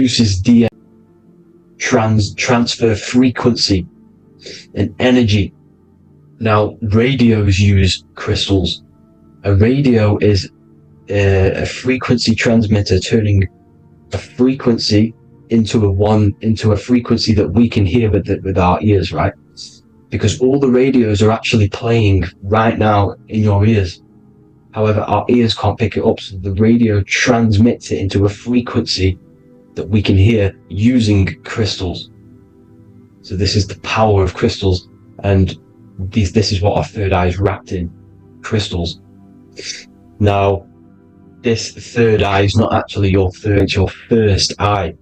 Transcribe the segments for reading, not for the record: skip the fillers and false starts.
produces DNA, transfer frequency and energy. Now, radios use crystals. A radio is a frequency transmitter, turning a frequency into a frequency that we can hear with our ears, right? Because all the radios are actually playing right now in your ears. However, our ears can't pick it up, so the radio transmits it into a frequency that we can hear using crystals. So this is the power of crystals, and this is what our third eye is wrapped in, crystals. Now, this third eye is not actually your third, it's your first eye.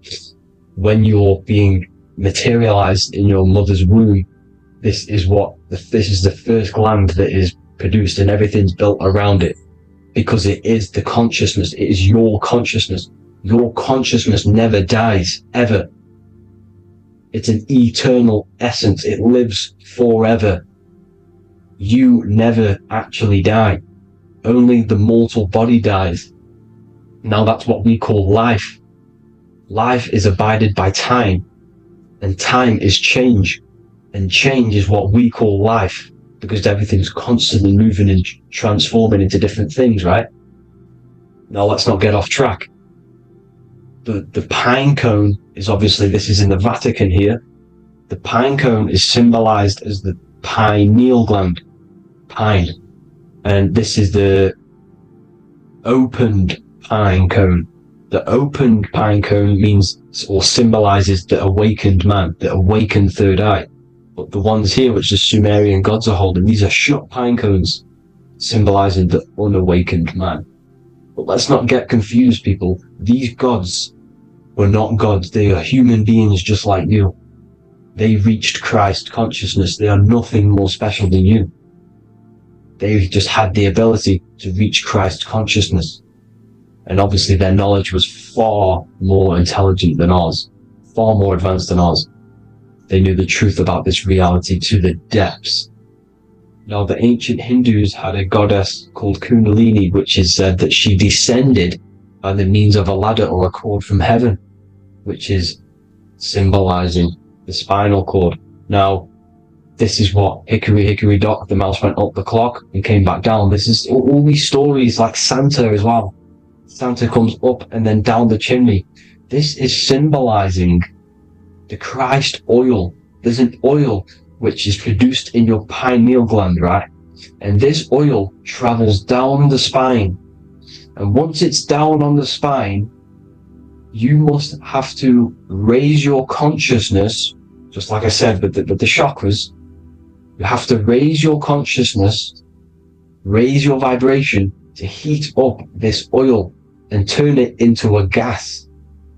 When you're being materialized in your mother's womb, this is the first gland that is produced, and everything's built around it, because it is the consciousness. It is your consciousness. Your consciousness never dies, ever. It's an eternal essence. It lives forever. You never actually die. Only the mortal body dies. Now that's what we call life. Life is abided by time, and time is change, and change is what we call life, because everything's constantly moving and transforming into different things, right? Now let's not get off track. The pine cone is obviously, this is in the Vatican here. The pine cone is symbolized as the pineal gland, pine. And this is the opened pine cone. The opened pine cone means, or symbolizes, the awakened man, the awakened third eye. But the ones here, which the Sumerian gods are holding, these are shut pine cones, symbolizing the unawakened man. But let's not get confused, people. These gods were not gods. They are human beings just like you. They reached Christ consciousness. They are nothing more special than you. They just had the ability to reach Christ consciousness. And obviously their knowledge was far more intelligent than ours, far more advanced than ours. They knew the truth about this reality to the depths. Now, the ancient Hindus had a goddess called Kundalini, which is said that she descended by the means of a ladder or a cord from heaven, which is symbolizing the spinal cord. Now, this is what hickory hickory dock, the mouse went up the clock and came back down. This is all these stories, like Santa as well. Santa comes up and then down the chimney. This is symbolizing the Christ oil. There's an oil which is produced in your pineal gland, right? And this oil travels down the spine. And once it's down on the spine, you must have to raise your consciousness, just like I said with the chakras. You have to raise your consciousness, raise your vibration to heat up this oil and turn it into a gas.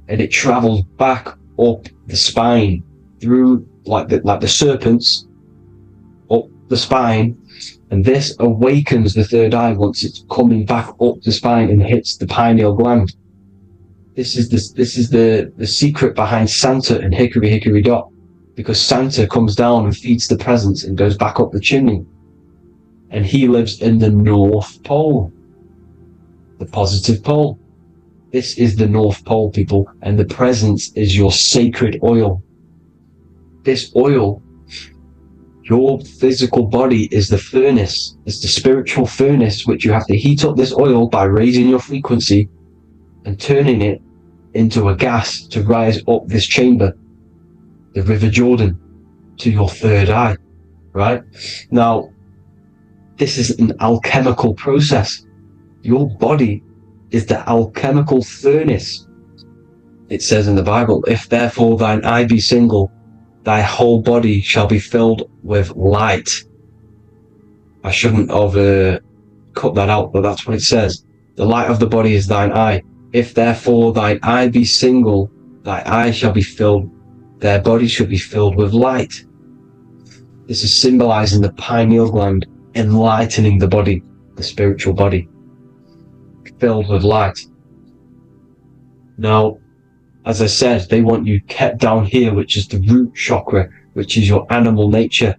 And it travels back up the spine through like the serpents up the spine, and this awakens the third eye once it's coming back up the spine and hits the pineal gland. This is the secret behind Santa and hickory hickory dock, because Santa comes down and feeds the presents and goes back up the chimney, and he lives in the North Pole, the positive pole. This is the North Pole, people, and the presence is your sacred oil. This oil, your physical body is the furnace. It's the spiritual furnace, which you have to heat up this oil by raising your frequency and turning it into a gas to rise up this chamber, the River Jordan, to your third eye, right? Now, this is an alchemical process. Your body is the alchemical furnace. It says in the Bible, if therefore thine eye be single, thy whole body shall be filled with light. I shouldn't have cut that out, but that's what it says. The light of the body is thine eye. If therefore thine eye be single, thy eye shall be filled, their body shall be filled with light. This is symbolizing the pineal gland, enlightening the body, the spiritual body, filled with light. Now, as I said, they want you kept down here, which is the root chakra, which is your animal nature,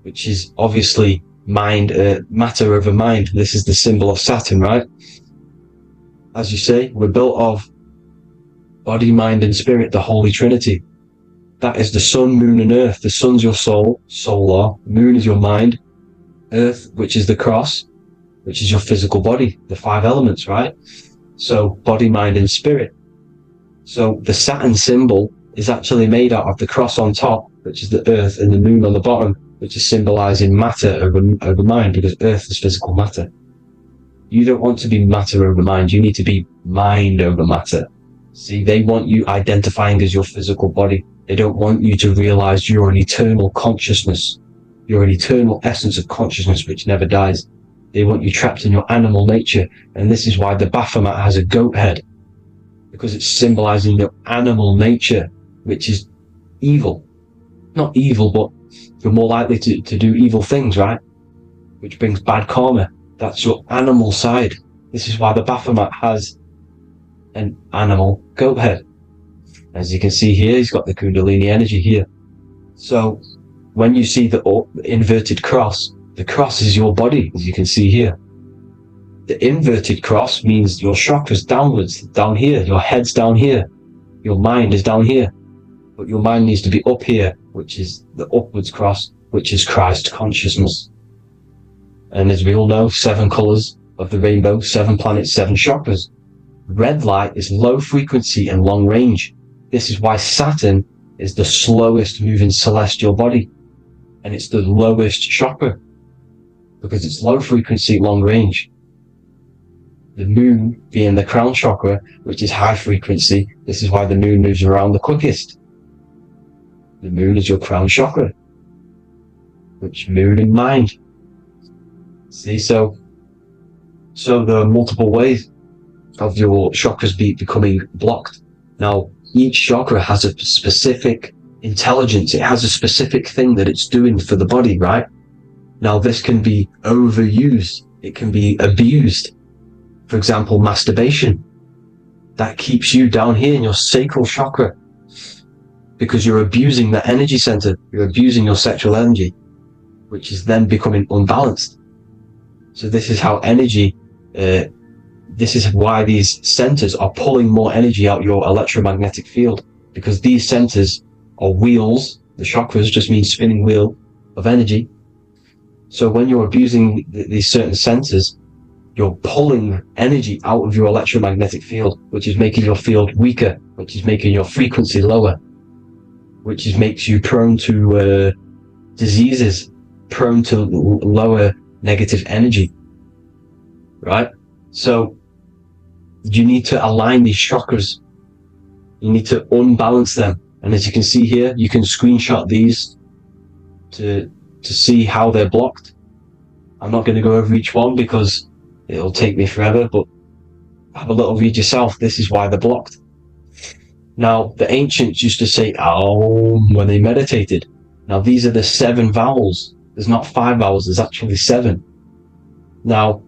which is obviously mind, matter over mind. This is the symbol of Saturn, right? As you say, we're built of body, mind, and spirit, the Holy Trinity. That is the sun, moon, and earth. The sun's your soul, solar. Moon is your mind. Earth, which is the cross, which is your physical body, the 5 elements, right? So body, mind, and spirit. So the Saturn symbol is actually made out of the cross on top, which is the earth, and the moon on the bottom, which is symbolizing matter over mind, because earth is physical matter. You don't want to be matter over mind. You need to be mind over matter. See, they want you identifying as your physical body. They don't want you to realize you're an eternal consciousness. You're an eternal essence of consciousness which never dies. They want you trapped in your animal nature. And this is why the Baphomet has a goat head, because it's symbolizing your animal nature, which is evil. Not evil, but you're more likely to do evil things, right? Which brings bad karma. That's your animal side. This is why the Baphomet has an animal goat head. As you can see here, he's got the Kundalini energy here. So when you see the inverted cross, the cross is your body, as you can see here. The inverted cross means your chakras downwards, down here. Your head's down here. Your mind is down here. But your mind needs to be up here, which is the upwards cross, which is Christ consciousness. And as we all know, 7 colors of the rainbow, 7 planets, 7 chakras. Red light is low frequency and long range. This is why Saturn is the slowest moving celestial body. And it's the lowest chakra, because it's low frequency, long range. The moon being the crown chakra, which is high frequency. This is why the moon moves around the quickest. The moon is your crown chakra, which moon and mind. See, so there are multiple ways of your chakras becoming blocked. Now, each chakra has a specific intelligence. It has a specific thing that it's doing for the body, right? Now, this can be overused. It can be abused. For example, masturbation. That keeps you down here in your sacral chakra, because you're abusing the energy center. You're abusing your sexual energy, which is then becoming unbalanced. So this is how energy, this is why these centers are pulling more energy out your electromagnetic field, because these centers are wheels. The chakras just mean spinning wheel of energy. So when you're abusing these certain centers, you're pulling energy out of your electromagnetic field, which is making your field weaker, which is making your frequency lower, which makes you prone to diseases, prone to lower negative energy, right? So you need to align these chakras. You need to unbalance them. And as you can see here, you can screenshot these to see how they're blocked. I'm not going to go over each one because it'll take me forever, but have a little read yourself. This is why they're blocked. Now, the ancients used to say Aum when they meditated. Now, these are the 7 vowels. There's not 5 vowels, there's actually 7. Now,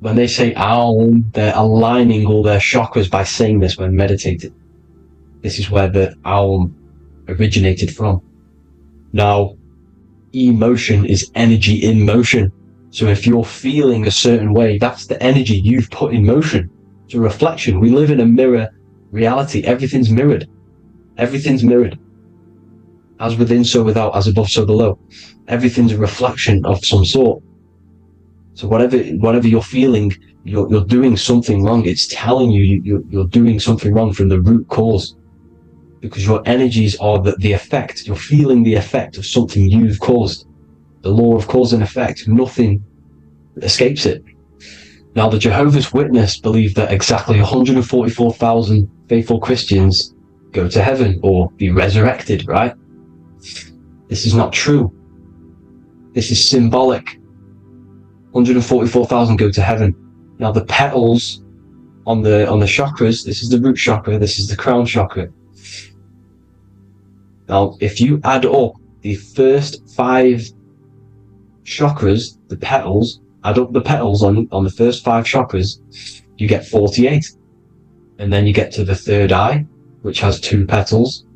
when they say Aum, they're aligning all their chakras by saying this when meditating. This is where the Aum originated from. Now, emotion is energy in motion. So if you're feeling a certain way, that's the energy you've put in motion. It's a reflection. We live in a mirror reality. Everything's mirrored. Everything's mirrored. As within, so without, as above, so below. Everything's a reflection of some sort. So whatever you're feeling, you're doing something wrong. It's telling you you're doing something wrong from the root cause. Because your energies are the effect. You're feeling the effect of something you've caused. The law of cause and effect. Nothing escapes it. Now, the Jehovah's Witness believe that exactly 144,000 faithful Christians go to heaven or be resurrected, right? This is not true. This is symbolic. 144,000 go to heaven. Now, the petals on the chakras, this is the root chakra, this is the crown chakra. Now, if you add up the first 5 chakras, the petals, add up the petals on the first 5 chakras, you get 48. And then you get to the third eye, which has 2 petals.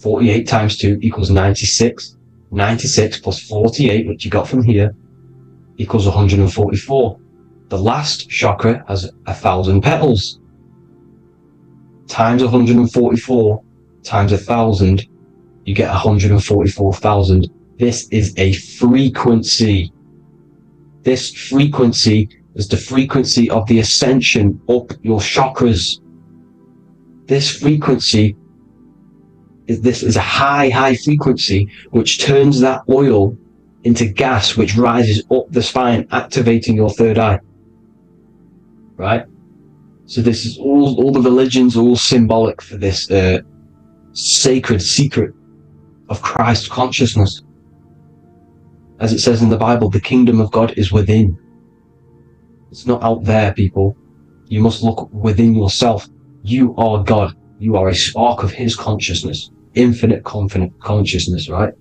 48 times 2 equals 96. 96 plus 48, which you got from here, equals 144. The last chakra has 1,000 petals. times 144 times 1,000, you get 144,000. This is a frequency. This frequency is the frequency of the ascension up your chakras. This frequency is a high frequency which turns that oil into gas, which rises up the spine, activating your third eye. Right? So this is all the religions are all symbolic for this sacred secret of Christ consciousness. As it says in the Bible, the kingdom of God is within. It's not out there, people. You must look within yourself. You are God. You are a spark of his consciousness. Infinite consciousness, right?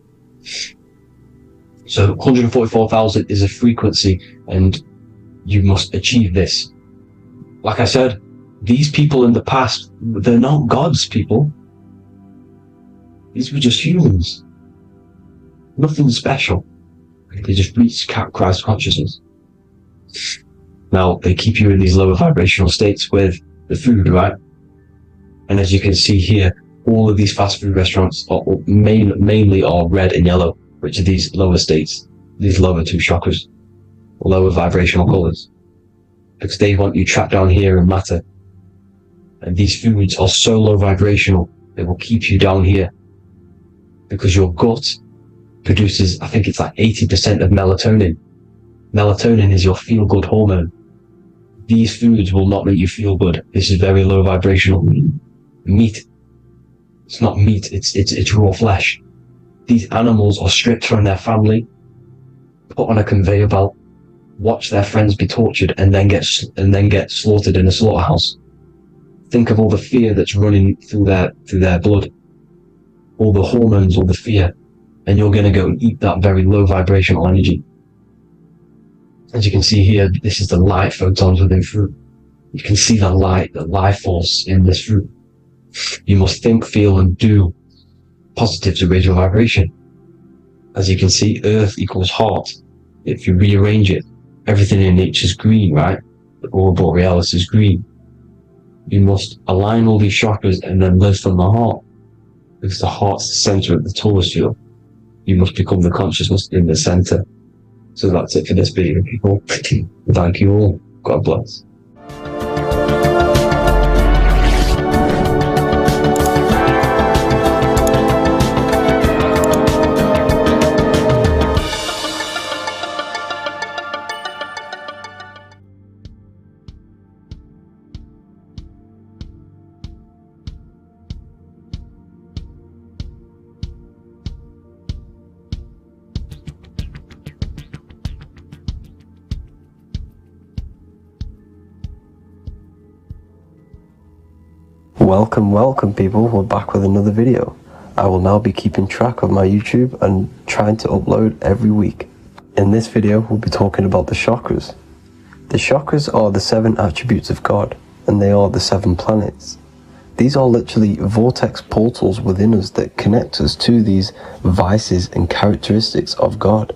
So 144,000 is a frequency, and you must achieve this. Like I said, these people in the past, they're not gods, people. These were just humans. Nothing special. They just reach Christ consciousness. Now, they keep you in these lower vibrational states with the food, right? And as you can see here, all of these fast food restaurants are mainly are red and yellow, which are these lower states, these lower two chakras, lower vibrational colors. Because they want you trapped down here in matter. And these foods are so low vibrational, they will keep you down here. Because your gut produces, I think it's like 80% of melatonin. Melatonin is your feel-good hormone. These foods will not make you feel good. This is very low vibrational. Meat. It's not meat, it's raw flesh. These animals are stripped from their family, put on a conveyor belt, watch their friends be tortured, and then get slaughtered in a slaughterhouse. Think of all the fear that's running through their blood. All the hormones, all the fear. And you're going to go and eat that very low vibrational energy. As you can see here, this is the light photons within fruit. You can see the light, the life force in this fruit. You must think, feel, and do positive to raise your vibration. As you can see, earth equals heart. If you rearrange it, everything in nature is green, right? The aurora borealis is green. You must align all these chakras and then live from the heart. Because the heart's the center of the Taurus field. You must become the consciousness in the center. So that's it for this video, people. Thank you all. God bless. Welcome people, we're back with another video. I will now be keeping track of my YouTube and trying to upload every week. In this video we'll be talking about the chakras. The chakras are the 7 attributes of God, and they are the 7 planets. These are literally vortex portals within us that connect us to these vices and characteristics of God.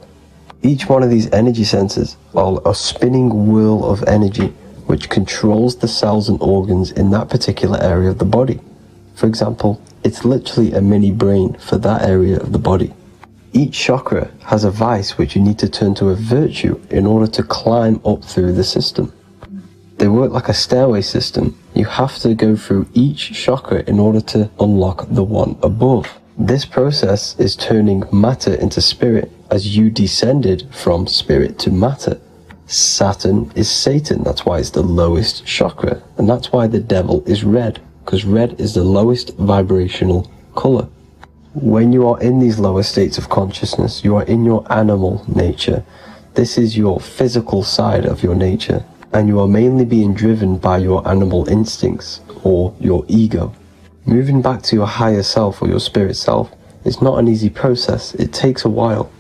Each one of these energy centers are a spinning wheel of energy which controls the cells and organs in that particular area of the body. For example, it's literally a mini brain for that area of the body. Each chakra has a vice which you need to turn to a virtue in order to climb up through the system. They work like a stairway system. You have to go through each chakra in order to unlock the one above. This process is turning matter into spirit as you descended from spirit to matter. Saturn is Satan, that's why it's the lowest chakra, and that's why the devil is red, because red is the lowest vibrational color. When you are in these lower states of consciousness, you are in your animal nature. This is your physical side of your nature, and you are mainly being driven by your animal instincts, or your ego. Moving back to your higher self or your spirit self is not an easy process, it takes a while.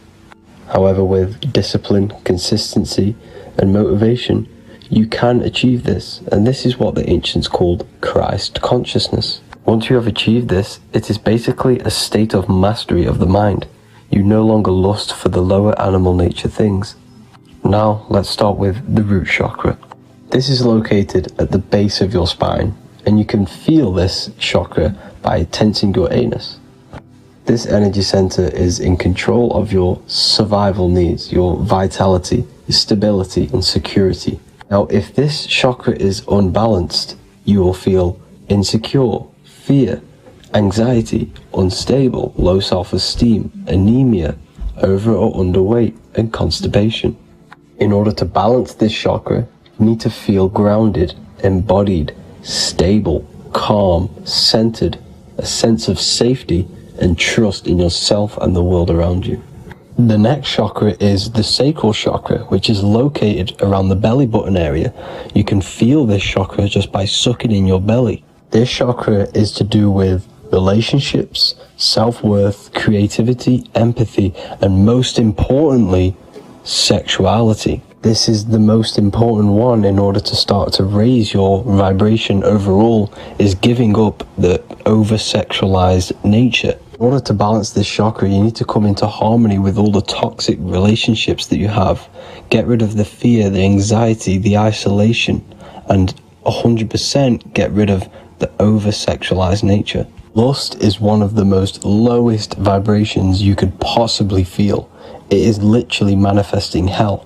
However, with discipline, consistency, and motivation, you can achieve this, and this is what the ancients called Christ consciousness. Once you have achieved this, it is basically a state of mastery of the mind. You no longer lust for the lower animal nature things. Now, let's start with the root chakra. This is located at the base of your spine, and you can feel this chakra by tensing your anus. This energy center is in control of your survival needs, your vitality, your stability and security. Now, if this chakra is unbalanced, you will feel insecure, fear, anxiety, unstable, low self-esteem, anemia, over or underweight, and constipation. In order to balance this chakra, you need to feel grounded, embodied, stable, calm, centered, a sense of safety and trust in yourself and the world around you. The next chakra is the sacral chakra, which is located around the belly button area. You can feel this chakra just by sucking in your belly. This chakra is to do with relationships, self-worth, creativity, empathy, and most importantly, sexuality. This is the most important one in order to start to raise your vibration overall, is giving up the over-sexualized nature. In order to balance this chakra, you need to come into harmony with all the toxic relationships that you have. Get rid of the fear, the anxiety, the isolation, and 100% get rid of the over-sexualized nature. Lust is one of the most lowest vibrations you could possibly feel. It is literally manifesting hell.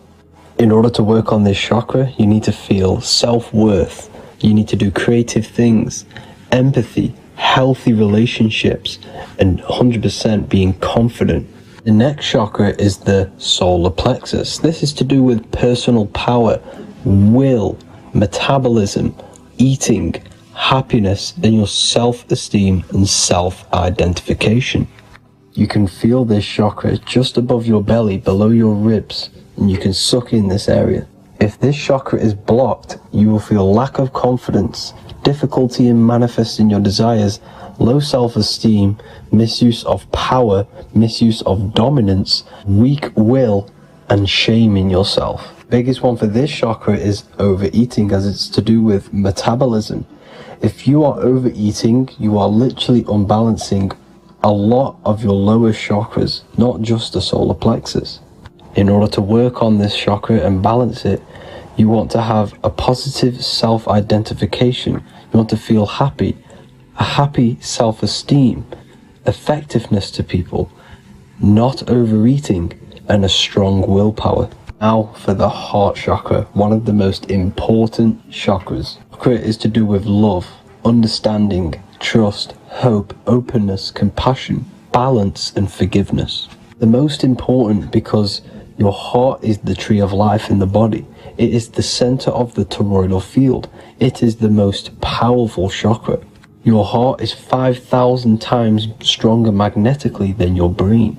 In order to work on this chakra, you need to feel self-worth. You need to do creative things, empathy, healthy relationships, and 100% being confident. The next chakra is the solar plexus. This is to do with personal power, will, metabolism, eating, happiness, and your self-esteem and self-identification. You can feel this chakra just above your belly, below your ribs, and you can suck in this area. If this chakra is blocked, you will feel lack of confidence, difficulty in manifesting your desires, low self-esteem, misuse of power, misuse of dominance, weak will, and shame in yourself. Biggest one for this chakra is overeating, as it's to do with metabolism. If you are overeating, you are literally unbalancing a lot of your lower chakras, not just the solar plexus. In order to work on this chakra and balance it, you want to have a positive self-identification. You want to feel happy, a happy self-esteem, effectiveness to people, not overeating, and a strong willpower. Now for the heart chakra, one of the most important chakras. Chakra is to do with love, understanding, trust, hope, openness, compassion, balance, and forgiveness. The most important because your heart is the tree of life in the body. It is the center of the toroidal field. It is the most powerful chakra. Your heart is 5,000 times stronger magnetically than your brain.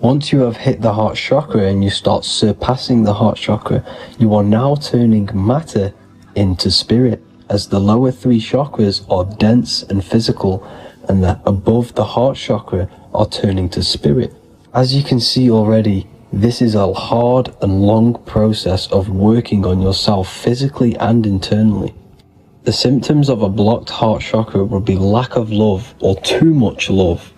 Once you have hit the heart chakra and you start surpassing the heart chakra, you are now turning matter into spirit, as the lower three chakras are dense and physical, and the above the heart chakra are turning to spirit. As you can see already, this is a hard and long process of working on yourself physically and internally. The symptoms of a blocked heart chakra would be lack of love or too much love,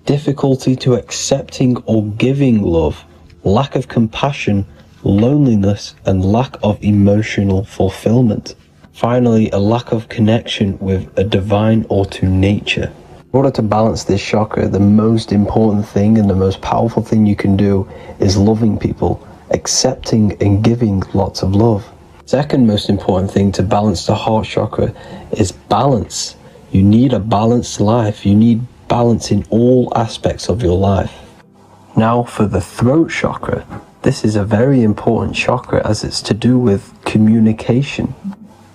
difficulty to accepting or giving love, lack of compassion, loneliness, and lack of emotional fulfillment. Finally, a lack of connection with a divine or to nature. In order to balance this chakra, the most important thing and the most powerful thing you can do is loving people, accepting and giving lots of love. Second most important thing to balance the heart chakra is balance. You need a balanced life. You need balance in all aspects of your life. Now for the throat chakra. This is a very important chakra as it's to do with communication.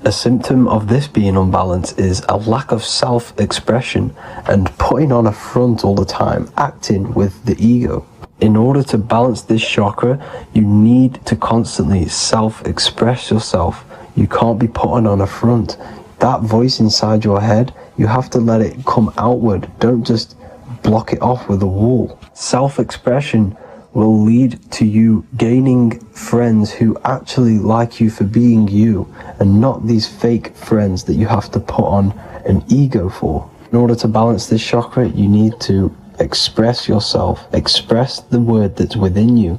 A symptom of this being unbalanced is a lack of self-expression and putting on a front all the time, acting with the ego. In order to balance this chakra, you need to constantly self-express yourself. You can't be putting on a front. That voice inside your head, you have to let it come outward. Don't just block it off with a wall. Self-expression will lead to you gaining friends who actually like you for being you, and not these fake friends that you have to put on an ego for. In order to balance this chakra, you need to express yourself, express the word that's within you.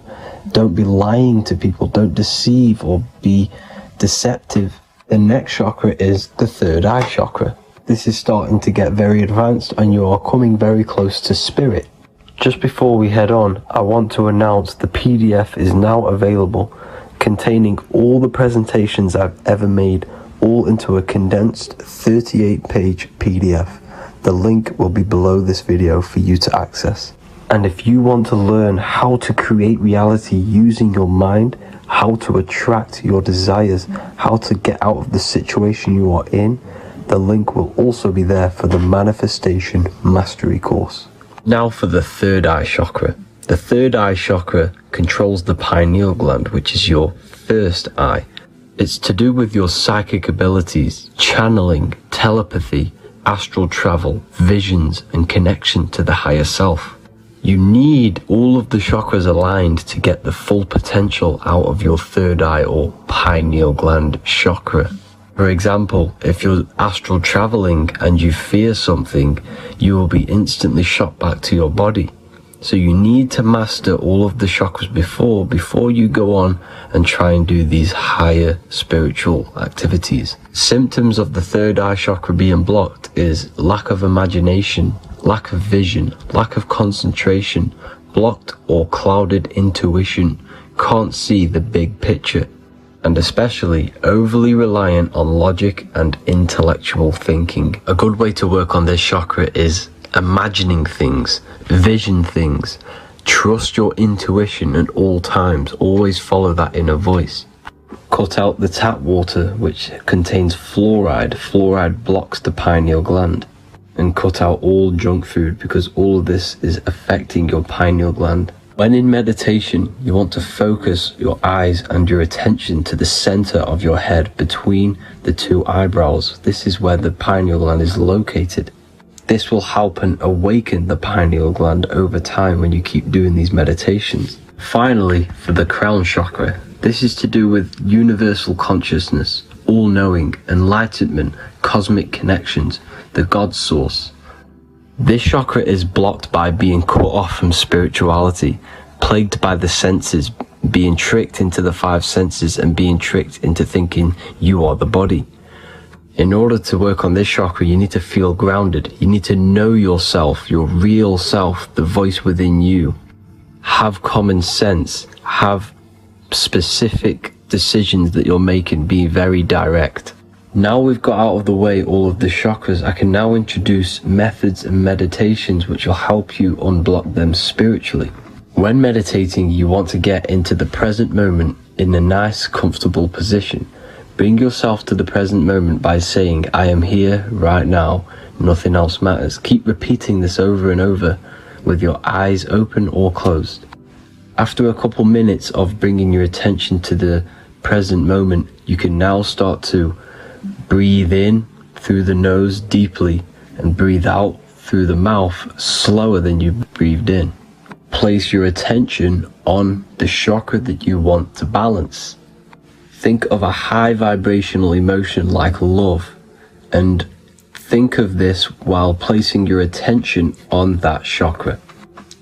Don't be lying to people, don't deceive or be deceptive. The next chakra is the third eye chakra. This is starting to get very advanced and you are coming very close to spirit. Just before we head on, I want to announce the PDF is now available, containing all the presentations I've ever made, all into a condensed 38-page PDF. The link will be below this video for you to access. And if you want to learn how to create reality using your mind, how to attract your desires, how to get out of the situation you are in, the link will also be there for the Manifestation Mastery course. Now for the third eye chakra. The third eye chakra controls the pineal gland, which is your first eye. It's to do with your psychic abilities, channeling, telepathy, astral travel, visions, and connection to the higher self. You need all of the chakras aligned to get the full potential out of your third eye or pineal gland chakra. For example, if you're astral traveling and you fear something, you will be instantly shot back to your body. So you need to master all of the chakras before you go on and try and do these higher spiritual activities. Symptoms of the third eye chakra being blocked is lack of imagination, lack of vision, lack of concentration, blocked or clouded intuition, can't see the big picture, and especially overly reliant on logic and intellectual thinking. A good way to work on this chakra is imagining things, vision things, trust your intuition at all times, always follow that inner voice. Cut out the tap water which contains fluoride. Fluoride blocks the pineal gland. And cut out all junk food because all of this is affecting your pineal gland. When in meditation, you want to focus your eyes and your attention to the center of your head between the two eyebrows. This is where the pineal gland is located. This will help and awaken the pineal gland over time when you keep doing these meditations. Finally, for the crown chakra, this is to do with universal consciousness, all-knowing, enlightenment, cosmic connections, the God source. This chakra is blocked by being cut off from spirituality, plagued by the senses, being tricked into the five senses and being tricked into thinking you are the body. In order to work on this chakra, you need to feel grounded. You need to know yourself, your real self, the voice within you. Have common sense, have specific decisions that you're making, be very direct. Now we've got out of the way all of the chakras, I can now introduce methods and meditations which will help you unblock them spiritually. When meditating, you want to get into the present moment in a nice, comfortable position. Bring yourself to the present moment by saying, I am here right now, nothing else matters. Keep repeating this over and over with your eyes open or closed. After a couple minutes of bringing your attention to the present moment, you can now start to breathe in through the nose deeply and breathe out through the mouth slower than you breathed in. Place your attention on the chakra that you want to balance. Think of a high vibrational emotion like love, and think of this while placing your attention on that chakra.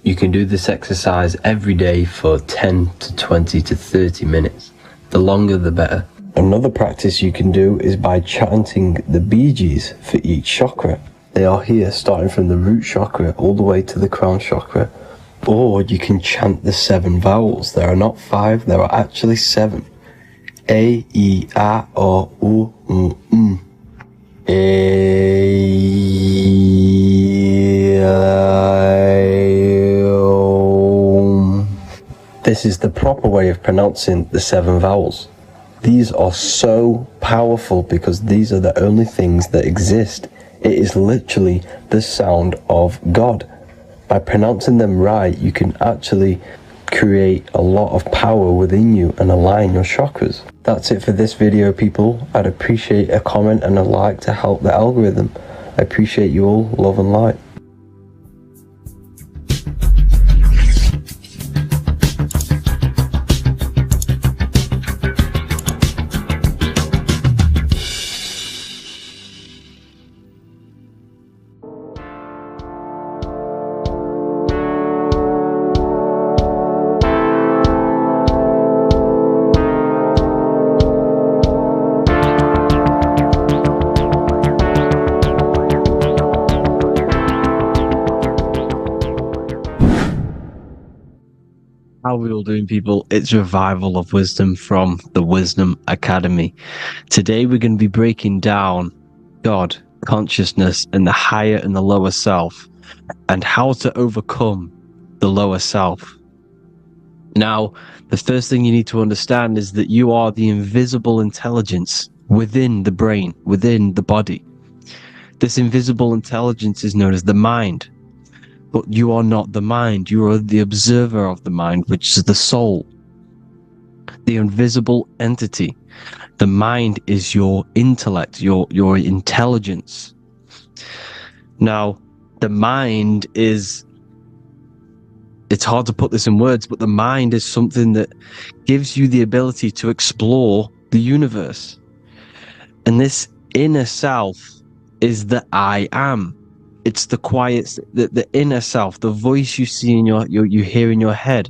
You can do this exercise every day for 10 to 20 to 30 minutes. The longer the better. Another practice you can do is by chanting the Bijis for each chakra. They are here starting from the root chakra all the way to the crown chakra. Or you can chant the 7 vowels. There are not 5, there are actually 7. A, I, A, O, U, M. A, I, O. This is the proper way of pronouncing the 7 vowels. These are so powerful because these are the only things that exist. It is literally the sound of God. By pronouncing them right, you can actually create a lot of power within you and align your chakras. That's it for this video, people. I'd appreciate a comment and a like to help the algorithm. I appreciate you all. Love and light. How are we all doing, people? It's Revival of Wisdom from the Wisdom Academy. Today we're going to be breaking down God, consciousness, and the higher and the lower self, and how to overcome the lower self. Now, the first thing you need to understand is that you are the invisible intelligence within the brain, within the body. This invisible intelligence is known as the mind. But you are not the mind. You are the observer of the mind, which is the soul, the invisible entity. The mind is your intellect, your intelligence. Now, the mind is, it's hard to put this in words, but the mind is something that gives you the ability to explore the universe. And this inner self is the I am. It's the quiet, the inner self, the voice you see in you hear in your head.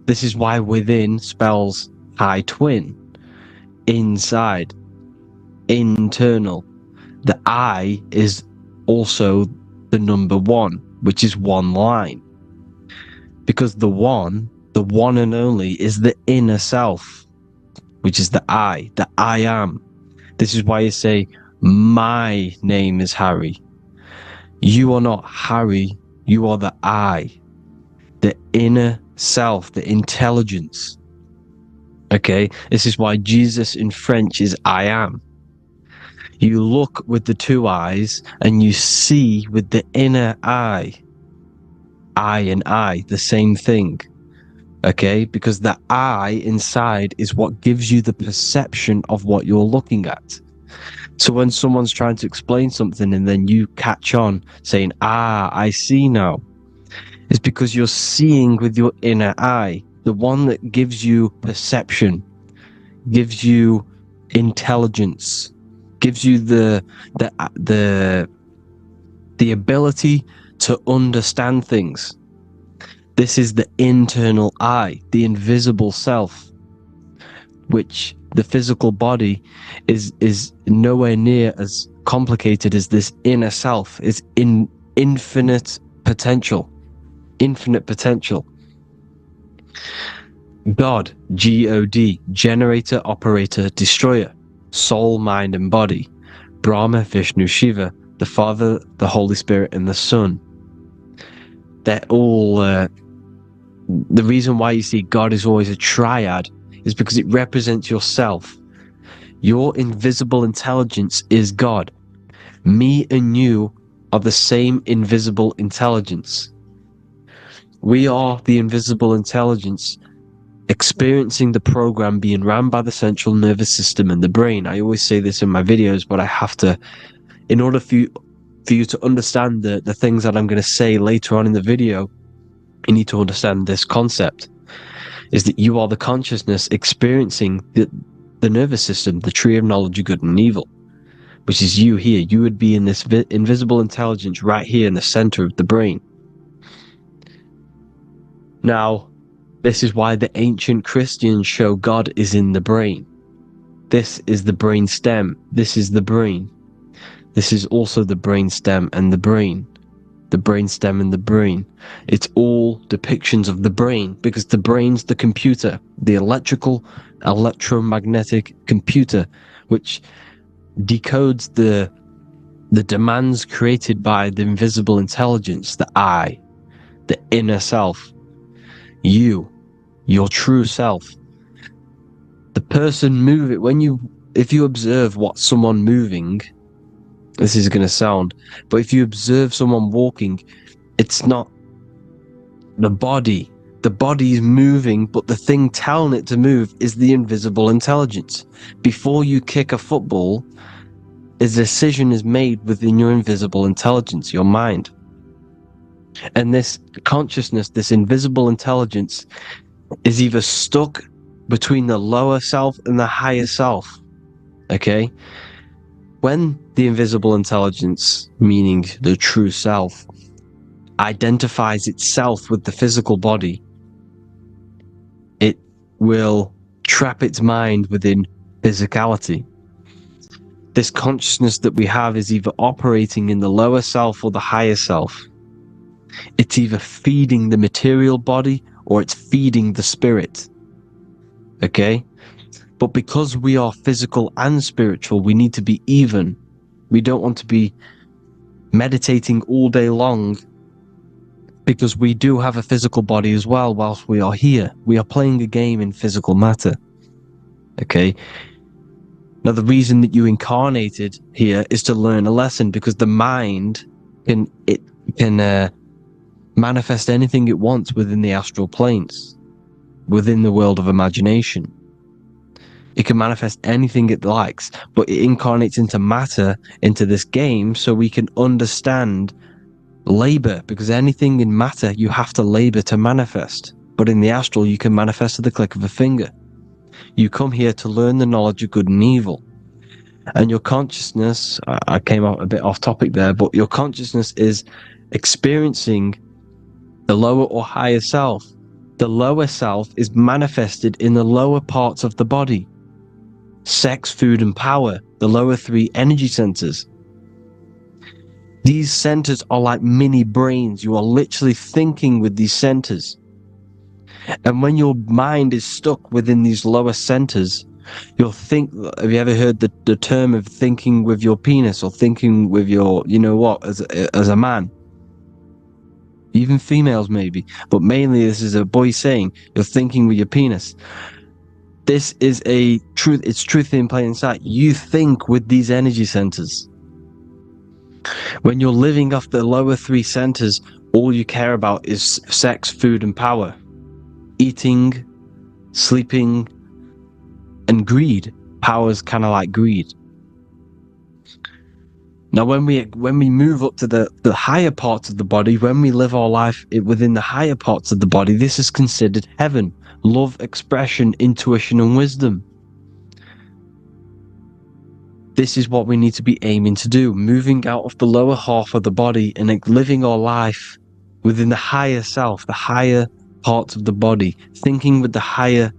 This is why within spells high twin, inside, internal. The I is also the number one, which is one line. Because the one and only, is the inner self, which is the I am. This is why you say, my name is Harry. You are not Harry, you are the I, the inner self, the intelligence. Okay, this is why Jesus in French is I am. You look with the two eyes and you see with the inner eye. I and I, the same thing. Okay, because the I inside is what gives you the perception of what you're looking at. So when someone's trying to explain something and then you catch on saying, I see now, it's because you're seeing with your inner eye, the one that gives you perception, gives you intelligence, gives you the ability to understand things. This is the internal I, the invisible self, which the physical body is nowhere near as complicated as this inner self. It's in infinite potential. God, G-O-D, generator, operator, destroyer, soul, mind, and body. Brahma, Vishnu, Shiva, the Father, the Holy Spirit, and the Son. They're all, the reason why you see God is always a triad is because it represents yourself. Your invisible intelligence is God. Me and you are the same invisible intelligence. We are the invisible intelligence experiencing the program being ran by the central nervous system and the brain. I always say this in my videos, but I have to, in order for you to understand the things that I'm going to say later on in the video, you need to understand this concept, is that you are the consciousness experiencing the nervous system, the tree of knowledge of good and evil, which is you here. You would be in this invisible intelligence right here in the center of the brain. Now, this is why the ancient Christians show God is in the brain. This is the brain stem. This is the brain. This is also the brain stem and the brain. The brain stem and the brain. It's all depictions of the brain, because the brain's the computer, the electromagnetic computer, which decodes the demands created by the invisible intelligence, the I, the inner self, you, your true self. The person if you observe what someone moving, this is going to sound, but if you observe someone walking, it's not the body. The body is moving, but the thing telling it to move is the invisible intelligence. Before you kick a football, a decision is made within your invisible intelligence, your mind. And this consciousness, this invisible intelligence, is either stuck between the lower self and the higher self. Okay? When the invisible intelligence, meaning the true self, identifies itself with the physical body, it will trap its mind within physicality. This consciousness that we have is either operating in the lower self or the higher self. It's either feeding the material body or it's feeding the spirit. Okay? But because we are physical and spiritual, we need to be even. We don't want to be meditating all day long, because we do have a physical body as well whilst we are here. We are playing a game in physical matter. Okay? Now, the reason that you incarnated here is to learn a lesson, because the mind can manifest anything it wants within the astral planes, within the world of imagination. It can manifest anything it likes, but it incarnates into matter, into this game, so we can understand labor, because anything in matter you have to labor to manifest. But in the astral, you can manifest at the click of a finger. You come here to learn the knowledge of good and evil. And your consciousness, I came out a bit off topic there, but your consciousness is experiencing the lower or higher self. The lower self is manifested in the lower parts of the body. Sex, food, and power, the lower three energy centers. These centers are like mini brains. You are literally thinking with these centers. And when your mind is stuck within these lower centers, you'll think, have you ever heard the term of thinking with your penis, or thinking with your, you know what, as a man? Even females maybe, but mainly this is a boy saying, you're thinking with your penis. This is a truth, it's truth in plain sight. You think with these energy centers. When you're living off the lower three centers, all you care about is sex, food, and power. Eating, sleeping, and greed. Power's kind of like greed. Now, when we move up to the higher parts of the body, when we live our life within the higher parts of the body, this is considered heaven. Love, expression, intuition, and wisdom. This is what we need to be aiming to do, moving out of the lower half of the body and living our life within the higher self, the higher parts of the body, thinking with the higher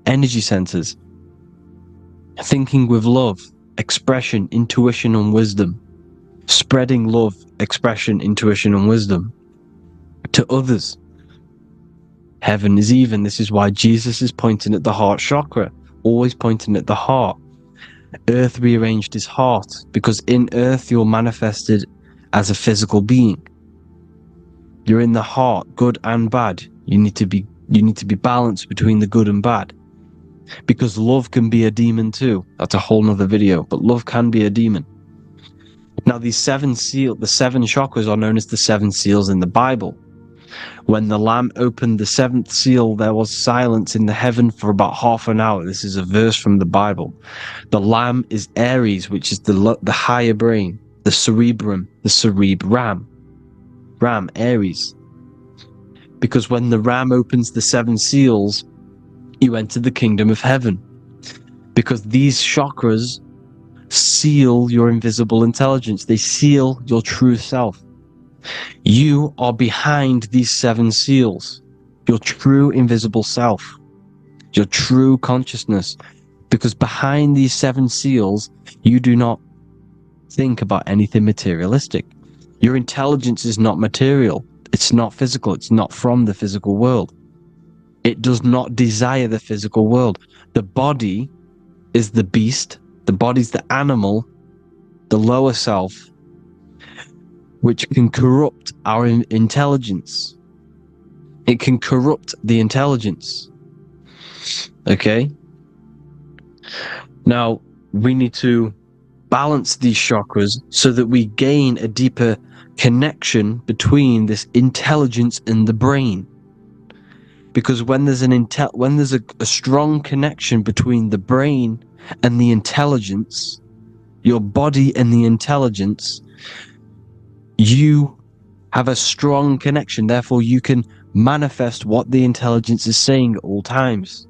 energy centers, thinking with love, expression, intuition, and wisdom, spreading love, expression, intuition, and wisdom to others. Heaven is even. This is why Jesus is pointing at the heart chakra, always pointing at the heart. Earth rearranged his heart, because in earth you're manifested as a physical being. You're in the heart, good and bad. You need to be balanced between the good and bad. Because love can be a demon too. That's a whole nother video, but love can be a demon. Now, the seven chakras are known as the seven seals in the Bible. When the Lamb opened the seventh seal, there was silence in the heaven for about half an hour. This is a verse from the Bible. The Lamb is Aries, which is the higher brain, the cerebrum, Ram, Aries. Because when the Ram opens the seven seals, you enter the kingdom of heaven. Because these chakras seal your invisible intelligence. They seal your true self. You are behind these seven seals, your true invisible self, your true consciousness. Because behind these seven seals, you do not think about anything materialistic. Your intelligence is not material. It's not physical. It's not from the physical world. It does not desire the physical world. The body is the beast. The body's the animal, the lower self, which can corrupt our intelligence. It can corrupt the intelligence. Okay? Now, we need to balance these chakras so that we gain a deeper connection between this intelligence and the brain. Because when there's a strong connection between the brain and the intelligence, your body and the intelligence, you have a strong connection. Therefore, you can manifest what the intelligence is saying at all times.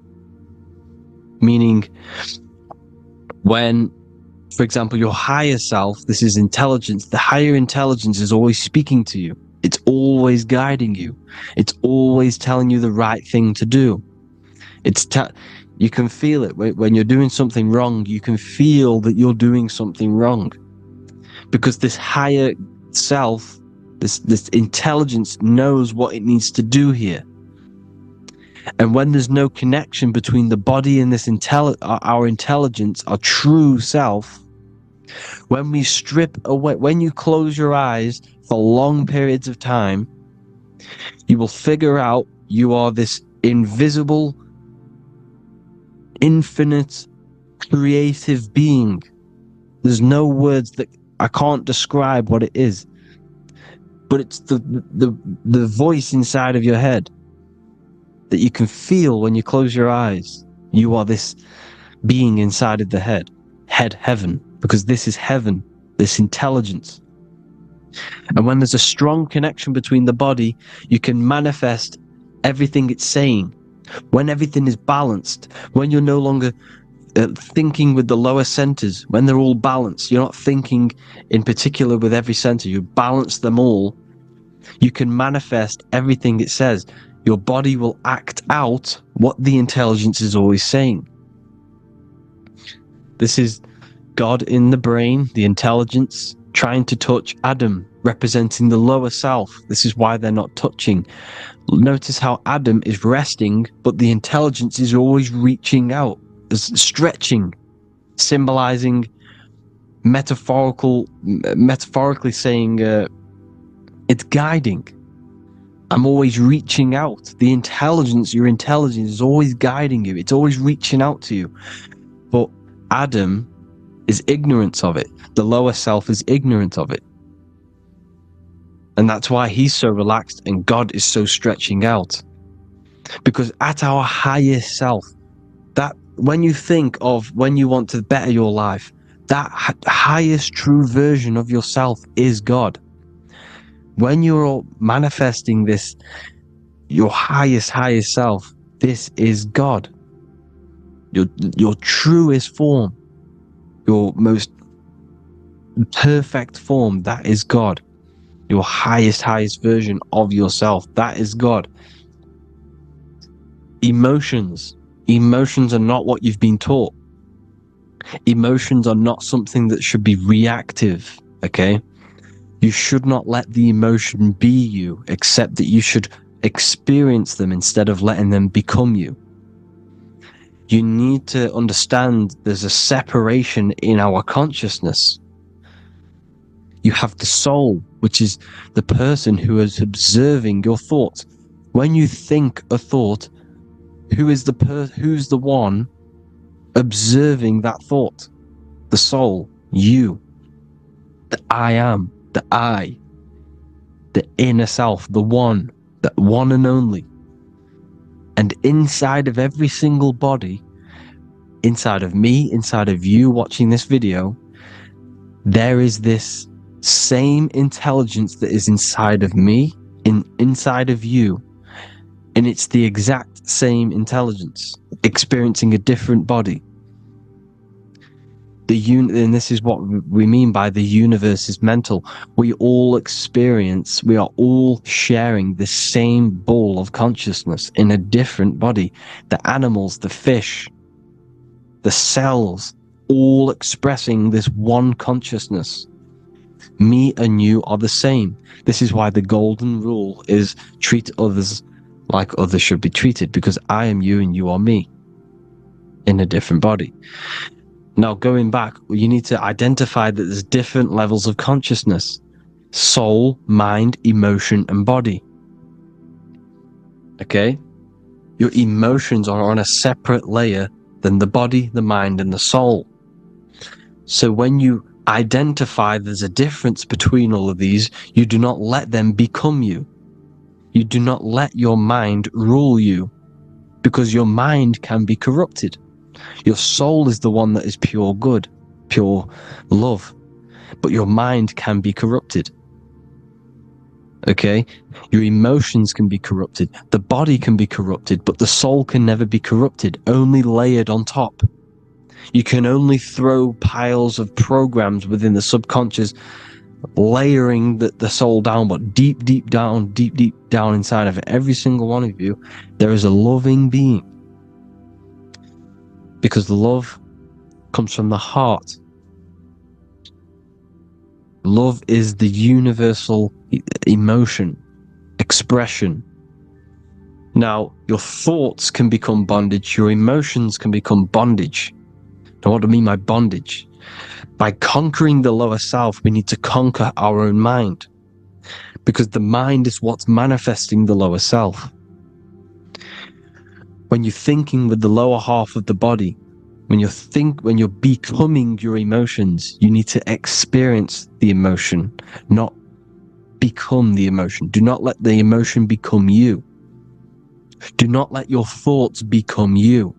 Meaning, when, for example, your higher self, this is intelligence, the higher intelligence is always speaking to you. It's always guiding you. It's always telling you the right thing to do. You can feel it. When you're doing something wrong, you can feel that you're doing something wrong. Because this higher self This intelligence knows what it needs to do here. And when there's no connection between the body and this our intelligence, our true self, when we strip away, when you close your eyes for long periods of time, you will figure out you are this invisible, infinite, creative being. There's no words that I can't describe what it is, but it's the voice inside of your head that you can feel when you close your eyes. You are this being inside of the head, heaven, because this is heaven, this intelligence. And when there's a strong connection between the body, you can manifest everything it's saying. When everything is balanced, when you're no longer thinking with the lower centers, when they're all balanced, you're not thinking in particular with every center, you balance them all, you can manifest everything it says. Your body will act out what the intelligence is always saying. This is God in the brain, the intelligence, trying to touch Adam, representing the lower self. This is why they're not touching. Notice how Adam is resting, but the intelligence is always reaching out, stretching, symbolizing metaphorically saying it's guiding. I'm always reaching out. The intelligence, your intelligence is always guiding you. It's always reaching out to you. But Adam is ignorant of it. The lower self is ignorant of it. And that's why he's so relaxed and God is so stretching out. Because at our highest self, that when you think of when you want to better your life, that highest true version of yourself is God. When you're manifesting this, your highest self, this is God. Your truest form, your most perfect form, that is God. Your highest version of yourself, that is God. Emotions are not what you've been taught. Emotions are not something that should be reactive, okay? You should not let the emotion be you, except that you should experience them instead of letting them become you. You need to understand there's a separation in our consciousness. You have the soul, which is the person who is observing your thoughts. When you think a thought, who's the one observing that thought? The soul, you, the I am, the I, the inner self, the one, that one and only. And inside of every single body, inside of me, inside of you watching this video, there is this same intelligence that is inside of me, inside of you, and it's the exact same intelligence, experiencing a different body. And this is what we mean by the universe is mental. We are all sharing the same ball of consciousness in a different body. The animals, the fish, the cells, all expressing this one consciousness. Me and you are the same. This is why the golden rule is treat others like others should be treated, because I am you and you are me in a different body. Now, going back, you need to identify that there's different levels of consciousness: soul, mind, emotion, and body. Okay? Your emotions are on a separate layer than the body, the mind, and the soul. So when you identify there's a difference between all of these, you do not let them become you. You do not let your mind rule you, because your mind can be corrupted. Your soul is the one that is pure good, pure love, but your mind can be corrupted. Okay? Your emotions can be corrupted. The body can be corrupted, but the soul can never be corrupted, only layered on top. You can only throw piles of programs within the subconscious, layering the soul down, but deep down inside of it, every single one of you, there is a loving being. Because love comes from the heart. Love is the universal emotion, expression. Now, your thoughts can become bondage, your emotions can become bondage. Now, what do I mean by bondage? By conquering the lower self, we need to conquer our own mind, because the mind is what's manifesting the lower self. When you're thinking with the lower half of the body, when you're becoming your emotions, you need to experience the emotion, not become the emotion. Do not let the emotion become you. Do not let your thoughts become you,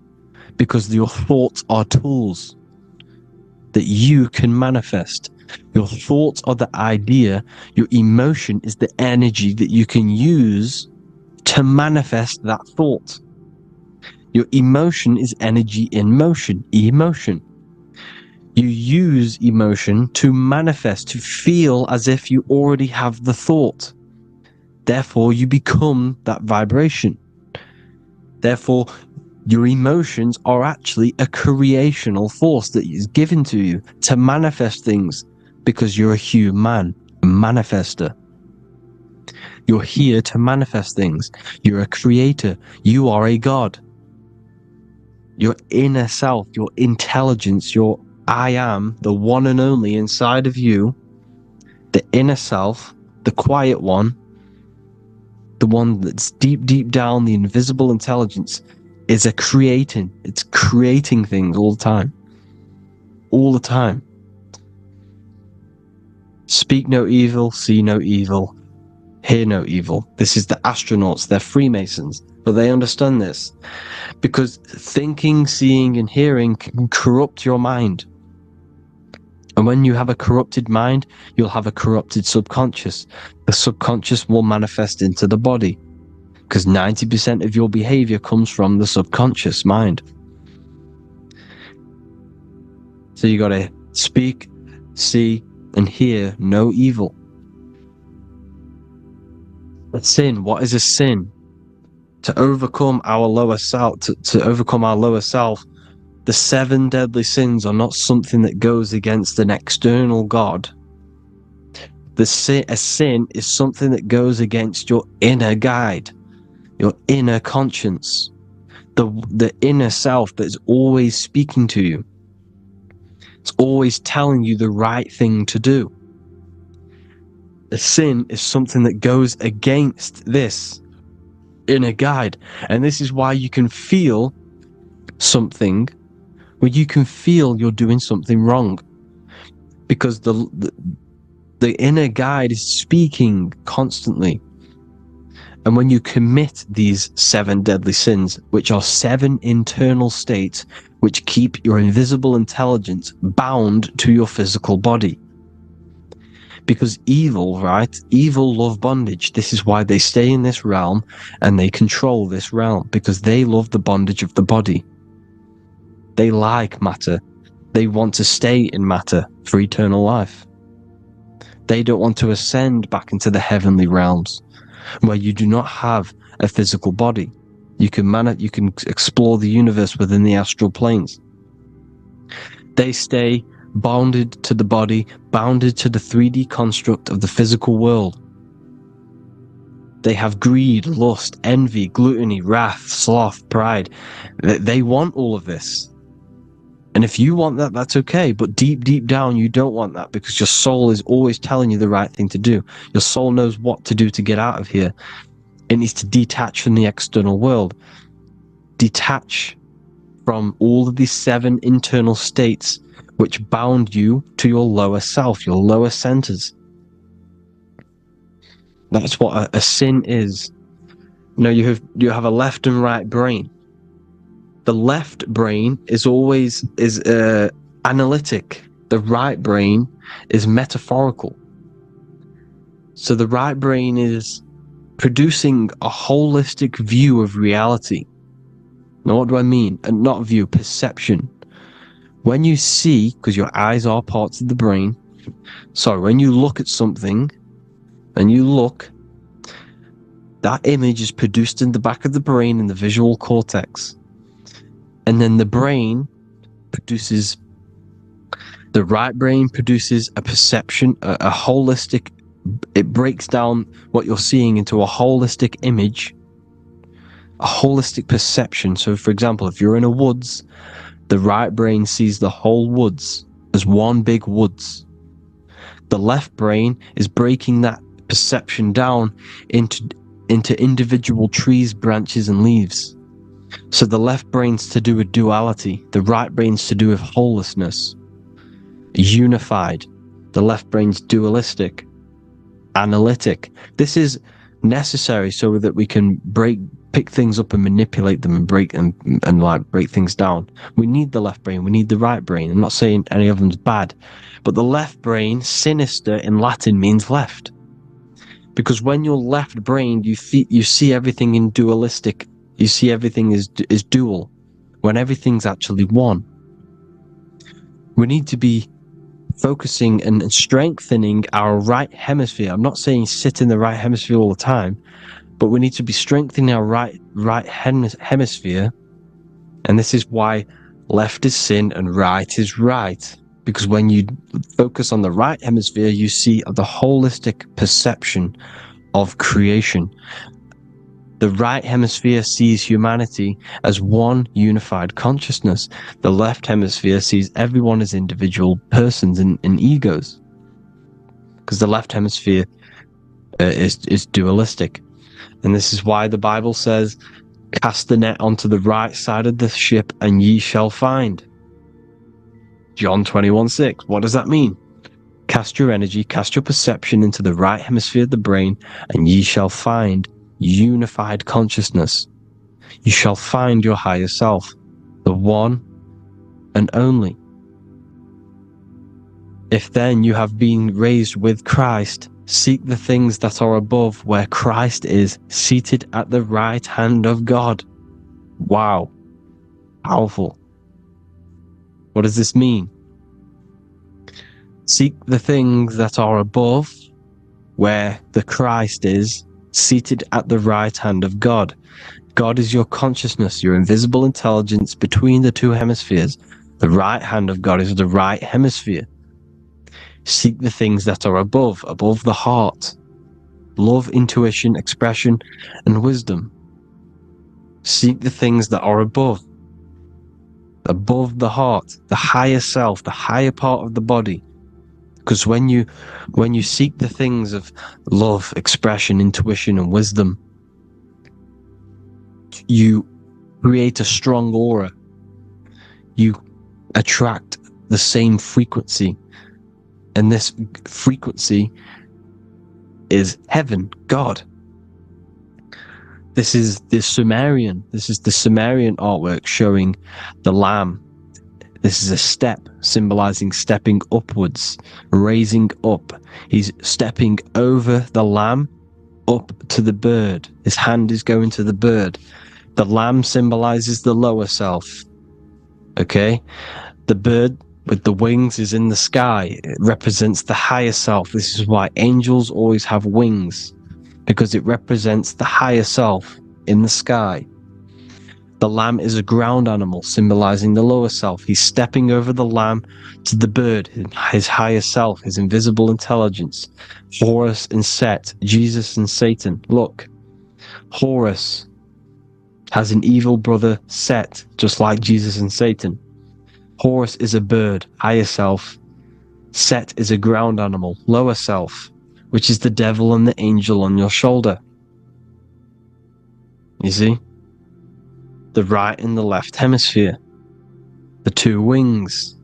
because your thoughts are tools that you can manifest. Your thoughts are the idea. Your emotion is the energy that you can use to manifest that thought. Your emotion is energy in motion, emotion. You use emotion to manifest, to feel as if you already have the thought. Therefore, you become that vibration. Therefore, your emotions are actually a creational force that is given to you to manifest things, because you're a human, a manifester. You're here to manifest things. You're a creator. You are a god. Your inner self, your intelligence, your I am, the one and only inside of you, the inner self, the quiet one, the one that's deep, deep down, the invisible intelligence, is it's creating things all the time. All the time. Speak no evil, see no evil, hear no evil. This is the astronauts, they're Freemasons, but they understand this. Because thinking, seeing, and hearing can corrupt your mind. And when you have a corrupted mind, you'll have a corrupted subconscious. The subconscious will manifest into the body, because 90% of your behavior comes from the subconscious mind. So you got to speak, see, and hear no evil. But sin, what is a sin? To overcome our lower self, to overcome our lower self, the 7 deadly sins are not something that goes against an external God. A sin is something that goes against your inner guide, your inner conscience, the inner self that is always speaking to you. It's always telling you the right thing to do. A sin is something that goes against this inner guide. And this is why you can feel something where you can feel you're doing something wrong, because the inner guide is speaking constantly. And when you commit these 7 deadly sins, which are 7 internal states which keep your invisible intelligence bound to your physical body. Because evil, right? Evil love bondage. This is why they stay in this realm and they control this realm, because they love the bondage of the body. They like matter. They want to stay in matter for eternal life. They don't want to ascend back into the heavenly realms, where you do not have a physical body. You can explore the universe within the astral planes. They stay bounded to the body, bounded to the 3D construct of the physical world. They have greed, lust, envy, gluttony, wrath, sloth, pride. They want all of this. And if you want that, that's okay. But deep, deep down, you don't want that, because your soul is always telling you the right thing to do. Your soul knows what to do to get out of here. It needs to detach from the external world. Detach from all of these 7 internal states which bound you to your lower self, your lower centers. That's what a sin is. You have a left and right brain. The left brain is always analytic. The right brain is metaphorical. So the right brain is producing a holistic view of reality. Now, what do I mean? And not view, perception. When you see, because your eyes are parts of the brain, when you look at something and you look, that image is produced in the back of the brain in the visual cortex. And then the brain produces The right brain produces a perception, a holistic, it breaks down what you're seeing into a holistic image, a holistic perception. So for example, if you're in a woods, the right brain sees the whole woods as one big woods. The left brain is breaking that perception down into individual trees, branches, and leaves. So the left brain's to do with duality, the right brain's to do with wholeness, unified. The left brain's dualistic, analytic. This is necessary so that we can pick things up and manipulate them and break things down. We need the left brain, we need the right brain. I'm not saying any of them's bad, but the left brain, sinister in Latin, means left. Because when you're left-brained, you see everything in dualistic. You see everything is dual, when everything's actually one. We need to be focusing and strengthening our right hemisphere. I'm not saying sit in the right hemisphere all the time, but we need to be strengthening our right hemisphere. And this is why left is sin and right is right. Because when you focus on the right hemisphere, you see the holistic perception of creation. The right hemisphere sees humanity as one unified consciousness. The left hemisphere sees everyone as individual persons and egos. Because the left hemisphere is dualistic. And this is why the Bible says, cast the net onto the right side of the ship and ye shall find. John 21:6. What does that mean? Cast your energy, cast your perception into the right hemisphere of the brain, and ye shall find unified consciousness. You shall find your higher self, the one and only. If then you have been raised with Christ, seek the things that are above, where Christ is seated at the right hand of God. Wow. Powerful. What does this mean? Seek the things that are above, where the Christ is seated at the right hand of God. God is your consciousness, your invisible intelligence between the two hemispheres. The right hand of God is the right hemisphere. Seek the things that are above the heart. Love, intuition, expression, and wisdom. Seek the things that are above the heart, the higher self, the higher part of the body. Because when you seek the things of love, expression, intuition, and wisdom, you create a strong aura. You attract the same frequency. And this frequency is heaven, God. This is the Sumerian artwork showing the Lamb. This is a step symbolizing stepping upwards, raising up. He's stepping over the Lamb up to the bird. His hand is going to the bird. The Lamb symbolizes the lower self. Okay? The bird with the wings is in the sky. It represents the higher self. This is why angels always have wings, because it represents the higher self in the sky. The lamb is a ground animal, symbolizing the lower self. He's stepping over the lamb to the bird, his higher self, his invisible intelligence. Horus and Set, Jesus and Satan. Look, Horus has an evil brother, Set, just like Jesus and Satan. Horus is a bird, higher self. Set is a ground animal, lower self, which is the devil and the angel on your shoulder. You see? The right and the left hemisphere, the two wings.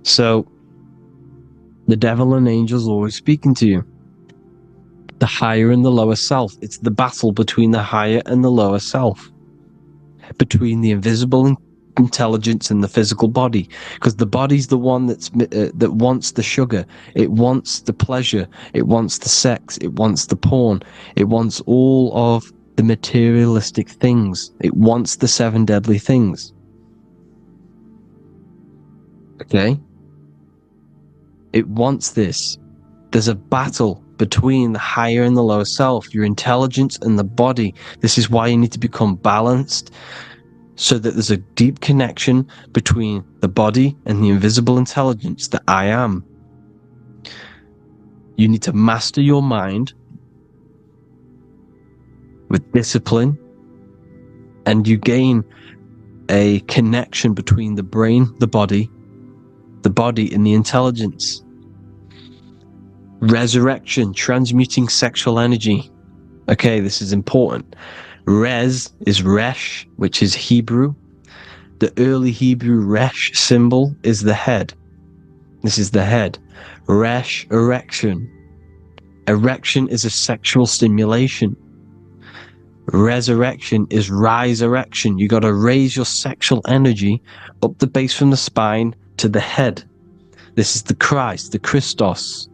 So the devil and angels always speaking to you. The higher and the lower self. It's the battle between the higher and the lower self, between the invisible intelligence and the physical body, because the body's the one that wants the sugar, it wants the pleasure, it wants the sex, it wants the porn, it wants all of the materialistic things. It wants the 7 deadly things. Okay? It wants this. There's a battle between the higher and the lower self, your intelligence and the body. This is why you need to become balanced. so that there's a deep connection between the body and the invisible intelligence that I am. You need to master your mind with discipline, and you gain a connection between the brain, the body and the intelligence. Resurrection, transmuting sexual energy. Okay, this is important. Res is resh, which is Hebrew. The early Hebrew resh symbol is the head. This is the head. Resh, erection. Erection is a sexual stimulation. Resurrection is rise-erection. You got to raise your sexual energy up the base from the spine to the head. This is the Christ, the Christos.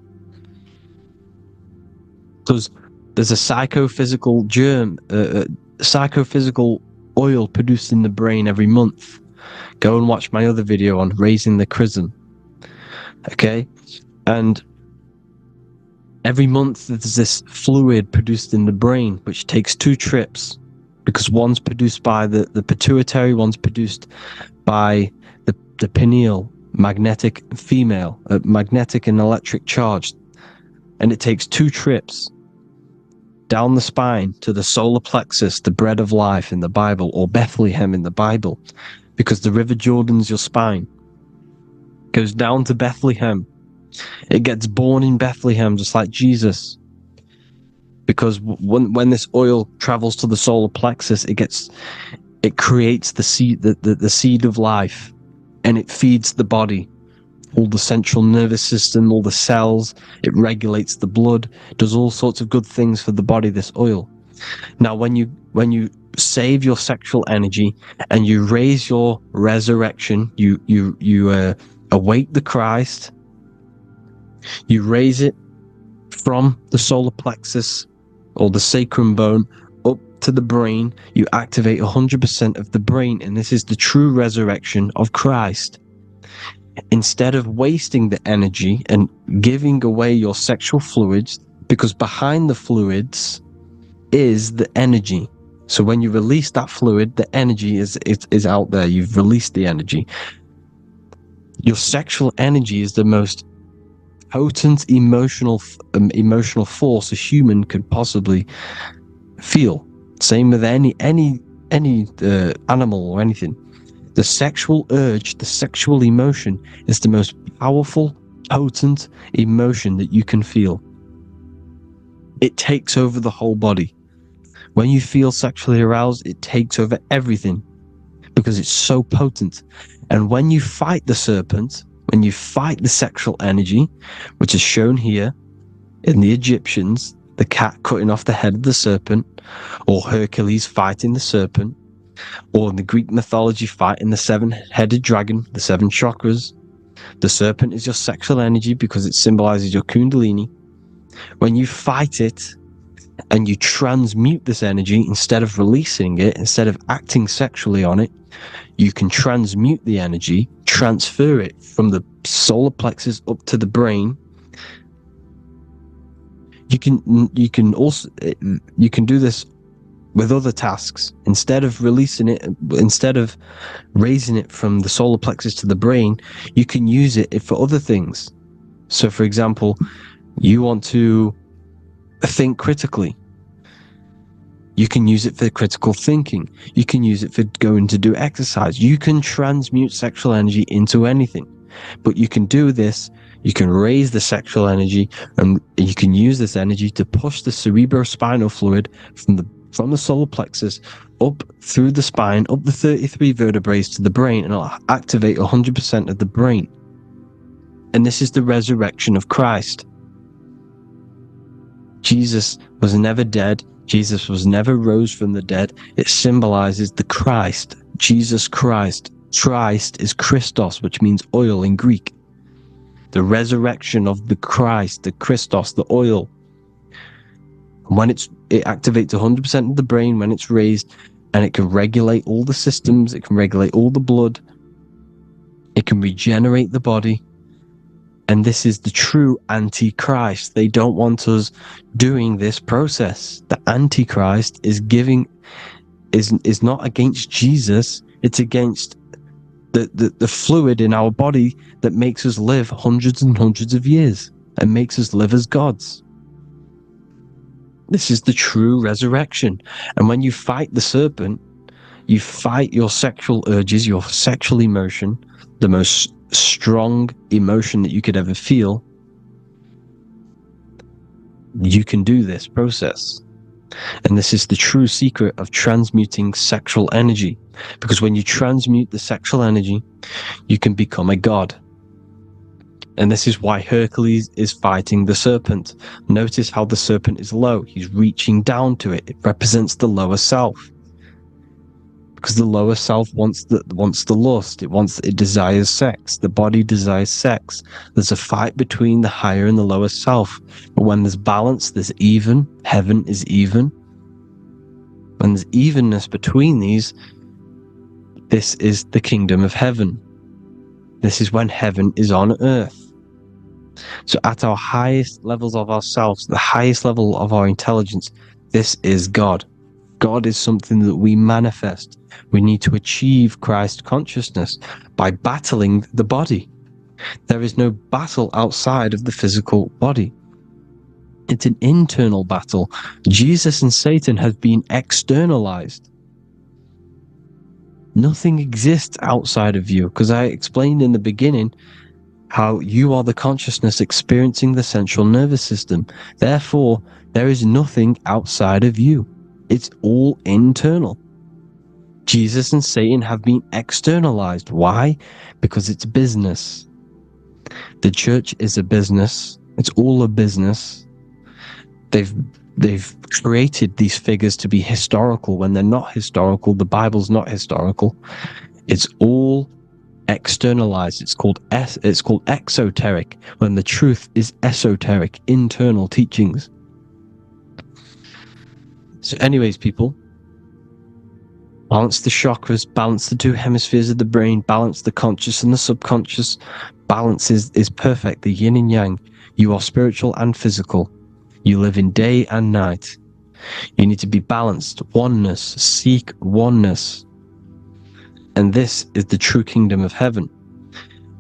There's a psychophysical germ, psychophysical oil produced in the brain every month. Go and watch my other video on raising the chrism. Okay? And every month there's this fluid produced in the brain, which takes 2 trips, because one's produced by the pituitary, one's produced by the pineal, magnetic female, magnetic and electric charge. And it takes 2 trips down the spine to the solar plexus, the bread of life in the Bible, or Bethlehem in the Bible, because the River Jordan's your spine. Goes down to Bethlehem. It gets born in Bethlehem, just like Jesus. Because when this oil travels to the solar plexus, it creates the seed, the seed of life, and it feeds the body. All the central nervous system, all the cells, it regulates the blood, does all sorts of good things for the body, this oil. Now, when you save your sexual energy and you raise your resurrection, you awake the Christ, you raise it from the solar plexus or the sacrum bone up to the brain, you activate 100% of the brain, and this is the true resurrection of Christ. Instead of wasting the energy and giving away your sexual fluids, because behind the fluids is the energy. So when you release that fluid, the energy is out there. You've released the energy. Your sexual energy is the most potent emotional force a human could possibly feel. Same with any animal or anything. The sexual urge, the sexual emotion is the most powerful, potent emotion that you can feel. It takes over the whole body. When you feel sexually aroused, it takes over everything because it's so potent. And when you fight the serpent, when you fight the sexual energy, which is shown here in the Egyptians, the cat cutting off the head of the serpent, or Hercules fighting the serpent, or in the Greek mythology fighting the 7-headed dragon, the 7 chakras. The serpent is your sexual energy because it symbolizes your kundalini. When you fight it and you transmute this energy, instead of releasing it, instead of acting sexually on it, you can transmute the energy, transfer it from the solar plexus up to the brain. You can do this with other tasks. Instead of releasing it, instead of raising it from the solar plexus to the brain, you can use it for other things. So for example, you want to think critically. You can use it for critical thinking. You can use it for going to do exercise. You can transmute sexual energy into anything. But you can do this, you can raise the sexual energy, and you can use this energy to push the cerebrospinal fluid from the solar plexus up through the spine, up the 33 vertebrae to the brain, and it'll activate 100% of the brain. And this is the resurrection of Christ. Jesus was never dead. Jesus was never rose from the dead. It symbolizes the Christ, Jesus Christ. Christ is Christos, which means oil in Greek. The resurrection of the Christ, the Christos, the oil. When it activates 100% of the brain when it's raised, and it can regulate all the systems, it can regulate all the blood, it can regenerate the body. And this is the true Antichrist. They don't want us doing this process. The Antichrist is not against Jesus. It's against the fluid in our body that makes us live hundreds and hundreds of years and makes us live as gods. This is the true resurrection. And when you fight the serpent, you fight your sexual urges, your sexual emotion, the most strong emotion that you could ever feel. You can do this process. And this is the true secret of transmuting sexual energy. Because when you transmute the sexual energy, you can become a god. And this is why Hercules is fighting the serpent. Notice how the serpent is low. He's reaching down to it. It represents the lower self. Because the lower self wants the lust. It desires sex. The body desires sex. There's a fight between the higher and the lower self. But when there's balance, there's even. Heaven is even. When there's evenness between these, this is the kingdom of heaven. This is when heaven is on earth. So at our highest levels of ourselves, the highest level of our intelligence, this is God. God is something that we manifest. We need to achieve Christ consciousness by battling the body. There is no battle outside of the physical body. It's an internal battle. Jesus and Satan have been externalized. Nothing exists outside of you, because I explained in the beginning how you are the consciousness experiencing the central nervous system. Therefore, there is nothing outside of you. It's all internal. Jesus and Satan have been externalized. Why? Because it's business. The church is a business. It's all a business. They've created these figures to be historical when they're not historical. The Bible's not historical. It's all externalized. It's called exoteric, when the truth is esoteric, internal teachings. So anyways, people, balance the chakras, balance the two hemispheres of the brain, balance the conscious and the subconscious. Balance is perfect, the yin and yang. You are spiritual and physical. You live in day and night. You need to be balanced. Oneness. Seek oneness. And this is the true kingdom of heaven.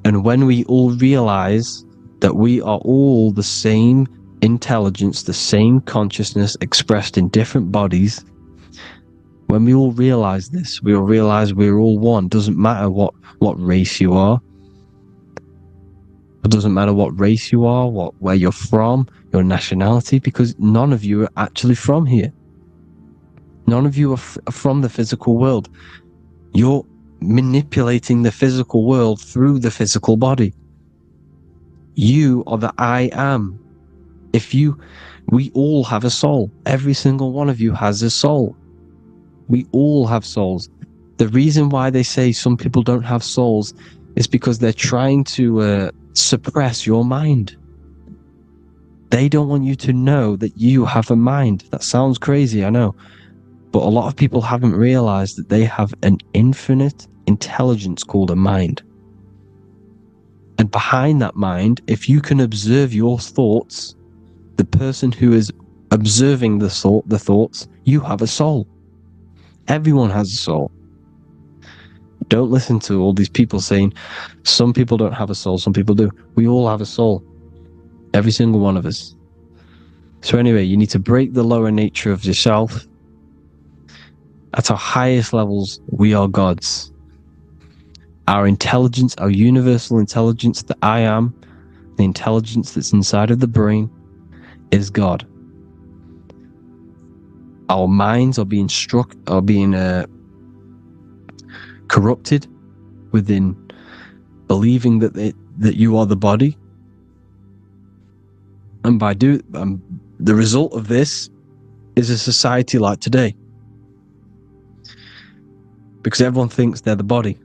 And when we all realize that we are all the same intelligence, the same consciousness expressed in different bodies, when we all realize this, we all realize we're all one. Doesn't matter what race you are. It doesn't matter what race you are, where you're from, your nationality, because none of you are actually from here. None of you are from the physical world. You're manipulating the physical world through the physical body. You are the I am. We all have a soul. Every single one of you has a soul. We all have souls. The reason why they say some people don't have souls is because they're trying to suppress your mind. They don't want you to know that you have a mind. That sounds crazy, I know. But a lot of people haven't realized that they have an infinite intelligence called a mind. And behind that mind, if you can observe your thoughts, the person who is observing the thoughts, you have a soul. Everyone has a soul. Don't listen to all these people saying some people don't have a soul, some people do. We all have a soul. Every single one of us. So anyway, you need to break the lower nature of yourself. At our highest levels, we are gods. Our intelligence, our universal intelligence, the I am, the intelligence that's inside of the brain, is God. Our minds are being corrupted within believing that you are the body, and the result of this is a society like today, because everyone thinks they're the body,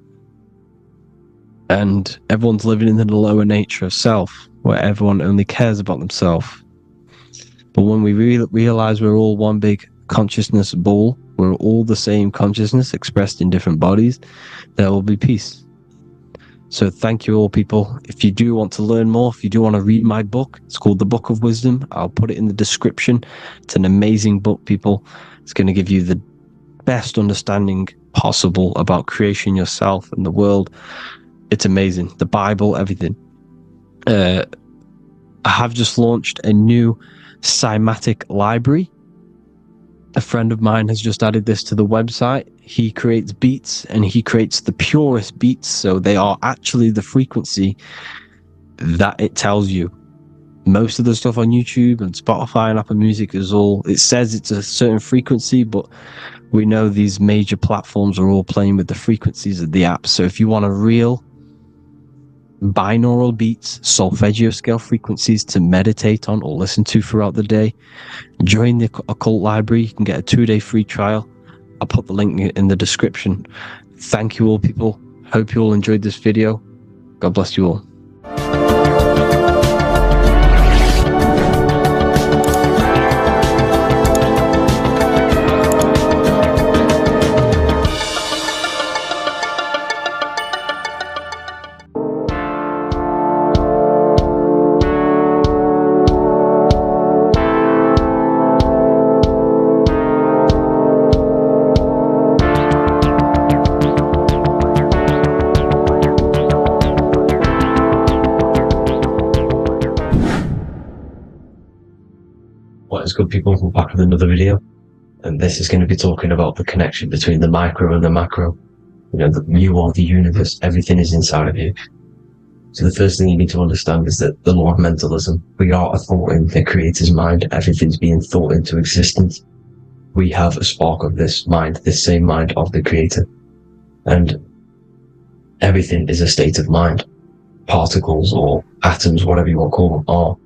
and everyone's living in the lower nature of self, where everyone only cares about themselves. But when we realize we're all one big consciousness ball, we're all the same consciousness expressed in different bodies, there will be peace. So thank you all, people. If you do want to learn more, if you do want to read my book, it's called The Book of Wisdom. I'll put it in the description. It's an amazing book, people. It's going to give you the best understanding possible about creation, yourself, and the world. It's amazing. The Bible, everything. I have just launched a new cymatic library. A friend of mine has just added this to the website. He creates beats, and he creates the purest beats, so they are actually the frequency that it tells you. Most of the stuff on YouTube and Spotify and Apple Music is all, it says it's a certain frequency, but we know these major platforms are all playing with the frequencies of the apps. So if you want a real binaural beats, solfeggio scale frequencies to meditate on or listen to throughout the day, join the Occult Library. You can get a 2-day free trial. I'll put the link in the description. Thank you all, people. Hope you all enjoyed this video. God bless you all. What is good, people? We're back with another video, and this is going to be talking about the connection between the micro and the macro. You know, you are the universe, everything is inside of you. So the first thing you need to understand is that the law of mentalism, we are a thought in the creator's mind, everything's being thought into existence. We have a spark of this mind, this same mind of the creator, and everything is a state of mind. Particles or atoms, whatever you want to call them, are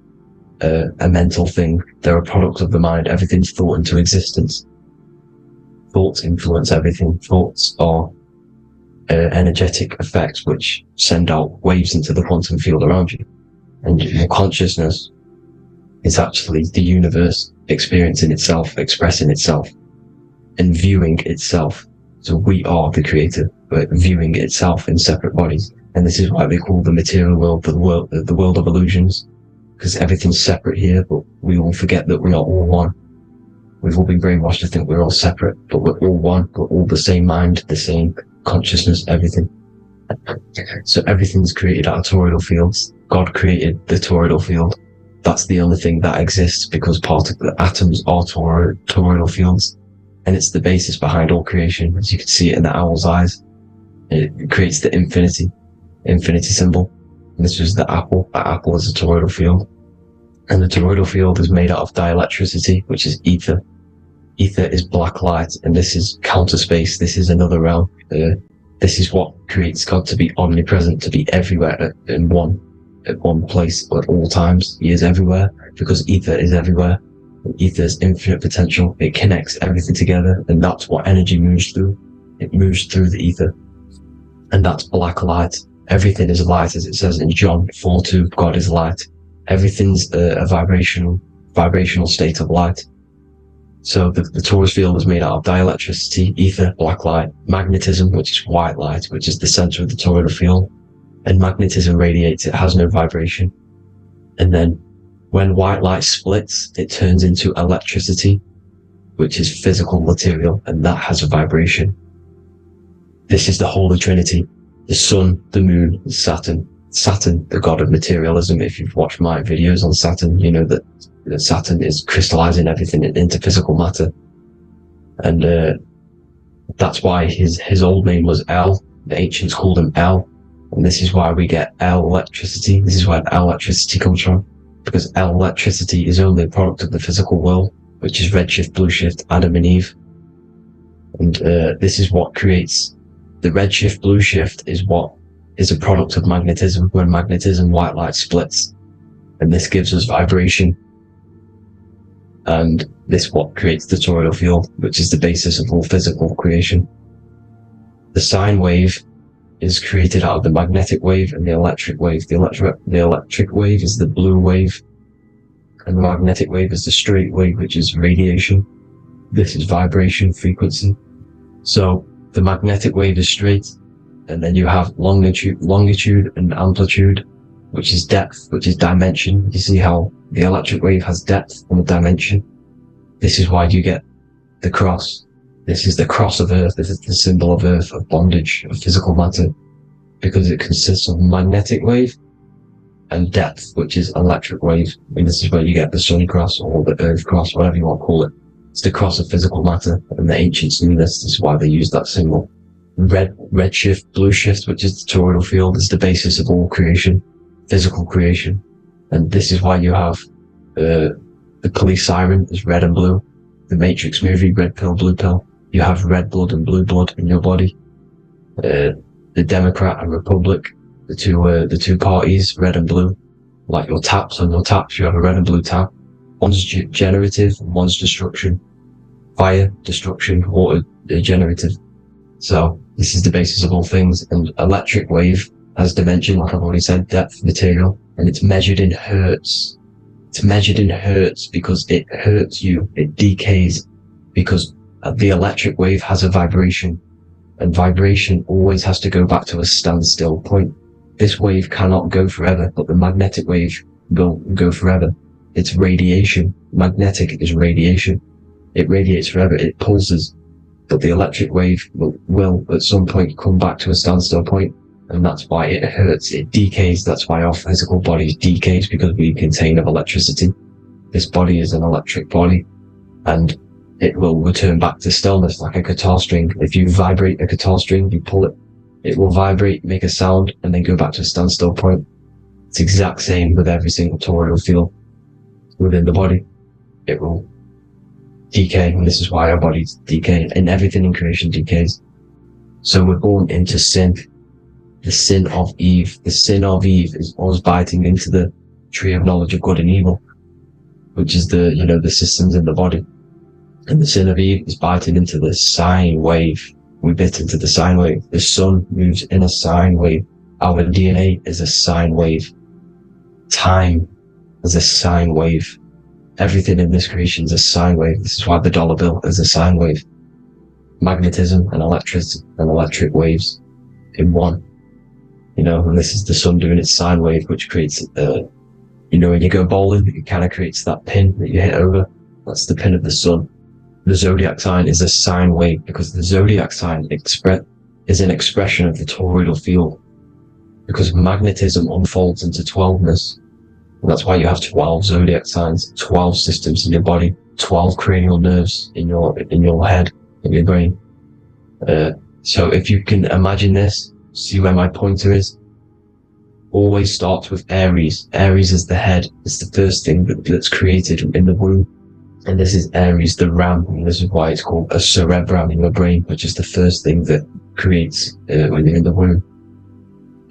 a mental thing. They're a product of the mind. Everything's thought into existence. Thoughts influence everything. Thoughts are energetic effects which send out waves into the quantum field around you. And your consciousness is actually the universe experiencing itself, expressing itself, and viewing itself. So we are the creator, but viewing itself in separate bodies. And this is why they call the material world the world of illusions. Because everything's separate here, but we all forget that we are all one. We've all been brainwashed to think we're all separate, but we're all one. We're all the same mind, the same consciousness, everything. So everything's created out of toroidal fields. God created the toroidal field. That's the only thing that exists, because the atoms are toroidal fields. And it's the basis behind all creation. As you can see it in the owl's eyes. It creates the infinity symbol. And this was the apple. The apple is a toroidal field. And the toroidal field is made out of dielectricity, which is ether. Ether is black light, and this is counter space. This is another realm. This is what creates God to be omnipresent, to be everywhere at one place at all times. He is everywhere because ether is everywhere. And ether is infinite potential. It connects everything together, and that's what energy moves through. It moves through the ether. And that's black light. Everything is light, as it says in John 4:2. God is light. Everything's a vibrational state of light. So the torus field is made out of dielectricity, ether, black light, magnetism, which is white light, which is the center of the toroidal field. And magnetism radiates, it has no vibration. And then when white light splits, it turns into electricity, which is physical material, and that has a vibration. This is the Holy Trinity. The sun, the moon, Saturn. Saturn, the god of materialism. If you've watched my videos on Saturn, you know that Saturn is crystallizing everything into physical matter. And that's why his old name was El. The ancients called him El. And this is why we get El electricity. This is where El electricity comes from. Because El electricity is only a product of the physical world, which is redshift, blueshift, Adam and Eve. And this is what creates the redshift, blueshift is what is a product of magnetism. When magnetism, white light splits, and this gives us vibration. And this what creates the toroidal field, which is the basis of all physical creation. The sine wave is created out of the magnetic wave and the electric wave. The electric wave is the blue wave, and the magnetic wave is the straight wave, which is radiation. This is vibration, frequency. So the magnetic wave is straight, and then you have longitude and amplitude, which is depth, which is dimension. You see how the electric wave has depth and dimension. This is why you get the cross. This is the cross of Earth. This is the symbol of Earth, of bondage, of physical matter, because it consists of magnetic wave and depth, which is electric wave. I mean, this is where you get the sun cross or the earth cross, whatever you want to call it. It's the cross of physical matter, and the ancients knew this. This is why they used that symbol. Red shift, blue shift, which is the toroidal field, is the basis of all creation, physical creation. And this is why you have the police siren is red and blue. The Matrix movie, red pill, blue pill. You have red blood and blue blood in your body. The Democrat and Republic, the two parties, red and blue. Like your taps on your taps, you have a red and blue tap. One's generative, one's destruction. Fire, destruction, water, generative. So this is the basis of all things. And electric wave has dimension, like I've already said, depth, material, and it's measured in hertz. It's measured in hertz because it hurts you. It decays because the electric wave has a vibration, and vibration always has to go back to a standstill point. This wave cannot go forever, but the magnetic wave will go forever. It's radiation. Magnetic is radiation. It radiates forever. It pulses. But the electric wave will at some point come back to a standstill point, and that's why it hurts. It decays. That's why our physical body decays, because we contain of electricity. This body is an electric body, and it will return back to stillness like a guitar string. If you vibrate a guitar string, you pull it, it will vibrate, make a sound, and then go back to a standstill point. It's the exact same with every single toroidal field within the body. It will decay, and this is why our bodies decay, and everything in creation decays. So we're born into sin. The sin of Eve. The sin of Eve is us biting into the tree of knowledge of good and evil, which is the systems in the body. And the sin of Eve is biting into the sine wave. We bit into the sine wave. The sun moves in a sine wave. Our DNA is a sine wave. Time is a sine wave. Everything in this creation is a sine wave. This is why the dollar bill is a sine wave. Magnetism and electricity and electric waves in one. And this is the sun doing its sine wave, which creates, when you go bowling, it kind of creates that pin that you hit over. That's the pin of the sun. The zodiac sign is a sine wave, because the zodiac sign is an expression of the toroidal field, because magnetism unfolds into 12ness. And that's why you have 12 zodiac signs, 12 systems in your body, 12 cranial nerves in your head, in your brain. So if you can imagine this, see where my pointer is, always starts with Aries. Aries is the head. It's the first thing that's created in the womb. And this is Aries, the ram, and this is why it's called a cerebrum in your brain, which is the first thing that creates when you're in the womb.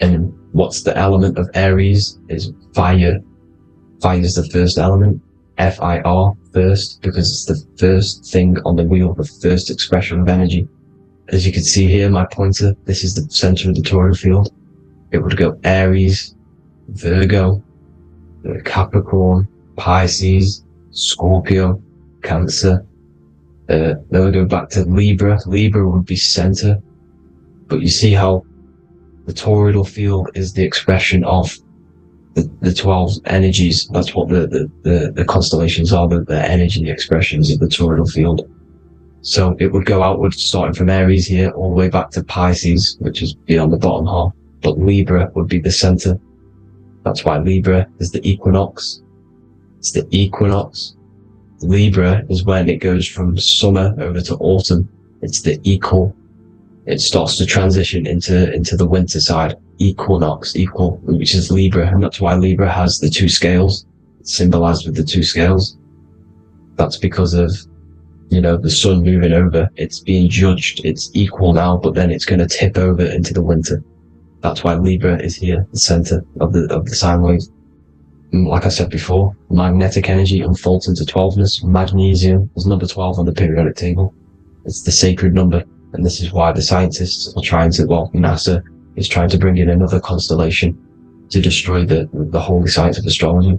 And what's the element of Aries is fire. Fire is the first element, F-I-R, first, because it's the first thing on the wheel, the first expression of energy. As you can see here, my pointer, this is the center of the toroidal field. It would go Aries, Virgo, Capricorn, Pisces, Scorpio, Cancer. Then we go back to Libra. Libra would be center. But you see how the toroidal field is the expression of the 12 energies. That's what the constellations are, the energy expressions of the toroidal field. So it would go outwards, starting from Aries here, all the way back to Pisces, which is beyond the bottom half. But Libra would be the center. That's why Libra is the equinox. It's the equinox. Libra is when it goes from summer over to autumn. It's the equal. It starts to transition into the winter side. Equinox, equal, which is Libra. And that's why Libra has the two scales. It's symbolized with the two scales. That's because of, the sun moving over. It's being judged. It's equal now, but then it's going to tip over into the winter. That's why Libra is here, the center of the sine wave. Like I said before, magnetic energy unfolds into 12ness. Magnesium is number 12 on the periodic table. It's the sacred number. And this is why the scientists are NASA is trying to bring in another constellation to destroy the holy science of astrology.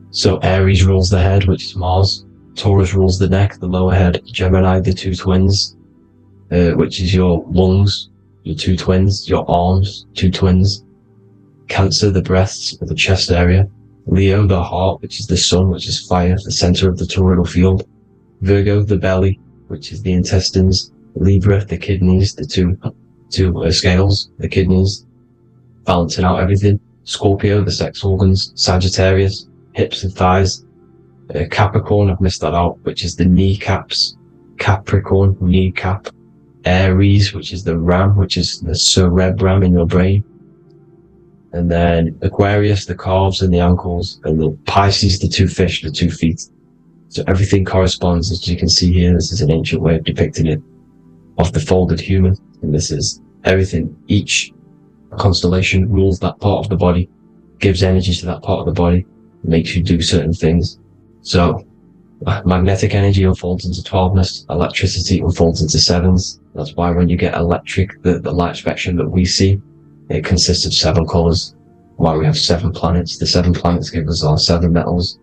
So Aries rules the head, which is Mars. Taurus rules the neck, the lower head. Gemini, the two twins, which is your lungs, your two twins, your arms, two twins. Cancer, the breasts, or the chest area. Leo, the heart, which is the sun, which is fire, the center of the toroidal field. Virgo, the belly, which is the intestines, Libra, the kidneys, the two scales, the kidneys, balancing out everything. Scorpio, the sex organs. Sagittarius, hips and thighs. Capricorn, I've missed that out, which is the kneecaps. Capricorn, kneecap. Aries, which is the ram, which is the cerebrum in your brain. And then Aquarius, the calves and the ankles. And the Pisces, the two fish, the 2 feet. So everything corresponds, as you can see here. This is an ancient way of depicting it, of the folded human. And this is everything. Each constellation rules that part of the body, gives energy to that part of the body, makes you do certain things. So magnetic energy unfolds into 12ness, electricity unfolds into 7s. That's why when you get electric, the light spectrum that we see, it consists of 7 colors. Why we have 7 planets. The 7 planets give us our 7 metals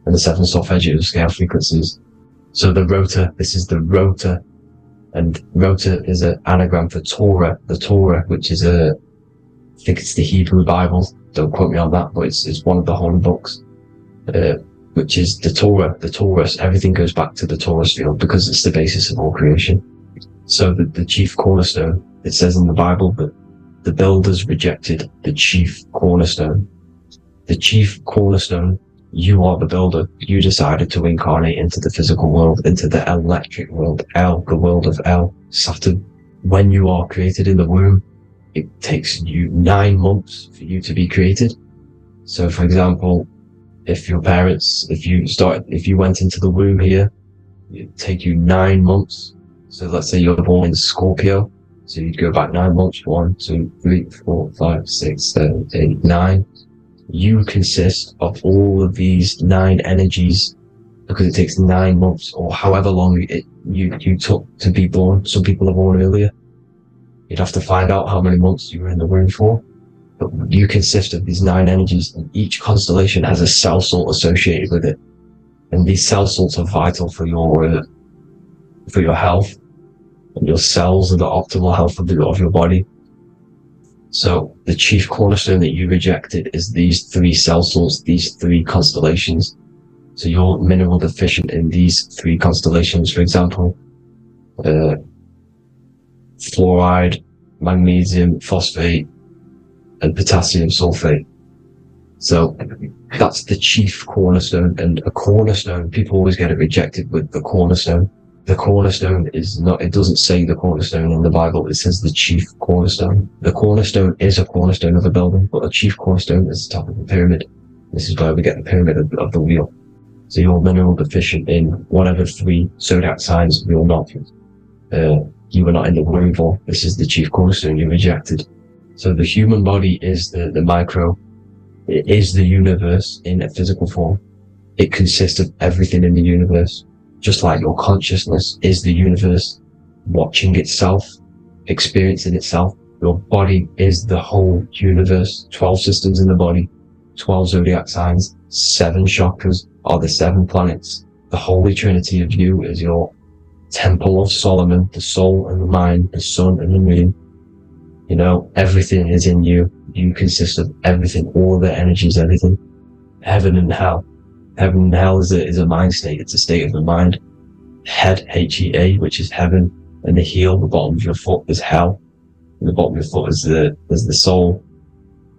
and the 7 solfeggio scale frequencies. So the rotor, this is the rotor, and rotor is an anagram for Torah. The Torah, which is I think it's the Hebrew Bible. Don't quote me on that, but it's one of the holy books. Which is the Torah, the Taurus. Everything goes back to the Taurus field because it's the basis of all creation. So the chief cornerstone, it says in the Bible that the builders rejected the chief cornerstone. The chief cornerstone, you are the builder. You decided to incarnate into the physical world, into the electric world, El, the world of El, Saturn. When you are created in the womb, it takes you 9 months for you to be created. So for example, if your parents, if you went into the womb here, it'd take you 9 months. So let's say you're born in Scorpio. So you'd go back 9 months. 1, 2, 3, 4, 5, 6, 7, 8, 9. You consist of all of these 9 energies because it takes 9 months or however long you took to be born. Some people are born earlier. You'd have to find out how many months you were in the womb for. But you consist of these 9 energies, and each constellation has a cell salt associated with it. And these cell salts are vital for your health, and your cells and the optimal health of your body. So the chief cornerstone that you rejected is these 3 cell salts, these 3 constellations. So you're mineral deficient in these 3 constellations. For example, fluoride, magnesium, phosphate, and potassium sulfate. So that's the chief cornerstone. And a cornerstone, people always get it rejected with the cornerstone. The cornerstone is not, it doesn't say the cornerstone in the Bible, it says the chief cornerstone. The cornerstone is a cornerstone of a building, but a chief cornerstone is the top of the pyramid. This is where we get the pyramid of the wheel. So you're mineral deficient in whatever 3 zodiac signs you're not. You were not in the womb for. This is the chief cornerstone you rejected. So the human body is the micro. It is the universe in a physical form. It consists of everything in the universe. Just like your consciousness is the universe, watching itself, experiencing itself. Your body is the whole universe. 12 systems in the body, 12 zodiac signs, 7 chakras are the 7 planets. The Holy Trinity of you is your Temple of Solomon, the soul and the mind, the sun and the moon. You know, everything is in you. You consist of everything, all the energies, everything. Heaven and hell. Heaven and hell is a mind state. It's a state of the mind. Head, H-E-A, which is heaven, and the heel, the bottom of your foot, is hell. And the bottom of your foot is the soul.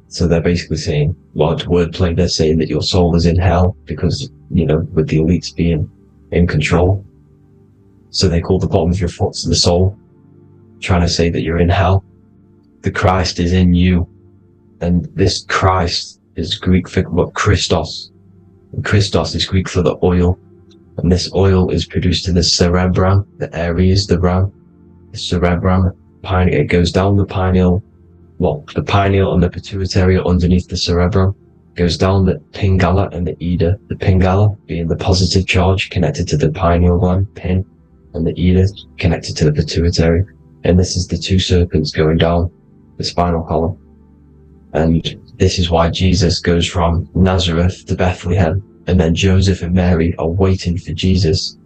So they're basically saying, well, it's wordplay. They're saying that your soul is in hell because, you know, with the elites being in control. So they call the bottom of your foot the soul, trying to say that you're in hell. The Christ is in you. And this Christ is Greek for what? Christos. And Christos is Greek for the oil. And this oil is produced in the cerebrum, the Aries, the ram, the cerebrum. It goes down the pineal. Well, the pineal and the pituitary are underneath the cerebrum. Goes down the pingala and the ida. The pingala being the positive charge connected to the pineal gland, pin, and the ida connected to the pituitary. And this is the 2 serpents going down the spinal column. And this is why Jesus goes from Nazareth to Bethlehem, and then Joseph and Mary are waiting for Jesus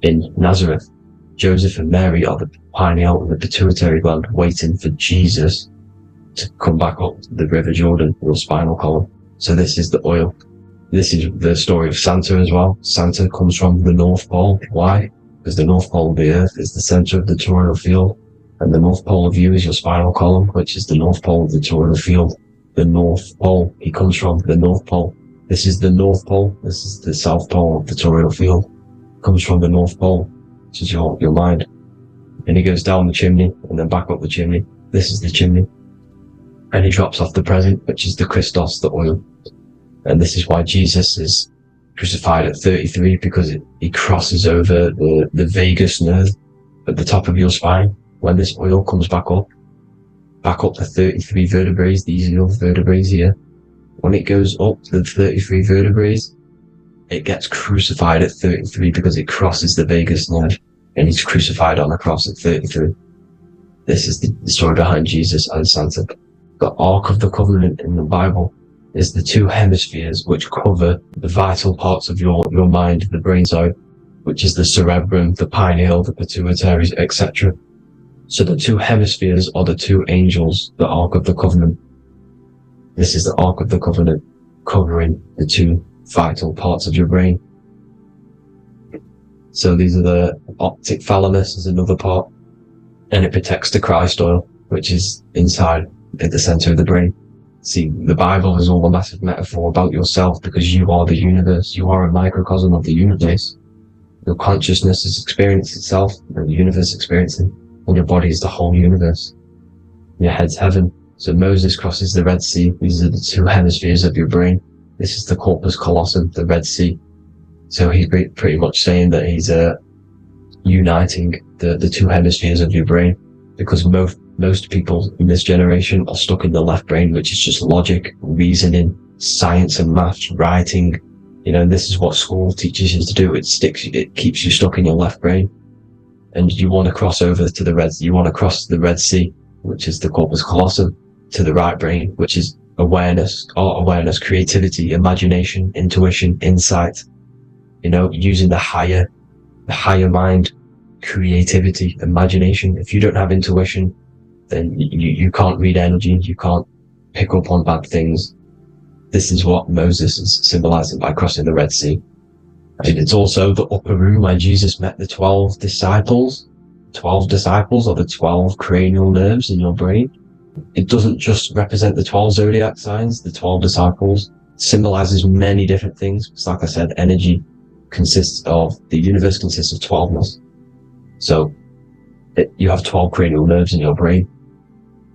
in Nazareth. Joseph and Mary are the pineal and the pituitary gland waiting for Jesus to come back up the River Jordan, or spinal column. So this is the oil. This is the story of Santa as well. Santa comes from the North Pole. Why? because the North Pole of the Earth is the center of the toroidal field, and the North Pole of you is your spinal column, which is the North Pole of the toroidal field. The North Pole, he comes from the North Pole. This is the North Pole, this is the South Pole of the toroidal field. Comes from the North Pole, which is your mind. And he goes down the chimney, and then back up the chimney. This is the chimney. And he drops off the present, which is the Christos, the oil. And this is why Jesus is crucified at 33, because he crosses over the vagus nerve at the top of your spine. When this oil comes back up the 33 vertebrae, these are your vertebrae here. When it goes up to the 33 vertebrae, it gets crucified at 33 because it crosses the vagus nerve, and he's crucified on the cross at 33. This is the story behind Jesus and Santa. The Ark of the Covenant in the Bible is the two hemispheres which cover the vital parts of your mind, the brain side, which is the cerebrum, the pineal, the pituitary, etc. So the two hemispheres are the two angels, the Ark of the Covenant. This is the Ark of the Covenant, covering the two vital parts of your brain. So these are the optic thalamus is another part, and it protects the Christ oil, which is inside at the center of the brain. See, the Bible is all a massive metaphor about yourself, because you are the universe. You are a microcosm of the universe. Your consciousness is experiencing itself, and the universe experiencing, and your body is the whole universe. Your head's heaven. So Moses crosses the Red Sea. These are the two hemispheres of your brain. This is the corpus callosum, the Red Sea. So he's pretty much saying that he's uniting the two hemispheres of your brain, because most people in this generation are stuck in the left brain, which is just logic, reasoning, science and maths, writing. You know, this is what school teaches you to do. It keeps you stuck in your left brain. And you want to cross over to the Red Sea, which is the corpus callosum, to the right brain, which is awareness, art awareness, creativity, imagination, intuition, insight. You know, using the higher mind, creativity, imagination. If you don't have intuition, then you can't read energy, you can't pick up on bad things. This is what Moses is symbolizing by crossing the Red Sea. And it's also the upper room where Jesus met the 12 disciples. 12 disciples are the 12 cranial nerves in your brain. It doesn't just represent the 12 zodiac signs. The 12 disciples symbolizes many different things. It's like I said, energy the universe consists of 12ness. So you have 12 cranial nerves in your brain,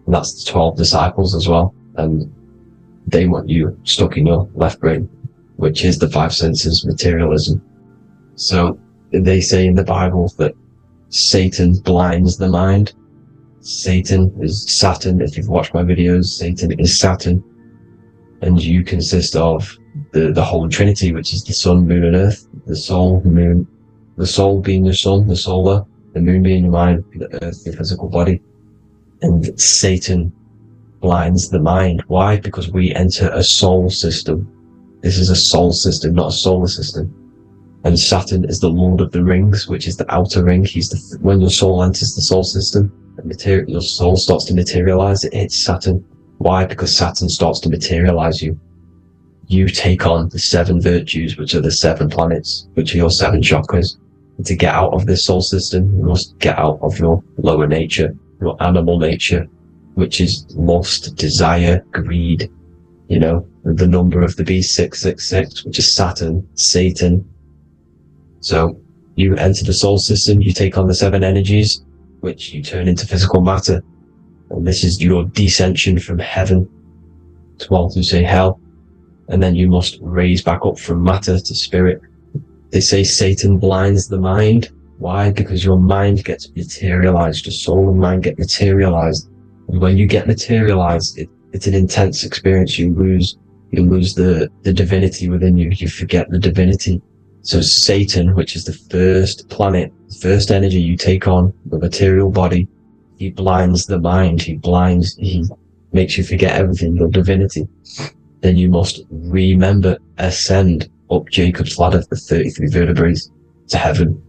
and that's the 12 disciples as well. And they want you stuck in your left brain, which is the five senses, materialism. So they say in the Bible that Satan blinds the mind. Satan is Saturn. If you've watched my videos, Satan is Saturn. And you consist of the whole Trinity, which is the sun, moon, and earth. The soul, moon, the soul being your sun, the solar, the moon being your mind, the earth, your physical body. And Satan blinds the mind. Why? Because we enter a soul system. This is a soul system, not a solar system. And Saturn is the Lord of the Rings, which is the outer ring. When your soul enters the soul system, your soul starts to materialize. It hits Saturn. Why? Because Saturn starts to materialize you. You take on the 7 virtues, which are the 7 planets, which are your 7 chakras. And to get out of this soul system, you must get out of your lower nature, your animal nature, which is lust, desire, greed. You know, the number of the beast, 666, which is Saturn, Satan. So you enter the soul system, you take on the 7 energies, which you turn into physical matter. And this is your descension from heaven to, well, to say hell. And then you must raise back up from matter to spirit. They say Satan blinds the mind. Why? Because your mind gets materialized. Your soul and mind get materialized. And when you get materialized, it's an intense experience. You lose the divinity within you. You forget the divinity. So Satan, which is the first planet, the first energy you take on, the material body, he blinds the mind. He makes you forget everything, your divinity. Then you must remember, ascend up Jacob's ladder, the 33 vertebrae, to heaven.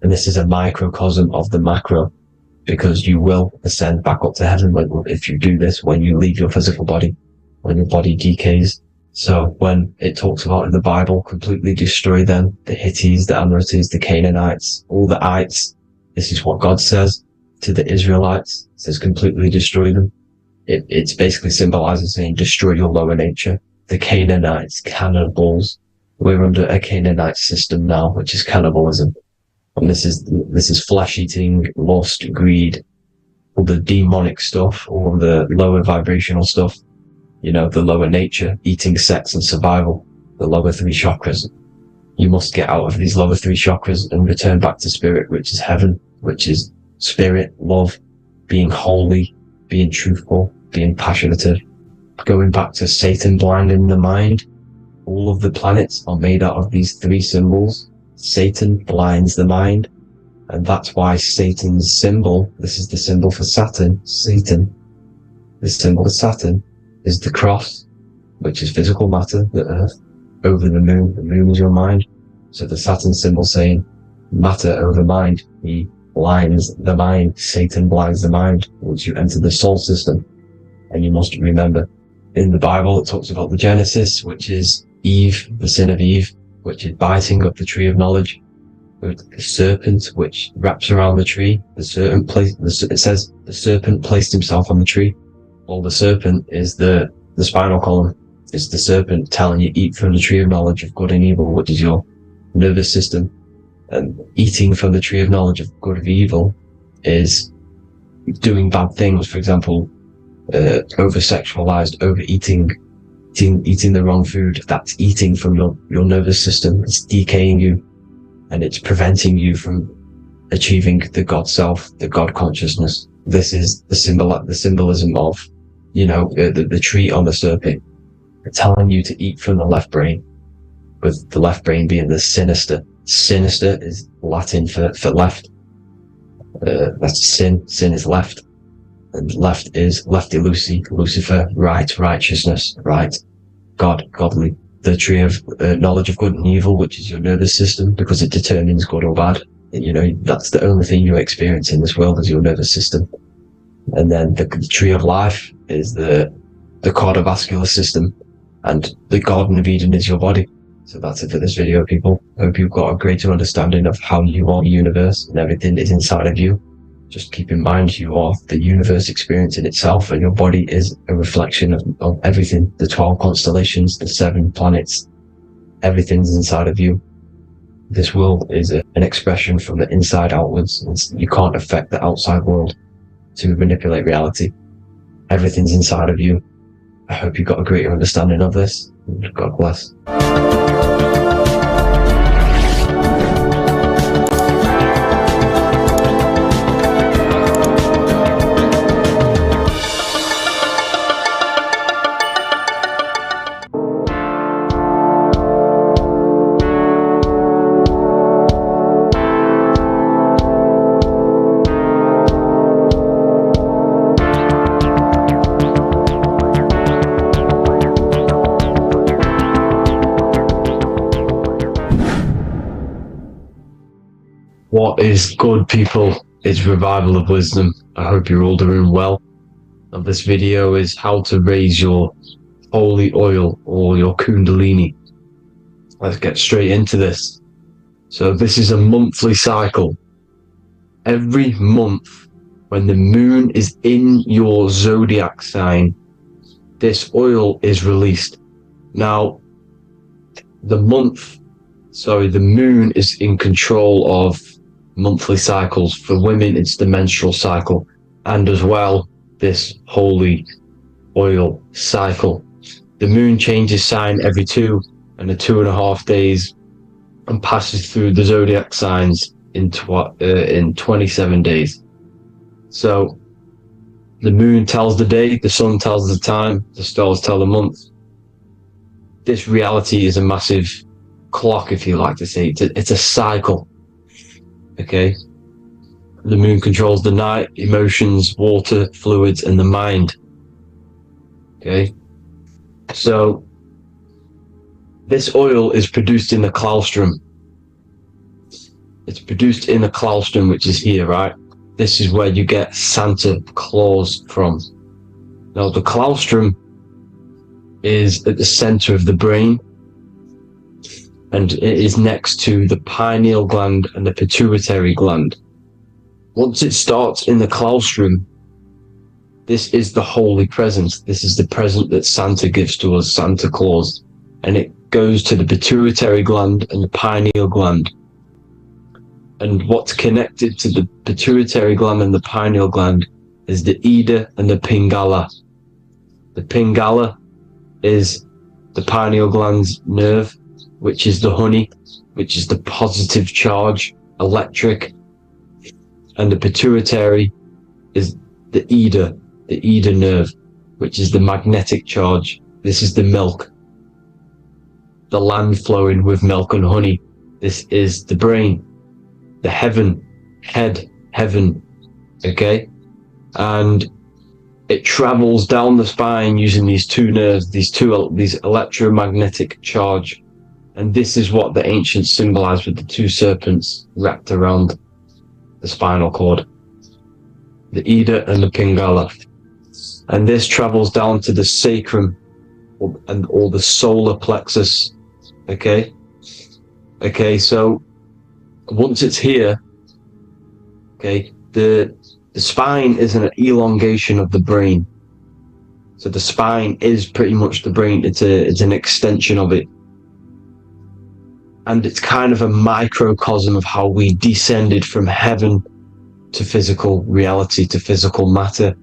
And this is a microcosm of the macro, because you will ascend back up to heaven if you do this, when you leave your physical body, when your body decays. So when it talks about in the Bible, completely destroy them, the Hittites, the Amorites, the Canaanites, all the ites, this is what God says to the Israelites. It says completely destroy them. It's basically symbolizing saying destroy your lower nature. The Canaanites, cannibals. We're under a Canaanite system now, which is cannibalism. And this is flesh eating, lust, greed, all the demonic stuff, all the lower vibrational stuff, you know, the lower nature, eating, sex, and survival, the lower three chakras. You must get out of these lower three chakras and return back to spirit, which is heaven, which is spirit, love, being holy, being truthful, being passionate, going back to Satan blinding the mind. All of the planets are made out of these three symbols. Satan blinds the mind, and that's why Satan's symbol, this is the symbol for Saturn, Satan, the symbol of Saturn is the cross, which is physical matter, the earth, over the moon is your mind. So the Saturn symbol saying matter over mind, he blinds the mind, Satan blinds the mind once you enter the soul system. And you must remember, in the Bible it talks about the Genesis, which is Eve, the sin of Eve, which is biting of the tree of knowledge, with the serpent which wraps around the tree. It says the serpent placed himself on the tree. Well, the serpent is the spinal column. It's the serpent telling you eat from the tree of knowledge of good and evil, which is your nervous system. And eating from the tree of knowledge of good and evil is doing bad things. For example, over-sexualized, overeating, eating the wrong food. That's eating from your nervous system. It's decaying you, and it's preventing you from achieving the God self, the God consciousness. This is the symbolism of, you know, the tree on the serpent, telling you to eat from the left brain, with the left brain being the sinister. Sinister is Latin for left. That's sin. Sin is left. And left is lefty Lucy, Lucifer, right, righteousness, right, God, godly. The tree of knowledge of good and evil, which is your nervous system, because it determines good or bad. You know, that's the only thing you experience in this world is your nervous system. And then the tree of life is the cardiovascular system, and the Garden of Eden is your body. So that's it for this video, people. I hope you've got a greater understanding of how you are the universe and everything is inside of you. Just keep in mind you are the universe experience in itself, and your body is a reflection of everything. The 12 constellations, the 7 planets, everything's inside of you. This world is an expression from the inside outwards. You can't affect the outside world to manipulate reality. Everything's inside of you. I hope you got a greater understanding of this. God bless. What is good, people? It's Revival of Wisdom. I hope you're all doing well. And this video is how to raise your holy oil or your kundalini. Let's get straight into this. So this is a monthly cycle. Every month, when the moon is in your zodiac sign, this oil is released. Now, the moon is in control of monthly cycles. For women, it's the menstrual cycle, and as well this holy oil cycle. The moon changes sign every 2 and 2.5 days and passes through the zodiac signs in 27 days. So the moon tells the day, the sun tells the time, the stars tell the month. This reality is a massive clock, if you like to say. It's a cycle. Okay, the moon controls the night, emotions, water, fluids, and the mind. Okay, so this oil is produced in the claustrum. It's produced in the claustrum, which is here, right? This is where you get Santa Claus from. Now, the claustrum is at the center of the brain, and it is next to the pineal gland and the pituitary gland. Once it starts in the claustrum, this is the holy present. This is the present that Santa gives to us, Santa Claus. And it goes to the pituitary gland and the pineal gland. And what's connected to the pituitary gland and the pineal gland is the Ida and the Pingala. The Pingala is the pineal gland's nerve, which is the honey, which is the positive charge, electric. And the pituitary is the Ida nerve, which is the magnetic charge. This is the milk, the land flowing with milk and honey. This is the brain, the heaven, okay? And it travels down the spine using these two nerves, these electromagnetic charge. And this is what the ancients symbolized with the two serpents wrapped around the spinal cord, the Ida and the Pingala. And this travels down to the sacrum or the solar plexus. Okay, so once it's here, okay, the spine is an elongation of the brain. So the spine is pretty much the brain. It's an extension of it. And it's kind of a microcosm of how we descended from heaven to physical reality, to physical matter,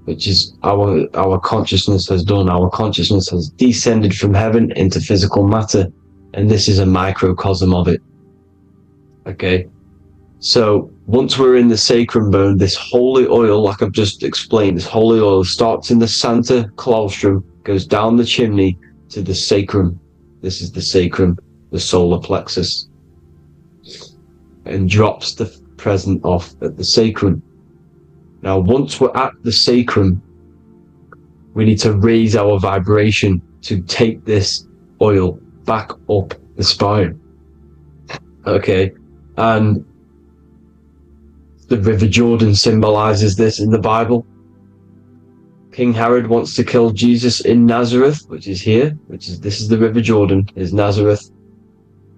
which is our consciousness has done. Our consciousness has descended from heaven into physical matter, and this is a microcosm of it. Okay, so once we're in the sacrum bone, this holy oil, like I've just explained, this holy oil starts in the Santa claustrum, goes down the chimney to the sacrum. This is the sacrum, the solar plexus, and drops the present off at the sacrum. Now, once we're at the sacrum, we need to raise our vibration to take this oil back up the spine. Okay, and the River Jordan symbolizes this in the Bible. King Herod wants to kill Jesus in Nazareth, which is here, this is the River Jordan, is Nazareth.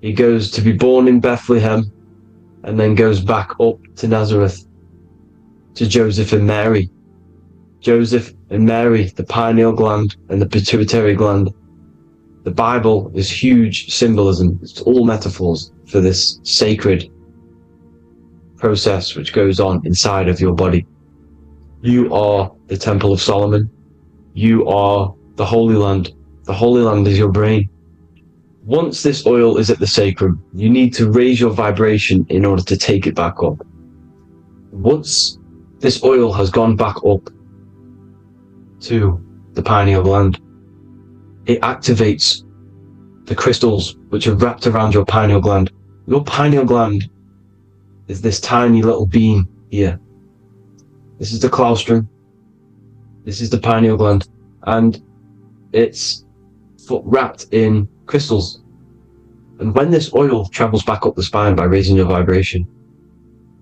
He goes to be born in Bethlehem and then goes back up to Nazareth to Joseph and Mary. Joseph and Mary, the pineal gland and the pituitary gland. The Bible is huge symbolism. It's all metaphors for this sacred process which goes on inside of your body. You are the Temple of Solomon. You are the Holy Land. The Holy Land is your brain. Once this oil is at the sacrum, you need to raise your vibration in order to take it back up. Once this oil has gone back up to the pineal gland, it activates the crystals which are wrapped around your pineal gland. Your pineal gland is this tiny little beam here. This is the claustrum. This is the pineal gland. And it's wrapped in crystals. And when this oil travels back up the spine by raising your vibration,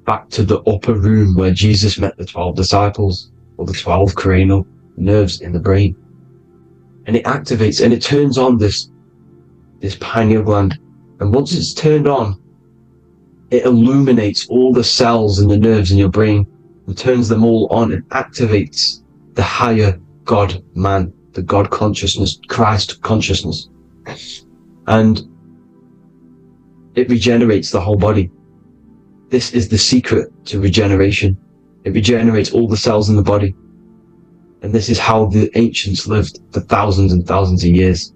back to the upper room where Jesus met the 12 disciples, or the 12 cranial nerves in the brain, and it activates and it turns on this pineal gland. And once it's turned on, it illuminates all the cells and the nerves in your brain and turns them all on and activates the higher God man, the God consciousness, Christ consciousness. And it regenerates the whole body. This is the secret to regeneration. It regenerates all the cells in the body. And this is how the ancients lived for thousands and thousands of years.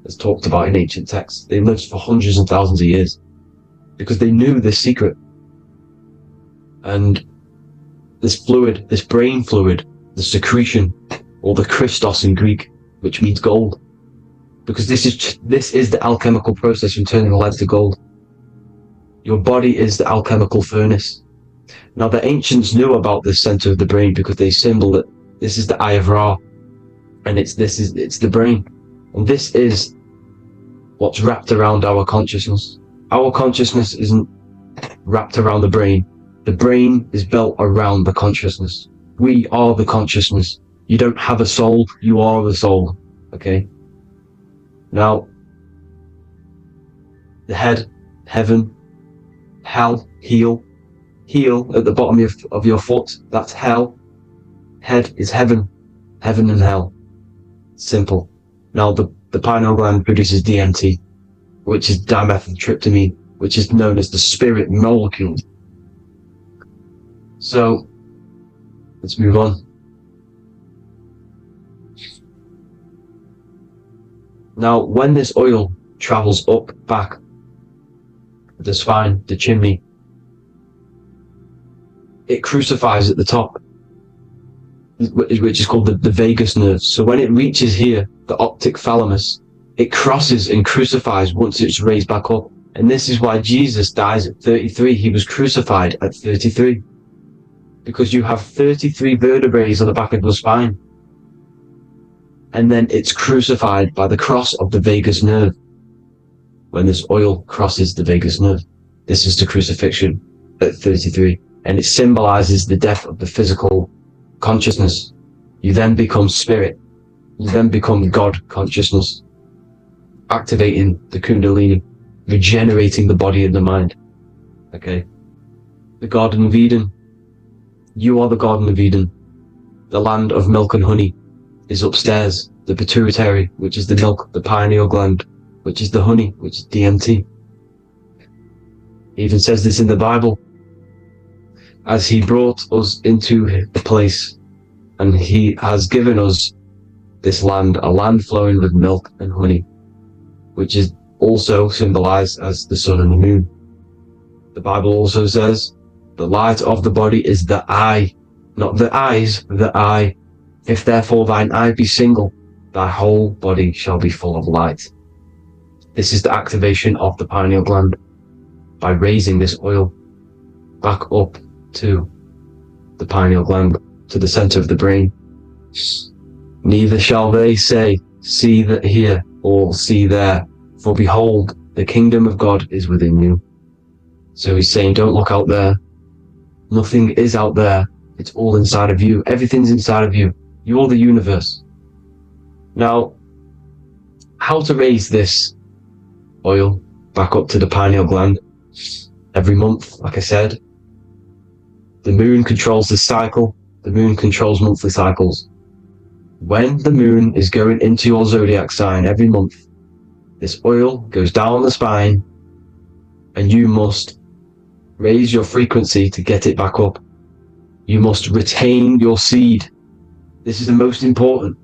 As talked about in ancient texts. They lived for hundreds and thousands of years because they knew this secret. And this fluid, this brain fluid, the secretion, or the Christos in Greek, which means gold, because this is the alchemical process from turning lead to gold. Your body is the alchemical furnace. Now the ancients knew about this center of the brain because they symboled it. This is the Eye of Ra, and it's the brain, and this is what's wrapped around our consciousness. Our consciousness isn't wrapped around the brain. The brain is built around the consciousness. We are the consciousness. You don't have a soul, you are the soul. Okay? Now, the head, heaven, hell, heel at the bottom of your foot, that's hell. Head is heaven and hell. Simple. Now, the pineal gland produces DMT, which is dimethyltryptamine, which is known as the spirit molecule. So, let's move on. Now, when this oil travels up, back, the spine, the chimney, it crucifies at the top, which is called the vagus nerve. So when it reaches here, the optic thalamus, it crosses and crucifies once it's raised back up. And this is why Jesus dies at 33. He was crucified at 33. Because you have 33 vertebrae on the back of the spine. And then it's crucified by the cross of the vagus nerve. When this oil crosses the vagus nerve, this is the crucifixion at 33. And it symbolizes the death of the physical consciousness. You then become spirit. You then become God consciousness, activating the Kundalini, regenerating the body and the mind. Okay. The Garden of Eden. You are the Garden of Eden. The land of milk and honey is upstairs. The pituitary, which is the milk, the pineal gland, which is the honey, which is DMT. It even says this in the Bible. As he brought us into the place, and he has given us this land, a land flowing with milk and honey, which is also symbolized as the sun and the moon. The Bible also says, the light of the body is the eye, not the eyes, the eye. If therefore thine eye be single, thy whole body shall be full of light. This is the activation of the pineal gland by raising this oil back up to the pineal gland, to the center of the brain. Neither shall they say, see that here, or see there, for behold, the kingdom of God is within you. So he's saying, don't look out there. Nothing is out there. It's all inside of you. Everything's inside of you. You're the universe. Now, how to raise this oil back up to the pineal gland? Every month, like I said. The moon controls the cycle. The moon controls monthly cycles. When the moon is going into your zodiac sign every month, this oil goes down the spine, and you must raise your frequency to get it back up. You must retain your seed. This is the most important.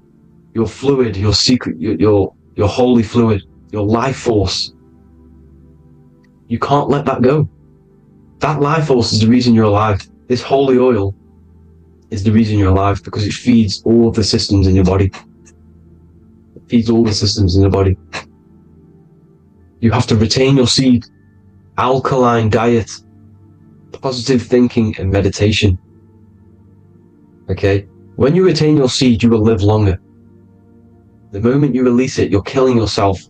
Your fluid, your secret, your holy fluid, your life force. You can't let that go. That life force is the reason you're alive. This holy oil is the reason you're alive, because it feeds all of the systems in your body. It feeds all the systems in your body. You have to retain your seed. Alkaline diet, positive thinking, and meditation. Okay? When you retain your seed, you will live longer. The moment you release it, you're killing yourself.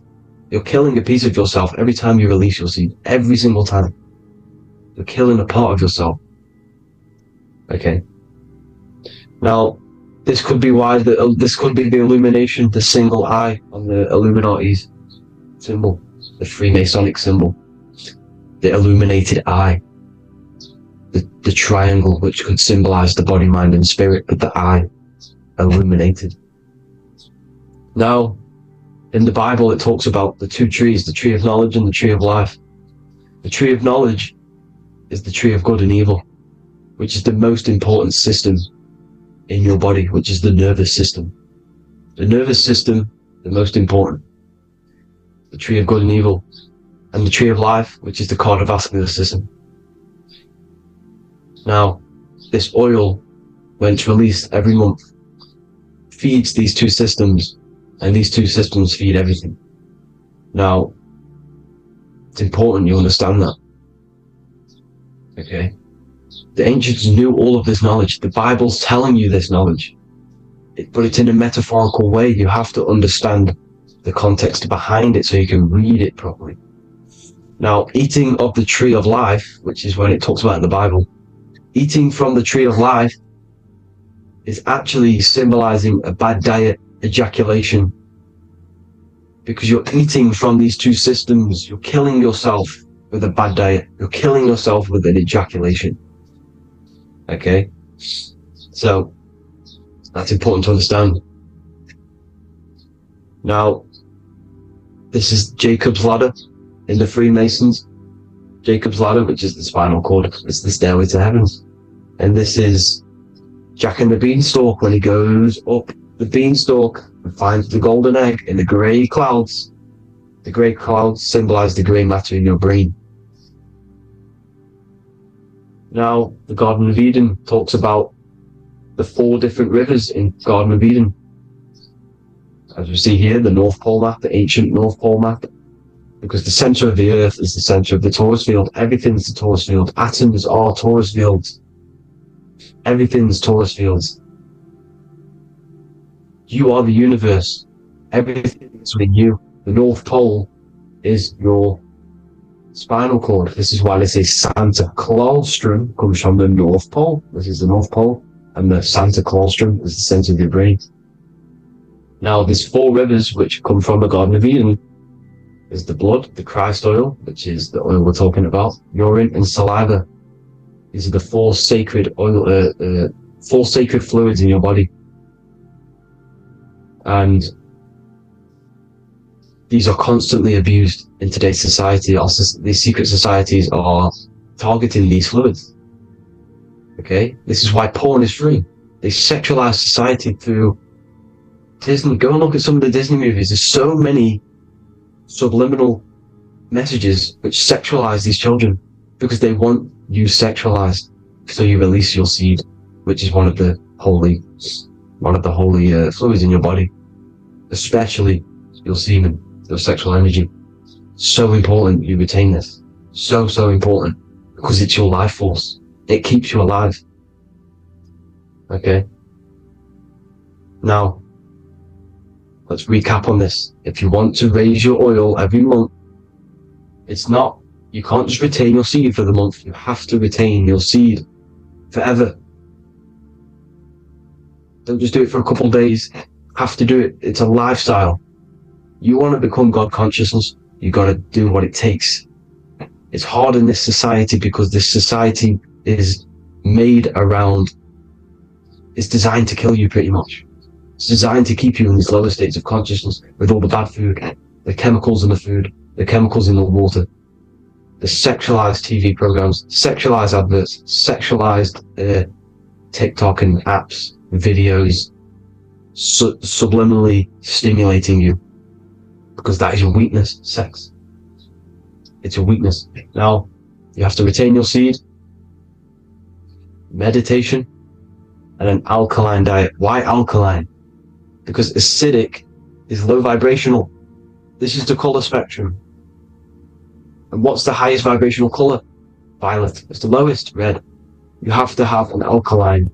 You're killing a piece of yourself every time you release your seed. Every single time. You're killing a part of yourself. Okay? Now, this could be why this could be the illumination, the single eye on the Illuminati's symbol, the Freemasonic symbol, the illuminated eye, the triangle, which could symbolize the body, mind, and spirit, but the eye illuminated. Now, in the Bible, it talks about the two trees, the tree of knowledge and the tree of life. The tree of knowledge is the tree of good and evil, which is the most important system in your body, which is the nervous system. The nervous system, the most important. The tree of good and evil. And the tree of life, which is the cardiovascular system. Now, this oil, when it's released every month, feeds these two systems, and these two systems feed everything. Now, it's important you understand that. Okay? The ancients knew all of this knowledge. The Bible's telling you this knowledge. But it's in a metaphorical way. You have to understand the context behind it so you can read it properly. Now, eating of the tree of life, which is when it talks about in the Bible, eating from the tree of life is actually symbolizing a bad diet, ejaculation. because you're eating from these two systems. You're killing yourself with a bad diet. You're killing yourself with an ejaculation. Okay? So, that's important to understand. Now, this is Jacob's ladder in the Freemasons. Jacob's ladder, which is the spinal cord, it's the stairway to heaven. And this is Jack and the Beanstalk when he goes up the beanstalk and finds the golden egg in the grey clouds. The grey clouds symbolize the grey matter in your brain. Now, the Garden of Eden talks about the 4 different rivers in Garden of Eden. As we see here, the North Pole map, the ancient North Pole map, because the center of the earth is the center of the torus field. Everything's the torus field. Atoms are torus fields. Everything's torus fields. You are the universe. Everything is within you. The North Pole is your spinal cord. This is why they say Santa Claustrum comes from the North Pole. This is the North Pole. And the Santa Claustrum is the center of your brain. Now, there's 4 rivers which come from the Garden of Eden. There's the blood, the Christ oil, which is the oil we're talking about, urine, and saliva. These are the 4 sacred oil, 4 sacred fluids in your body. And these are constantly abused in today's society. These secret societies are targeting these fluids. Okay? This is why porn is free. They sexualize society through Disney. Go and look at some of the Disney movies. There's so many subliminal messages which sexualize these children because they want you sexualized, so you release your seed, which is one of the holy fluids in your body, especially your semen, your sexual energy. So important you retain this. So important, because it's your life force. It keeps you alive. Okay? Now, let's recap on this. If you want to raise your oil every month, you can't just retain your seed for the month. You have to retain your seed forever. Don't just do it for a couple of days. You have to do it. It's a lifestyle. You want to become God consciousness, you got to do what it takes. It's hard in this society because this society is made around, it's designed to kill you pretty much. It's designed to keep you in these lower states of consciousness with all the bad food, the chemicals in the food, the chemicals in the water, the sexualized TV programs, sexualized adverts, sexualized TikTok and apps, videos, subliminally stimulating you. Because that is your weakness, sex. It's your weakness. Now, you have to retain your seed, meditation, and an alkaline diet. Why alkaline? Because acidic is low vibrational. This is the color spectrum. And what's the highest vibrational color? Violet. It's the lowest, red. You have to have an alkaline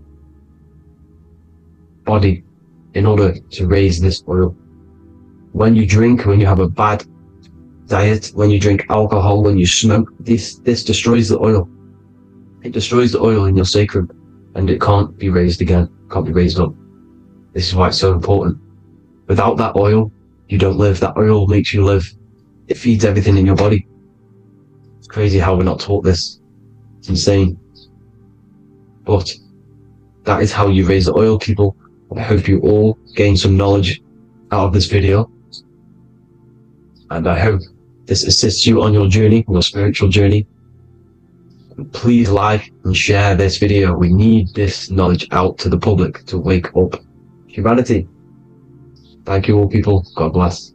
body in order to raise this oil. When you drink, when you have a bad diet, when you drink alcohol, when you smoke, this destroys the oil. It destroys the oil in your sacrum, and it can't be raised again, can't be raised up. This is why it's so important. Without that oil, you don't live. That oil makes you live. It feeds everything in your body. It's crazy how we're not taught this. It's insane. But that is how you raise the oil, people. I hope you all gain some knowledge out of this video. And I hope this assists you on your journey, your spiritual journey. Please like and share this video. We need this knowledge out to the public to wake up humanity. Thank you all, people. God bless.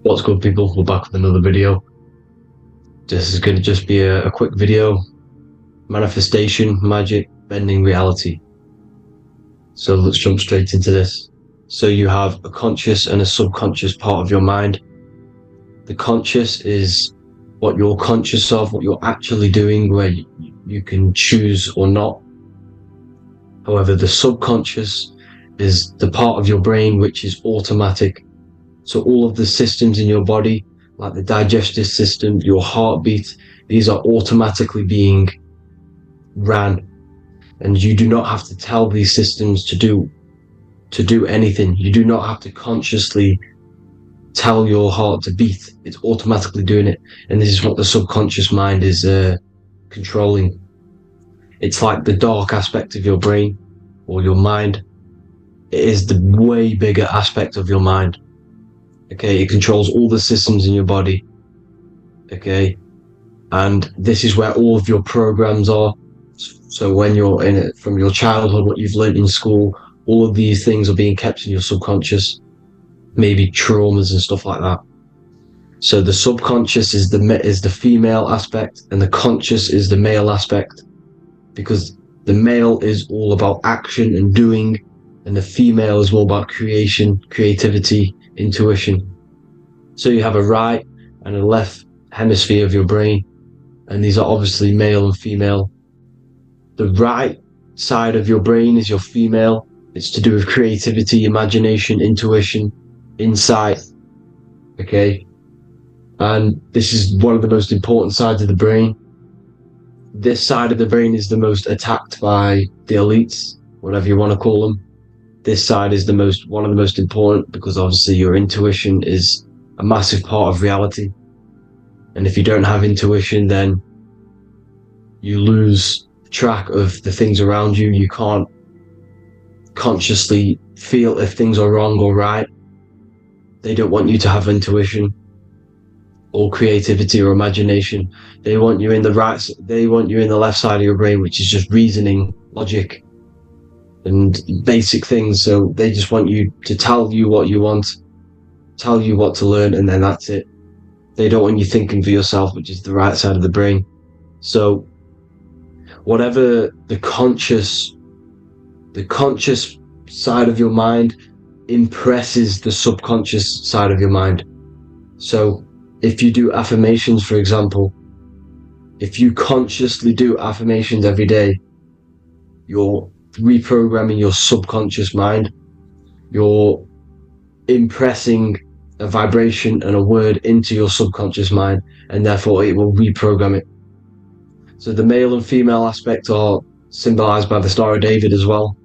What's good, people? We're back with another video. This is going to just be a quick video. Manifestation, magic, bending reality. So let's jump straight into this. So you have a conscious and a subconscious part of your mind. The conscious is what you're conscious of, what you're actually doing, where you can choose or not. However, the subconscious is the part of your brain which is automatic. So all of the systems in your body, like the digestive system, your heartbeat, these are automatically being ran. And you do not have to tell these systems to do anything. You do not have to consciously tell your heart to beat. It's automatically doing it. And this is what the subconscious mind is controlling. It's like the dark aspect of your brain or your mind. It is the way bigger aspect of your mind. Okay, it controls all the systems in your body. Okay, and this is where all of your programs are. So when you're in it, from your childhood, what you've learned in school, all of these things are being kept in your subconscious, maybe traumas and stuff like that. So the subconscious is the female aspect, and the conscious is the male aspect, because the male is all about action and doing, and the female is more about creation, creativity, intuition. So you have a right and a left hemisphere of your brain, and these are obviously male and female. The right side of your brain is your female. It's to do with creativity, imagination, intuition, insight. Okay, and this is one of the most important sides of the brain. This side of the brain is the most attacked by the elites, whatever you want to call them. This side is one of the most important, because obviously your intuition is a massive part of reality. And if you don't have intuition, then you lose track of the things around you. You can't consciously feel if things are wrong or right. They don't want you to have intuition or creativity or imagination. They want you in the left side of your brain, which is just reasoning, logic, and basic things. So they just want you to tell you what you want, tell you what to learn, and then that's it. They don't want you thinking for yourself, which is the right side of the brain. So whatever the conscious side of your mind impresses the subconscious side of your mind. So if you do affirmations, for example, if you consciously do affirmations every day, you're reprogramming your subconscious mind. You're impressing a vibration and a word into your subconscious mind, and therefore it will reprogram it. So the male and female aspect are symbolized by the Star of David as well.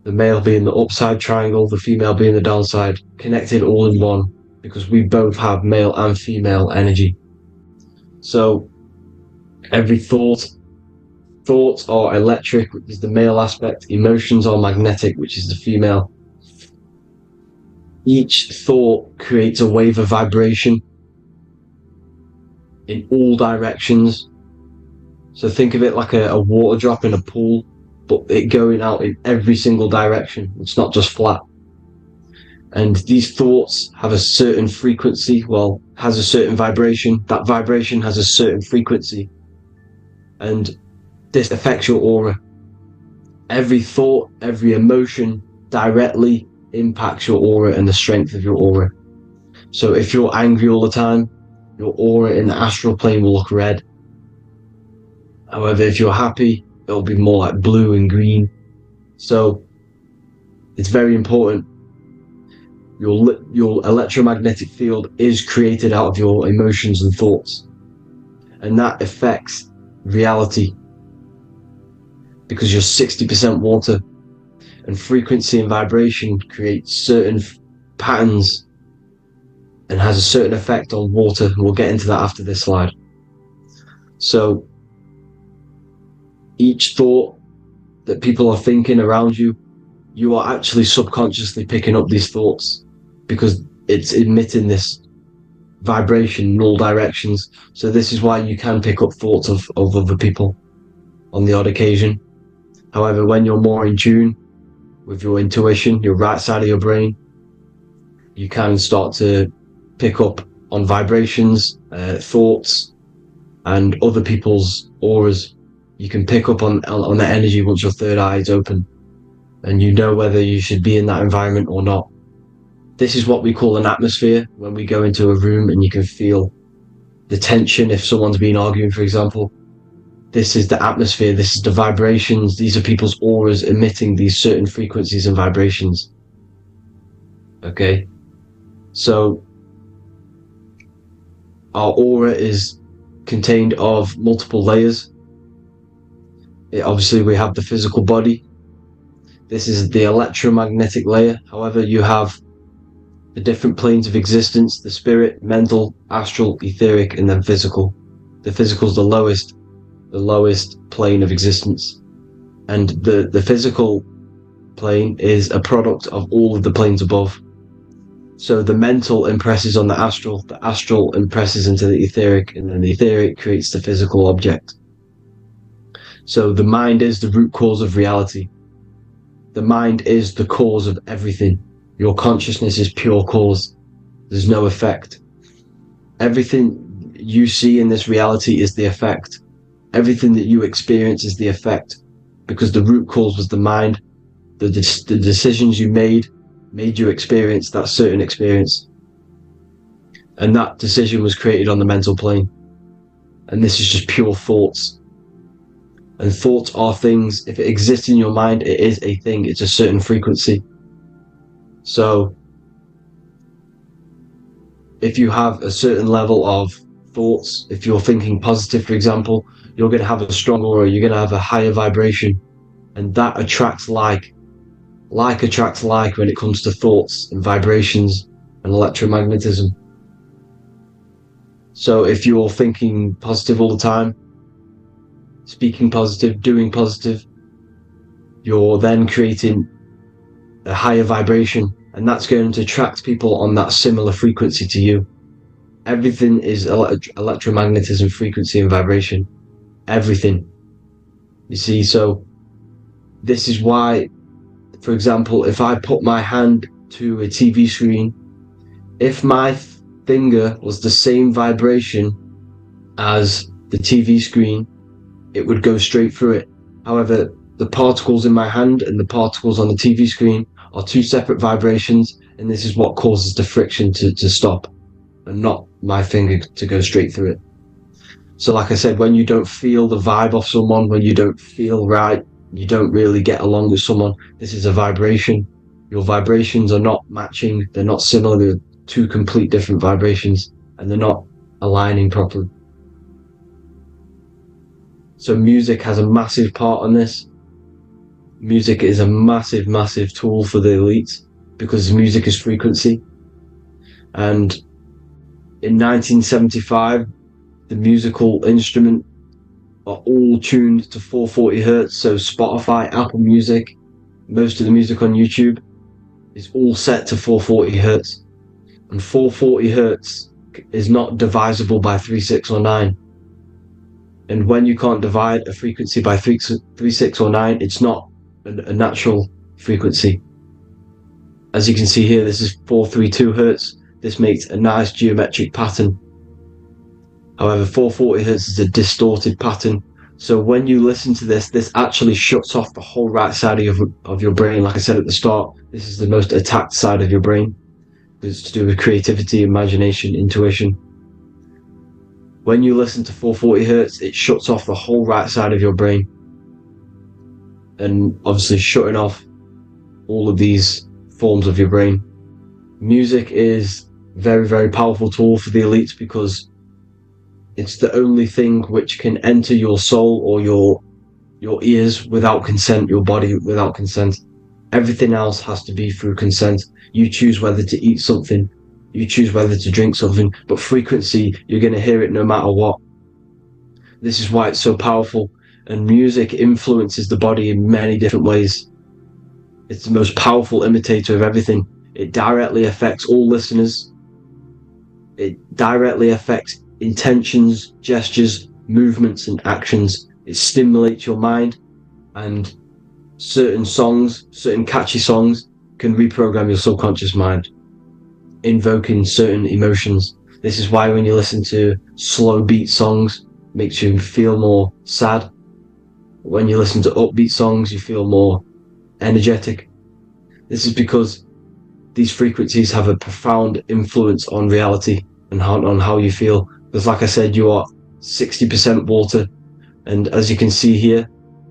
The male being the upside triangle, the female being the downside, connected all in one, because we both have male and female energy. So every thoughts are electric, which is the male aspect. Emotions are magnetic, which is the female. Each thought creates a wave of vibration in all directions. So think of it like a water drop in a pool, but it going out in every single direction. It's not just flat. And these thoughts have a certain frequency, has a certain vibration. That vibration has a certain frequency. And this affects your aura. Every thought, every emotion directly impacts your aura and the strength of your aura. So if you're angry all the time, your aura in the astral plane will look red. However, if you're happy, it'll be more like blue and green. So it's very important. Your electromagnetic field is created out of your emotions and thoughts, and that affects reality, because you're 60% water, and frequency and vibration create certain patterns and has a certain effect on water. We'll get into that after this slide. So each thought that people are thinking around you, you are actually subconsciously picking up these thoughts, because it's emitting this vibration in all directions. So this is why you can pick up thoughts of other people on the odd occasion. However, when you're more in tune with your intuition, your right side of your brain, you can start to pick up on vibrations, thoughts, and other people's auras. You can pick up on the energy once your third eye is open. and you know whether you should be in that environment or not. This is what we call an atmosphere. When we go into a room and you can feel the tension if someone's been arguing, for example. This is the atmosphere, this is the vibrations, these are people's auras emitting these certain frequencies and vibrations. Okay, so our aura is contained of multiple layers. Obviously we have the physical body. This is the electromagnetic layer. However, you have the different planes of existence: the spirit, mental, astral, etheric, and then physical. The physical is the lowest plane of existence, and the physical plane is a product of all of the planes above. So the mental impresses on the astral impresses into the etheric, and then the etheric creates the physical object. So the mind is the root cause of reality. The mind is the cause of everything. Your consciousness is pure cause. There's no effect. Everything you see in this reality is the effect. Everything that you experience is the effect, because the root cause was the mind. The decisions you made you experience that certain experience. And that decision was created on the mental plane. And this is just pure thoughts. And thoughts are things. If it exists in your mind, it is a thing. It's a certain frequency. So if you have a certain level of thoughts, if you're thinking positive, for example, you're going to have a strong aura, you're going to have a higher vibration, and that attracts like. Like attracts like when it comes to thoughts and vibrations and electromagnetism. So if you're thinking positive all the time, speaking positive, doing positive, you're then creating a higher vibration, and that's going to attract people on that similar frequency to you. Everything is electromagnetism, frequency and vibration. Everything. You see, so this is why, for example, if I put my hand to a TV screen, if my finger was the same vibration as the TV screen, it would go straight through it. However, the particles in my hand and the particles on the TV screen are two separate vibrations, and this is what causes the friction to stop, and not my finger to go straight through it. So like I said, when you don't feel the vibe of someone, when you don't feel right, you don't really get along with someone, this is a vibration. Your vibrations are not matching, they're not similar, they're two complete different vibrations, and they're not aligning properly. So music has a massive part on this. Music is a massive tool for the elites, because music is frequency. And in 1975, the musical instrument are all tuned to 440 hertz. So Spotify, Apple Music, most of the music on YouTube is all set to 440 hertz. And 440 hertz is not divisible by 3, 6, or 9. And when you can't divide a frequency by 3, 6, or 9, it's not a natural frequency. As you can see here, this is 432 hertz. This makes a nice geometric pattern. However, 440 hertz is a distorted pattern. So when you listen to this, this actually shuts off the whole right side of your brain. Like I said at the start, this is the most attacked side of your brain. It's to do with creativity, imagination, intuition. When you listen to 440 hertz, it shuts off the whole right side of your brain. And obviously shutting off all of these forms of your brain. Music is a very powerful tool for the elites, because it's the only thing which can enter your soul or your ears without consent, your body without consent. Everything else has to be through consent. You choose whether to eat something, you choose whether to drink something, but frequency, you're going to hear it no matter what. This is why it's so powerful, and music influences the body in many different ways. It's the most powerful imitator of everything. It directly affects all listeners. It directly affects intentions, gestures, movements, and actions. It stimulates your mind, and certain songs, certain catchy songs, can reprogram your subconscious mind, invoking certain emotions. This is why when you listen to slow beat songs, it makes you feel more sad. When you listen to upbeat songs, you feel more energetic. This is because these frequencies have a profound influence on reality and on how you feel. Because like I said, you are 60% water, and as you can see here,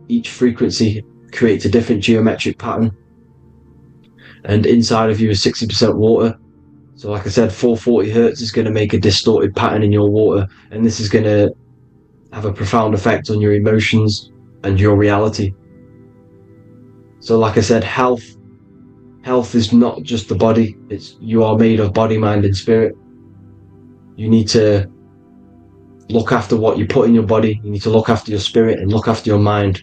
each frequency creates a different geometric pattern, and inside of you is 60% water. So like I said, 440 hertz is going to make a distorted pattern in your water, and this is going to have a profound effect on your emotions and your reality. So like I said, health is not just the body. You are made of body, mind and spirit. You need to look after what you put in your body. You need to look after your spirit and look after your mind.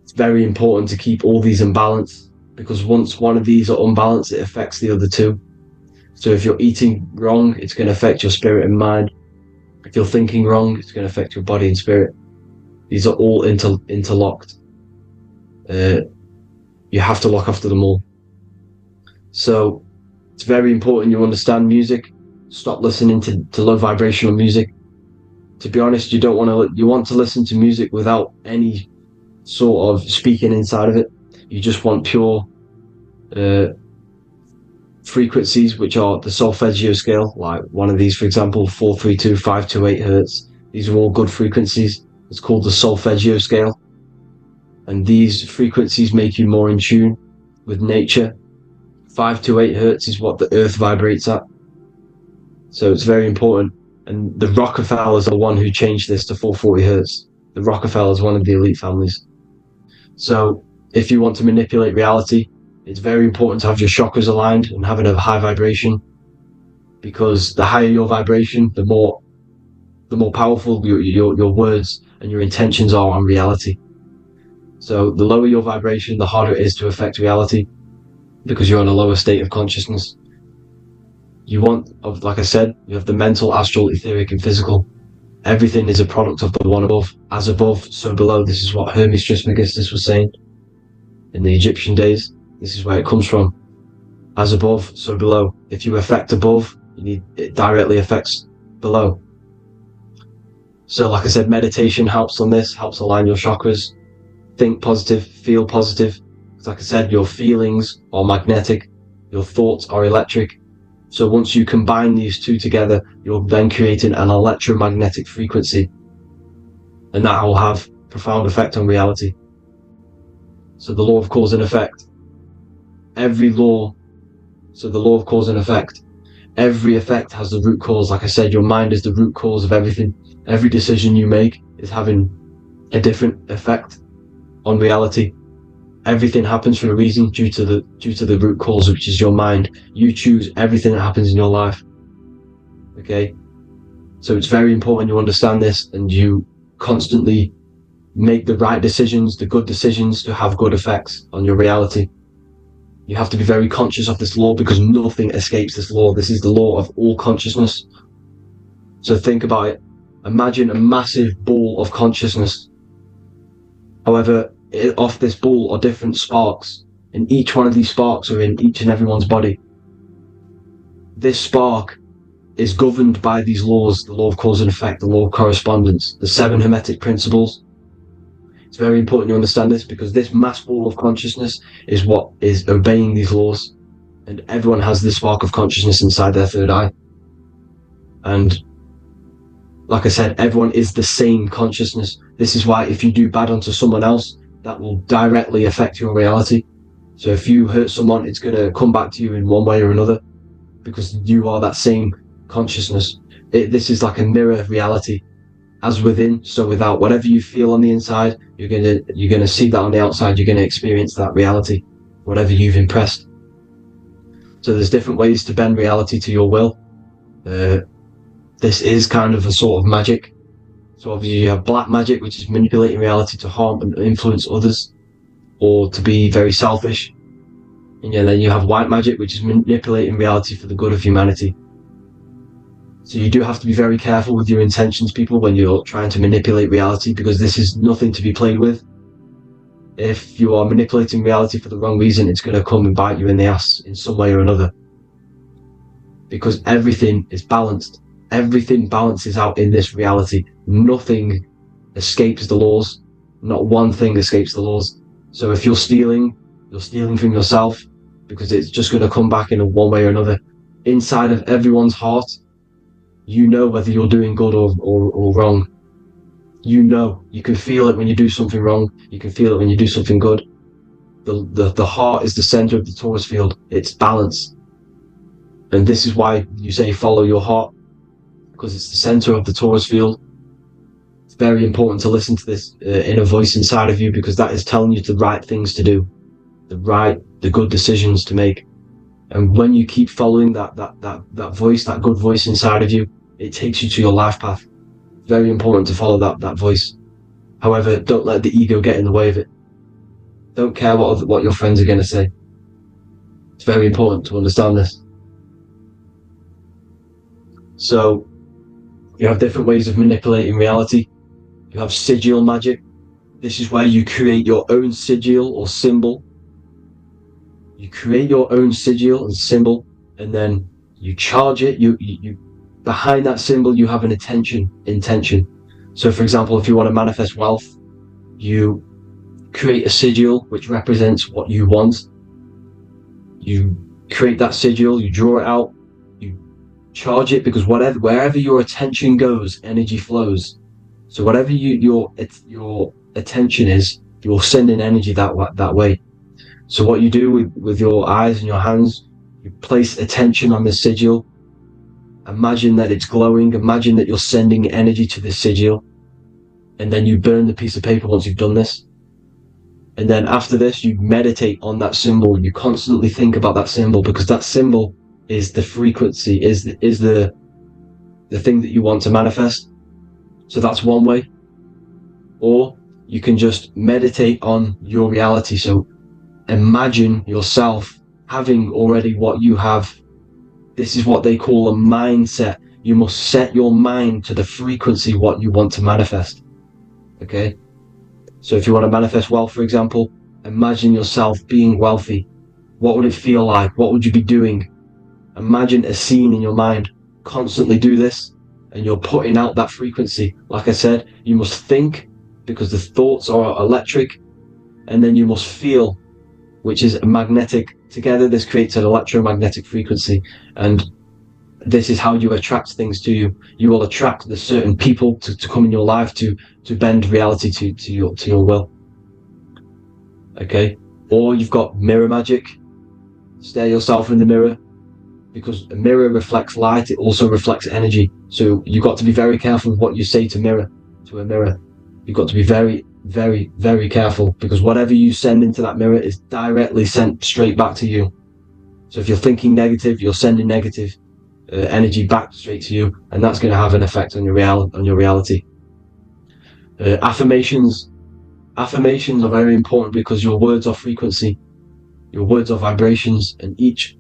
It's very important to keep all these in balance, because once one of these are unbalanced, it affects the other two. So if you're eating wrong, it's going to affect your spirit and mind. If you're thinking wrong, it's going to affect your body and spirit. These are all interlocked. You have to look after them all. So it's very important you understand music. Stop listening to low vibrational music. To be honest, you want to listen to music without any sort of speaking inside of it. You just want pure frequencies, which are the solfeggio scale, like one of these, for example, 432, 528 hertz. These are all good frequencies. It's called the solfeggio scale. And these frequencies make you more in tune with nature. 528 hertz is what the earth vibrates at. So it's very important. And the Rockefellers are the one who changed this to 440 hertz. The Rockefellers, one of the elite families. So if you want to manipulate reality, it's very important to have your chakras aligned and having a high vibration, because the higher your vibration, the more powerful your words and your intentions are on reality. So the lower your vibration, the harder it is to affect reality, because you're in a lower state of consciousness. Like I said, you have the mental, astral, etheric and physical. Everything is a product of the one above. As above, so below. This is what Hermes Trismegistus was saying in the Egyptian days. This is where it comes from. As above, so below. If you affect above, it directly affects below. So like I said, meditation helps on this, helps align your chakras. Think positive, feel positive. Like I said, your feelings are magnetic, your thoughts are electric. So once you combine these two together, you're then creating an electromagnetic frequency, and that will have profound effect on reality. So the law of cause and effect. The law of cause and effect. Every effect has the root cause. Like I said, your mind is the root cause of everything. Every decision you make is having a different effect on reality. Everything happens for a reason, due to the root cause, which is your mind. You choose everything that happens in your life. Okay? So it's very important you understand this, and you constantly make the right decisions, the good decisions, to have good effects on your reality. You have to be very conscious of this law, because nothing escapes this law. This is the law of all consciousness. So think about it. Imagine a massive ball of consciousness. However, off this ball are different sparks, and each one of these sparks are in each and everyone's body. This spark is governed by these laws, the law of cause and effect, the law of correspondence, the 7 hermetic principles. It's very important you understand this, because this mass ball of consciousness is what is obeying these laws, and everyone has this spark of consciousness inside their third eye. And like I said, everyone is the same consciousness. This is why if you do bad onto someone else, that will directly affect your reality. So if you hurt someone, it's going to come back to you in one way or another, because you are that same consciousness. This is like a mirror reality. As within, so without. Whatever you feel on the inside, you're gonna see that on the outside. You're gonna experience that reality, whatever you've impressed. So there's different ways to bend reality to your will. This is kind of a sort of magic. So obviously you have black magic, which is manipulating reality to harm and influence others, or to be very selfish. And then you have white magic, which is manipulating reality for the good of humanity. So you do have to be very careful with your intentions, people, when you're trying to manipulate reality, because this is nothing to be played with. If you are manipulating reality for the wrong reason, it's going to come and bite you in the ass in some way or another. Because everything is balanced. Everything balances out in this reality. Nothing escapes the laws. Not one thing escapes the laws. So if you're stealing from yourself, because it's just going to come back in one way or another. Inside of everyone's heart, you know whether you're doing good or wrong. You know, you can feel it when you do something wrong. You can feel it when you do something good. The heart is the center of the torus field. It's balance. And this is why you say follow your heart, because it's the center of the torus field. It's very important to listen to this inner voice inside of you, because that is telling you the right things to do, the good decisions to make. And when you keep following that voice, that good voice inside of you, it takes you to your life path. Very important to follow that voice. However, don't let the ego get in the way of it. Don't care what your friends are going to say. It's very important to understand this. So, you have different ways of manipulating reality. You have sigil magic. This is where you create your own sigil or symbol. You create your own sigil and symbol, and then you charge it. You behind that symbol, you have an intention. So, for example, if you want to manifest wealth, you create a sigil which represents what you want. You create that sigil, you draw it out, you charge it, because wherever your attention goes, energy flows. So whatever your attention is, you're sending energy that way. So what you do with your eyes and your hands, you place attention on the sigil. Imagine that it's glowing. Imagine that you're sending energy to the sigil, and then you burn the piece of paper once you've done this. And then after this, you meditate on that symbol. You constantly think about that symbol, because that symbol is the frequency, is the thing that you want to manifest. So that's one way. Or you can just meditate on your reality. So imagine yourself having already what you have. This is what they call a mindset. You must set your mind to the frequency what you want to manifest. Okay? So if you want to manifest wealth, for example, imagine yourself being wealthy. What would it feel like? What would you be doing? Imagine a scene in your mind. Constantly do this, and you're putting out that frequency. Like I said, you must think, because the thoughts are electric, and then you must feel, which is magnetic. Together, this creates an electromagnetic frequency, and this is how you attract things to you. You will attract the certain people to come in your life to bend reality to your will. Okay? Or you've got mirror magic. Stare yourself in the mirror, because a mirror reflects light. It also reflects energy. So you've got to be very careful with what you say to a mirror. You've got to be very, very, very careful, because whatever you send into that mirror is directly sent straight back to you. So if you're thinking negative, you're sending negative energy back straight to you, and that's going to have an effect on your reality. Affirmations are very important, because your words are frequency, your words are vibrations, and each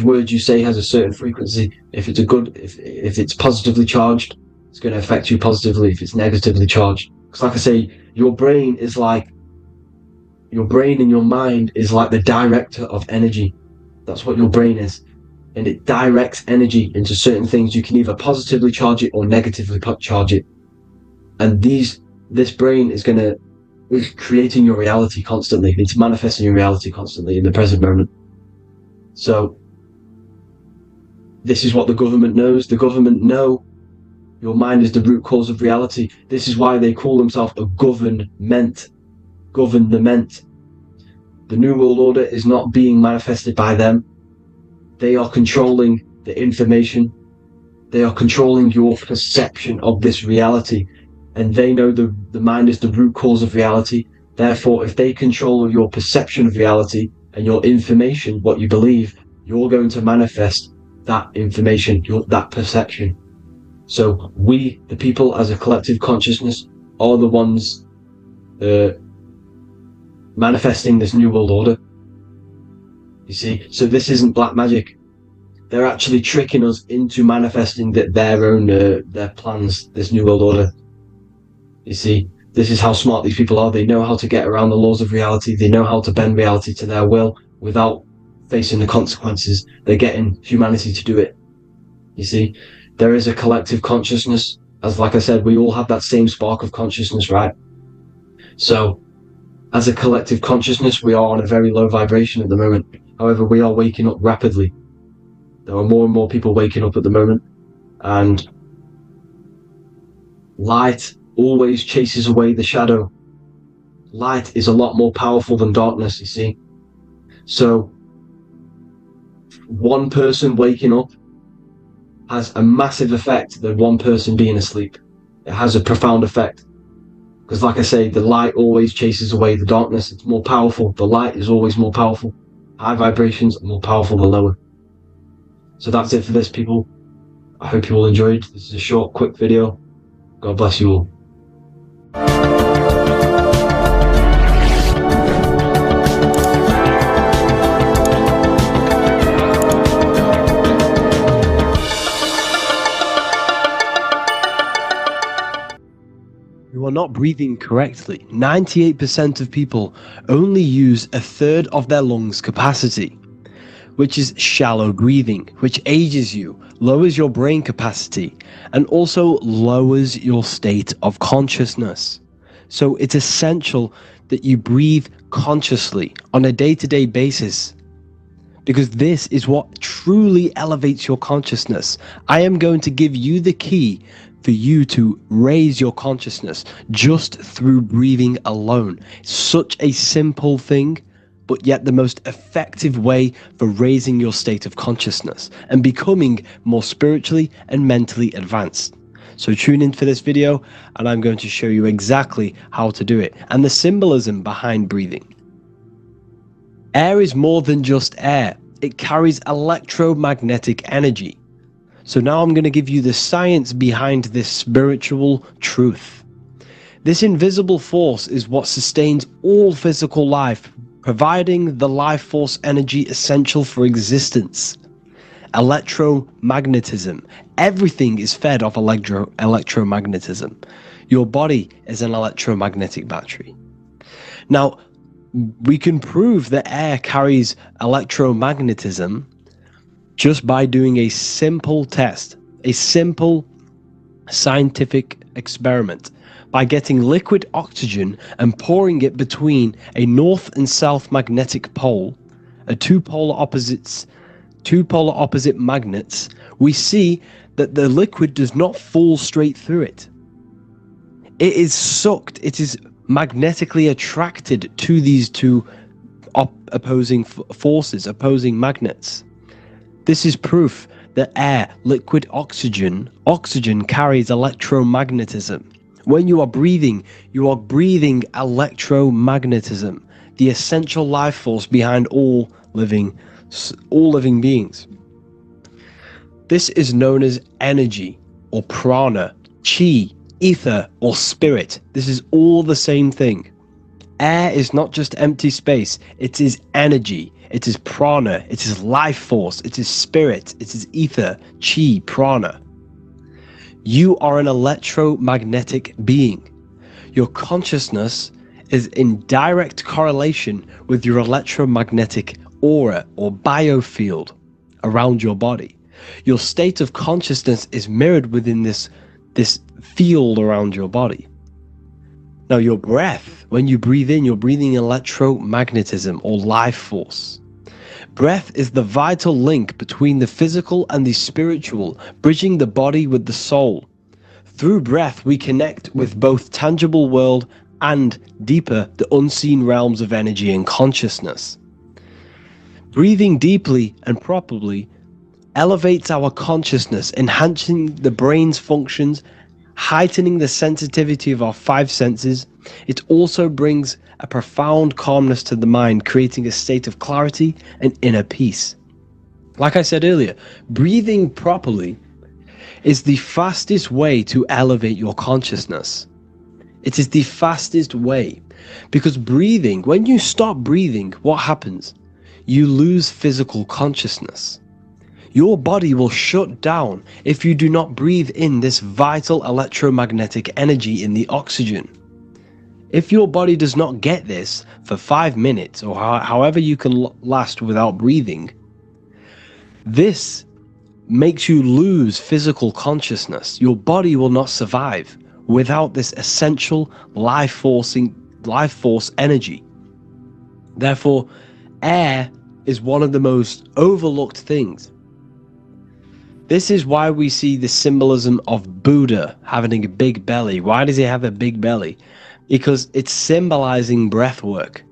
word you say has a certain frequency. If it's positively charged, it's going to affect you positively. If it's negatively charged, because like I say, your brain and your mind is like the director of energy. That's what your brain is. And it directs energy into certain things. You can either positively charge it or negatively charge it. And this brain is creating your reality constantly. It's manifesting your reality constantly in the present moment. So this is what the government knows. The government know your mind is the root cause of reality. This is why they call themselves a government. The New World Order is not being manifested by them. They are controlling the information. They are controlling your perception of this reality. And they know the mind is the root cause of reality. Therefore, if they control your perception of reality and your information, what you believe, you're going to manifest that information, that perception. So we, the people as a collective consciousness, are the ones manifesting this New World Order. You see, so this isn't black magic. They're actually tricking us into manifesting their own their plans, this New World Order. You see, this is how smart these people are. They know how to get around the laws of reality. They know how to bend reality to their will without facing the consequences. They're getting humanity to do it. You see, there is a collective consciousness. As like I said, we all have that same spark of consciousness, right? So as a collective consciousness, we are on a very low vibration at the moment. However, we are waking up rapidly. There are more and more people waking up at the moment, and light always chases away the shadow. Light is a lot more powerful than darkness, you see. So one person waking up has a massive effect than one person being asleep. It has a profound effect. Because like I say, the light always chases away the darkness. It's more powerful. The light is always more powerful. High vibrations are more powerful than lower. So that's it for this, people. I hope you all enjoyed. This is a short, quick video. God bless you all. You are not breathing correctly. 98% of people only use a third of their lungs capacity, which is shallow breathing, which ages you, lowers your brain capacity, and also lowers your state of consciousness. So it's essential that you breathe consciously on a day-to-day basis, because this is what truly elevates your consciousness. I am going to give you the key for you to raise your consciousness just through breathing alone. Such a simple thing, but yet the most effective way for raising your state of consciousness and becoming more spiritually and mentally advanced. So tune in for this video, and I'm going to show you exactly how to do it and the symbolism behind breathing. Air is more than just air. It carries electromagnetic energy. So now I'm going to give you the science behind this spiritual truth. This invisible force is what sustains all physical life, providing the life force energy essential for existence. Electromagnetism. Everything is fed off electromagnetism. Your body is an electromagnetic battery. Now, we can prove that air carries electromagnetism just by doing a simple test, a simple scientific experiment, by getting liquid oxygen and pouring it between a north and south magnetic pole, two polar opposite magnets. We see that the liquid does not fall straight through it. It is sucked, it is magnetically attracted to these two opposing forces, opposing magnets. This is proof that air, liquid oxygen carries electromagnetism. When you are breathing electromagnetism, the essential life force behind all living beings. This is known as energy or prana, chi, ether or spirit. This is all the same thing. Air is not just empty space, it is energy. It is prana, it is life force, it is spirit, it is ether, chi, prana. You are an electromagnetic being. Your consciousness is in direct correlation with your electromagnetic aura or biofield around your body. Your state of consciousness is mirrored within this field around your body. Now your breath, when you breathe in, you're breathing electromagnetism or life force. Breath is the vital link between the physical and the spiritual, bridging the body with the soul. Through breath, we connect with both tangible world and deeper, the unseen realms of energy and consciousness. Breathing deeply and properly elevates our consciousness, enhancing the brain's functions, heightening the sensitivity of our five senses. It also brings a profound calmness to the mind, creating a state of clarity and inner peace. Like I said earlier, breathing properly is the fastest way to elevate your consciousness. It is the fastest way, because breathing, when you stop breathing, what happens? You lose physical consciousness. Your body will shut down if you do not breathe in this vital electromagnetic energy in the oxygen. If your body does not get this for 5 minutes or however you can last without breathing, this makes you lose physical consciousness. Your body will not survive without this essential life forcing life force energy. Therefore, air is one of the most overlooked things. This is why we see the symbolism of Buddha having a big belly. Why does he have a big belly? Because it's symbolizing breath work.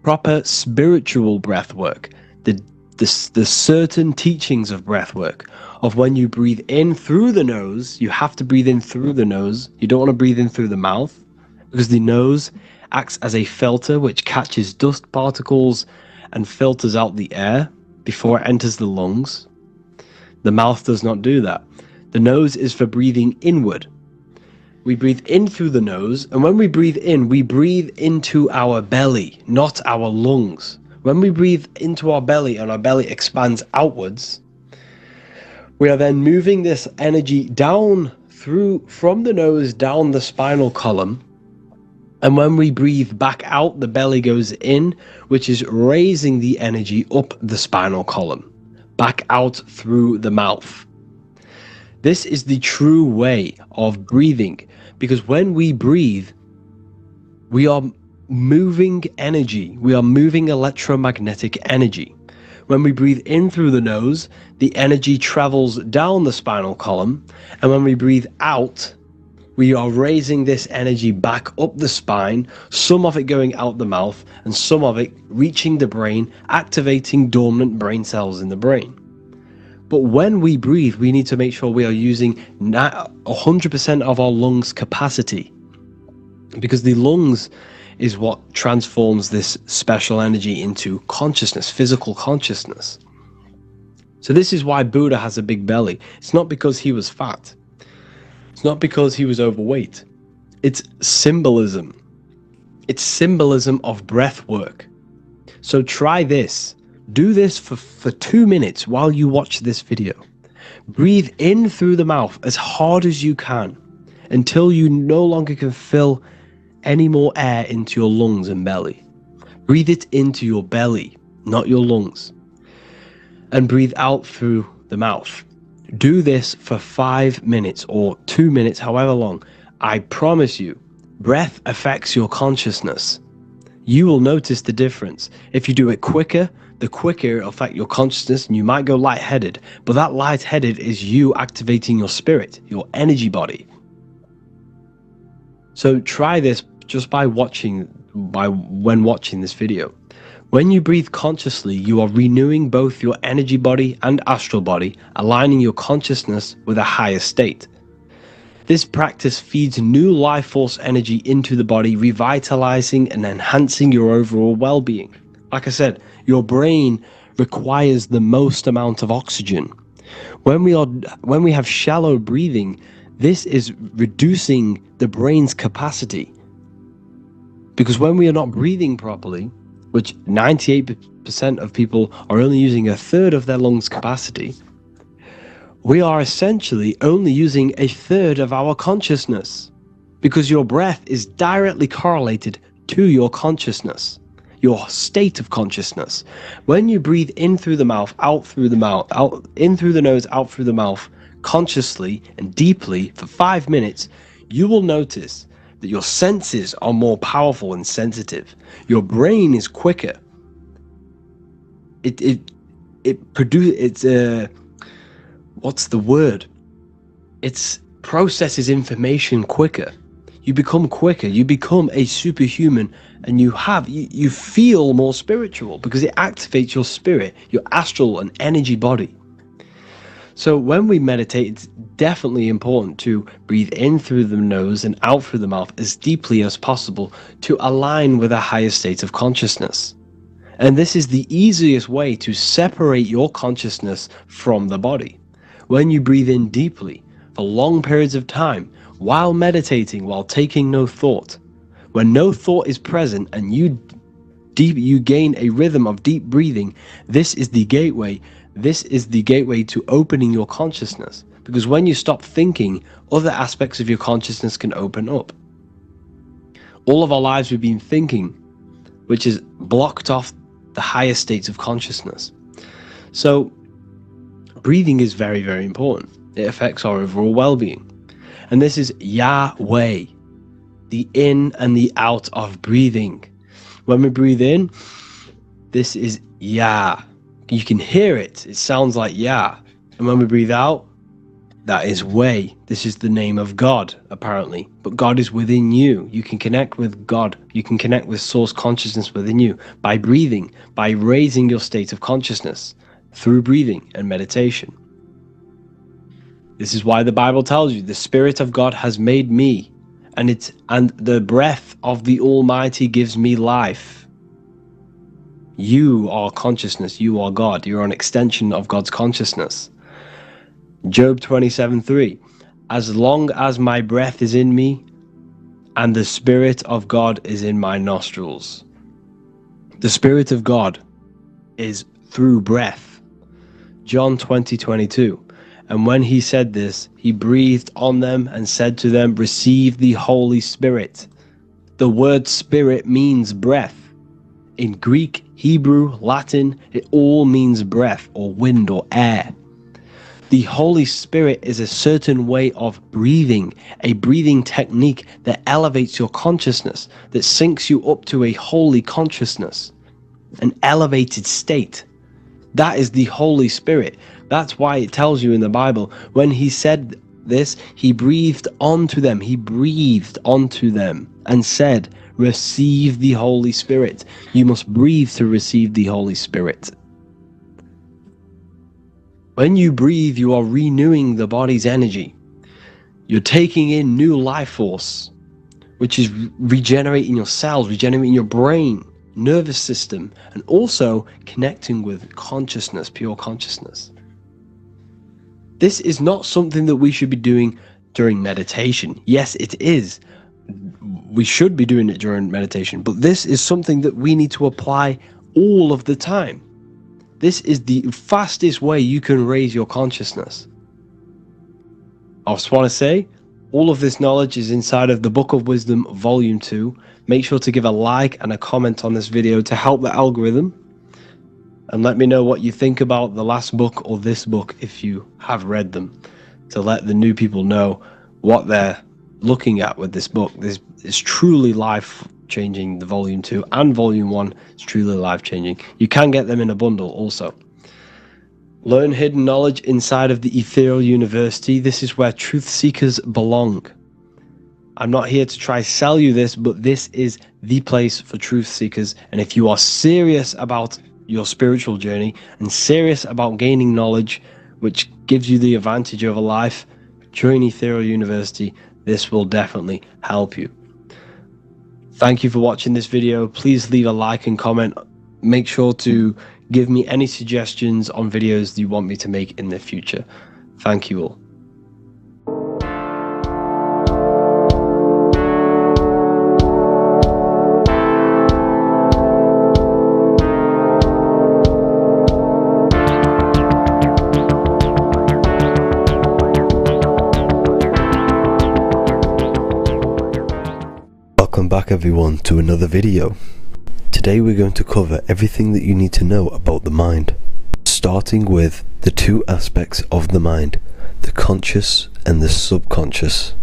Proper spiritual breath work. The certain teachings of breath work. Of when you breathe in through the nose, you have to breathe in through the nose. You don't want to breathe in through the mouth, because the nose acts as a filter which catches dust particles and filters out the air before it enters the lungs. The mouth does not do that. The nose is for breathing inward. We breathe in through the nose, and when we breathe into our belly, not our lungs. When we breathe into our belly and our belly expands outwards, we are then moving this energy down from the nose down the spinal column. And when we breathe back out, the belly goes in, which is raising the energy up the spinal column, back out through the mouth. This is the true way of breathing, because when we breathe, we are moving energy. We are moving electromagnetic energy. When we breathe in through the nose, the energy travels down the spinal column. And when we breathe out, we are raising this energy back up the spine, some of it going out the mouth, and some of it reaching the brain, activating dormant brain cells in the brain. But when we breathe, we need to make sure we are using 100% of our lungs' capacity, because the lungs is what transforms this special energy into consciousness, physical consciousness. So this is why Buddha has a big belly. It's not because he was fat. It's not because he was overweight. It's symbolism. It's symbolism of breath work. So try this. Do this for 2 minutes while you watch this video. Breathe in through the mouth as hard as you can until you no longer can fill any more air into your lungs and belly. Breathe it into your belly, not your lungs. And breathe out through the mouth. Do this for 5 minutes or 2 minutes, however long. I promise you, breath affects your consciousness. You will notice the difference. If you do it quicker, the quicker it'll affect your consciousness, and you might go lightheaded. But that lightheaded is you activating your spirit, your energy body. So try this just when watching this video. When you breathe consciously, you are renewing both your energy body and astral body, aligning your consciousness with a higher state. This practice feeds new life force energy into the body, revitalizing and enhancing your overall well-being. Like I said, your brain requires the most amount of oxygen. When we have shallow breathing, this is reducing the brain's capacity. Because when we are not breathing properly, which 98% of people are only using a third of their lungs' capacity, we are essentially only using a third of our consciousness, because your breath is directly correlated to your consciousness, your state of consciousness. When you breathe in through the mouth, out through the mouth, out in through the nose, out through the mouth, consciously and deeply for 5 minutes, you will notice that your senses are more powerful and sensitive. Your brain is quicker. It processes information quicker. You become quicker. You become a superhuman, and you feel more spiritual because it activates your spirit, your astral and energy body. So when we meditate, it's definitely important to breathe in through the nose and out through the mouth as deeply as possible to align with a higher state of consciousness. And this is the easiest way to separate your consciousness from the body. When you breathe in deeply for long periods of time, while meditating, while taking no thought, when no thought is present and you gain a rhythm of deep breathing, this is the gateway. This is the gateway to opening your consciousness, because when you stop thinking, other aspects of your consciousness can open up. All of our lives we've been thinking, which has blocked off the higher states of consciousness. So breathing is very, very important. It affects our overall well-being. And this is Yahweh. the in and the out of breathing. When we breathe in, this is Ya. You can hear it. It sounds like Ya. And when we breathe out, that is Wei. This is the name of God, apparently. But God is within you. You can connect with God. You can connect with source consciousness within you by breathing, by raising your state of consciousness through breathing and meditation. This is why the Bible tells you the Spirit of God has made me, and the breath of the Almighty gives me life. You are consciousness. You are God. You're an extension of God's consciousness. Job 27:3. As long as my breath is in me, and the Spirit of God is in my nostrils. The Spirit of God is through breath. John 20:22. And when he said this, he breathed on them and said to them, receive the Holy Spirit. The word spirit means breath. In Greek, Hebrew, Latin, it all means breath or wind or air. The Holy Spirit is a certain way of breathing, a breathing technique that elevates your consciousness, that syncs you up to a holy consciousness, an elevated state. That is the Holy Spirit. That's why it tells you in the Bible, when he said this, he breathed onto them. He breathed onto them and said, receive the Holy Spirit. You must breathe to receive the Holy Spirit. When you breathe, you are renewing the body's energy. You're taking in new life force, which is regenerating your cells, regenerating your brain, nervous system, and also connecting with consciousness, pure consciousness. This is not something that we should be doing during meditation. Yes, it is. We should be doing it during meditation, but this is something that we need to apply all of the time. This is the fastest way you can raise your consciousness. I just want to say, all of this knowledge is inside of the Book of Wisdom, Volume 2. Make sure to give a like and a comment on this video to help the algorithm. And let me know what you think about the last book or this book if you have read them, to let the new people know what they're looking at with this book. This is truly life-changing. The Volume 2 and Volume 1 is truly life-changing. You can get them in a bundle also. Learn hidden knowledge inside of the Ethereal University. This is where truth seekers belong. I'm not here to try sell you this, but this is the place for truth seekers. And if you are serious about your spiritual journey and serious about gaining knowledge, which gives you the advantage of a life, join Ethereal University. This will definitely help you. Thank you for watching this video. Please leave a like and comment. Make sure to give me any suggestions on videos that you want me to make in the future. Thank you all. Welcome back everyone to another video. Today we're going to cover everything that you need to know about the mind, starting with the two aspects of the mind, the conscious and the subconscious.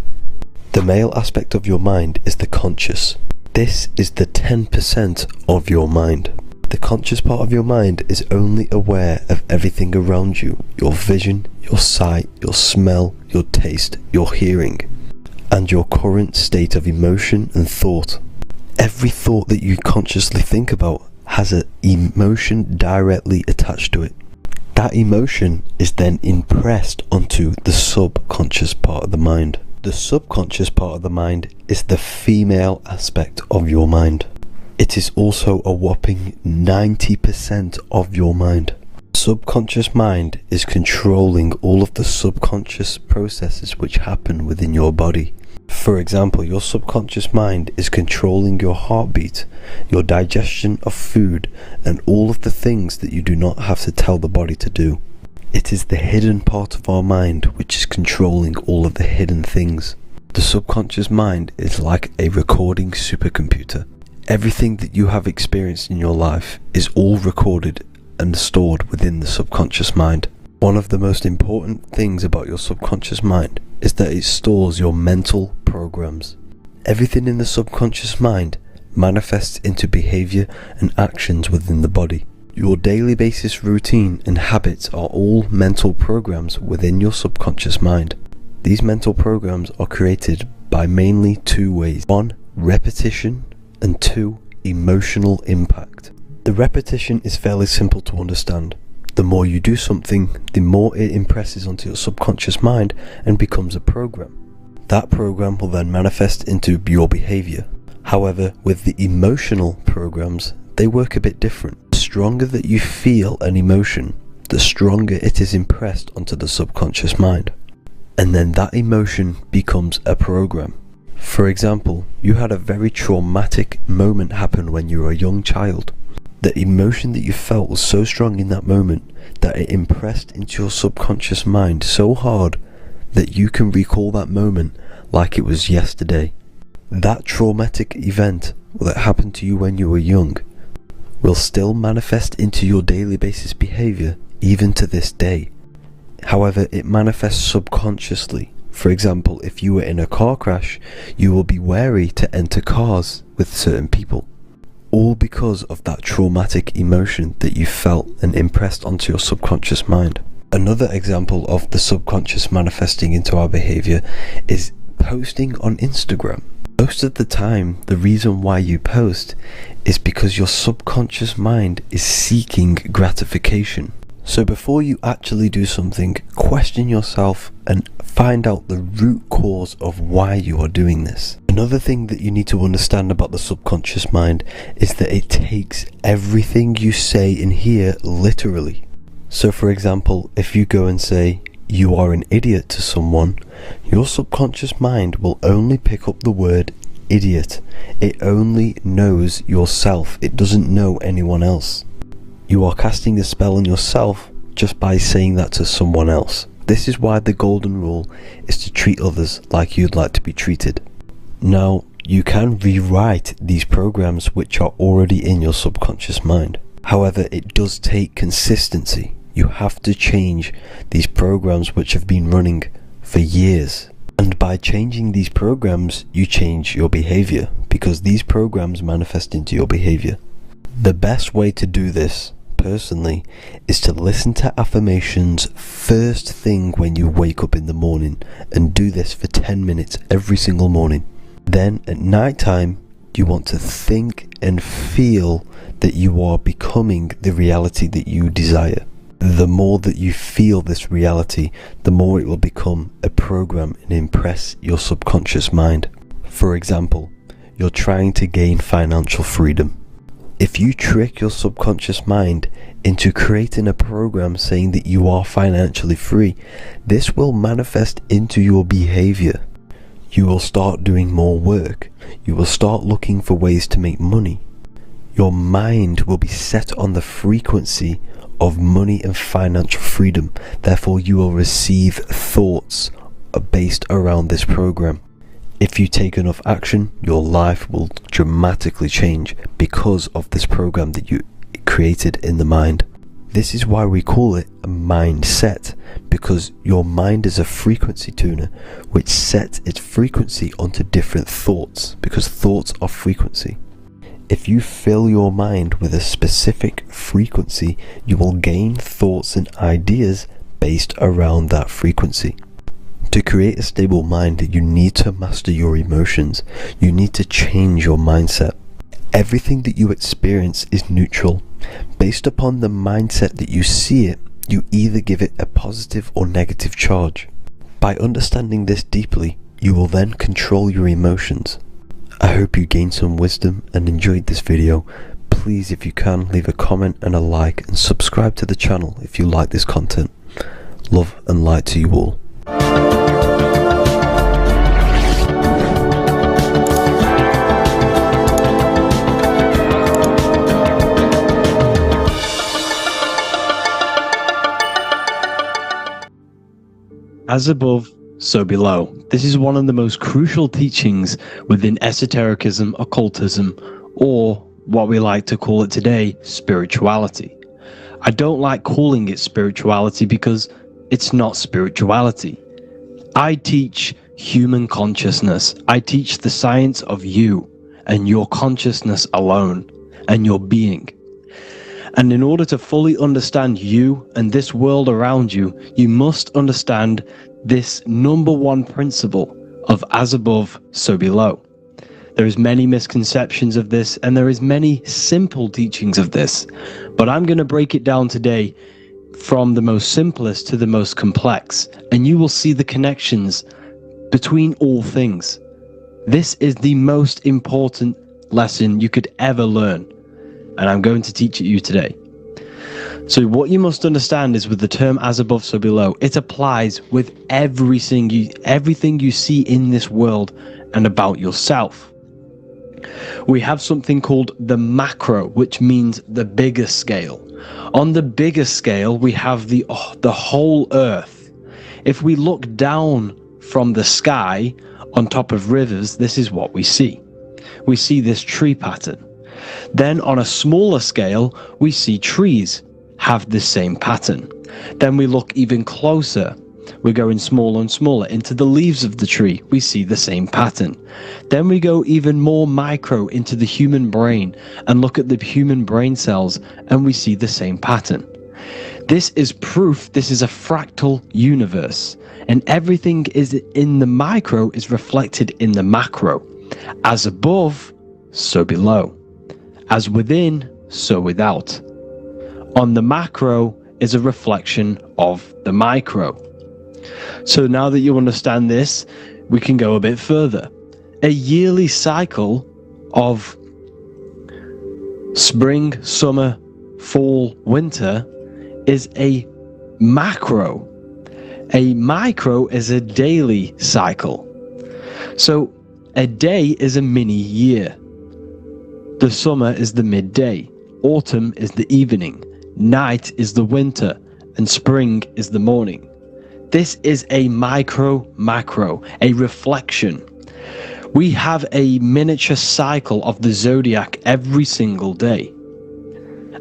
The male aspect of your mind is the conscious. This is the 10% of your mind. The conscious part of your mind is only aware of everything around you, your vision, your sight, your smell, your taste, your hearing, and your current state of emotion and thought. Every thought that you consciously think about has an emotion directly attached to it. That emotion is then impressed onto the subconscious part of the mind. The subconscious part of the mind is the female aspect of your mind. It is also a whopping 90% of your mind. Subconscious mind is controlling all of the subconscious processes which happen within your body. For example, your subconscious mind is controlling your heartbeat, your digestion of food, and all of the things that you do not have to tell the body to do. It is the hidden part of our mind which is controlling all of the hidden things. The subconscious mind is like a recording supercomputer. Everything that you have experienced in your life is all recorded and stored within the subconscious mind. One of the most important things about your subconscious mind is that it stores your mental programs. Everything in the subconscious mind manifests into behavior and actions within the body. Your daily basis routine and habits are all mental programs within your subconscious mind. These mental programs are created by mainly two ways. 1. Repetition, and 2. Emotional impact. The repetition is fairly simple to understand. The more you do something, the more it impresses onto your subconscious mind and becomes a program. That program will then manifest into your behavior. However, with the emotional programs, they work a bit different. The stronger that you feel an emotion, the stronger it is impressed onto the subconscious mind. And then that emotion becomes a program. For example, you had a very traumatic moment happen when you were a young child. The emotion that you felt was so strong in that moment that it impressed into your subconscious mind so hard that you can recall that moment like it was yesterday. That traumatic event that happened to you when you were young will still manifest into your daily basis behavior even to this day. However, it manifests subconsciously. For example, if you were in a car crash, you will be wary to enter cars with certain people. All because of that traumatic emotion that you felt and impressed onto your subconscious mind. Another example of the subconscious manifesting into our behavior is posting on Instagram. Most of the time, the reason why you post is because your subconscious mind is seeking gratification. So before you actually do something, question yourself and find out the root cause of why you are doing this. Another thing that you need to understand about the subconscious mind is that it takes everything you say and hear literally. So for example, if you go and say, "You are an idiot" to someone, your subconscious mind will only pick up the word idiot. It only knows yourself. It doesn't know anyone else. You are casting a spell on yourself just by saying that to someone else. This is why the golden rule is to treat others like you'd like to be treated. Now, you can rewrite these programs which are already in your subconscious mind. However, it does take consistency. You have to change these programs which have been running for years. And by changing these programs, you change your behavior, because these programs manifest into your behavior. The best way to do this, personally, is to listen to affirmations first thing when you wake up in the morning, and do this for 10 minutes every single morning. Then at night time, you want to think and feel that you are becoming the reality that you desire. The more that you feel this reality, the more it will become a program and impress your subconscious mind. For example, you're trying to gain financial freedom. If you trick your subconscious mind into creating a program saying that you are financially free, this will manifest into your behavior. You will start doing more work. You will start looking for ways to make money. Your mind will be set on the frequency of money and financial freedom. Therefore, you will receive thoughts based around this program. If you take enough action, your life will dramatically change because of this program that you created in the mind. This is why we call it a mindset, because your mind is a frequency tuner which sets its frequency onto different thoughts, because thoughts are frequency. If you fill your mind with a specific frequency, you will gain thoughts and ideas based around that frequency. To create a stable mind, you need to master your emotions. You need to change your mindset. Everything that you experience is neutral. Based upon the mindset that you see it, you either give it a positive or negative charge. By understanding this deeply, you will then control your emotions. I hope you gained some wisdom and enjoyed this video. Please, if you can, leave a comment and a like, and subscribe to the channel if you like this content. Love and light to you all. As above, so below. This is one of the most crucial teachings within esotericism, occultism, or what we like to call it today, spirituality. I don't like calling it spirituality because it's not spirituality. I teach human consciousness. I teach the science of you and your consciousness alone and your being. And in order to fully understand you and this world around you, you must understand this number one principle of as above, so below. There is many misconceptions of this, and there is many simple teachings of this, but I'm going to break it down today from the most simplest to the most complex, and you will see the connections between all things. This is the most important lesson you could ever learn, and I'm going to teach it you today. So what you must understand is, with the term as above, so below, it applies with everything you see in this world and about yourself. We have something called the macro, which means the bigger scale. On the bigger scale, we have the whole earth. If we look down from the sky on top of rivers, this is what we see. We see this tree pattern. Then on a smaller scale, we see trees have the same pattern. Then we look even closer. We're going smaller and smaller into the leaves of the tree. We see the same pattern. Then we go even more micro into the human brain and look at the human brain cells, and we see the same pattern. This is proof this is a fractal universe, and everything is in the micro is reflected in the macro. As above, so below. As within, so without. On the macro is a reflection of the micro. So now that you understand this, we can go a bit further. A yearly cycle of spring, summer, fall, winter is a macro. A micro is a daily cycle. So a day is a mini year. The summer is the midday. Autumn is the evening. Night is the winter. And spring is the morning. This is a macro, a reflection. We have a miniature cycle of the zodiac every single day.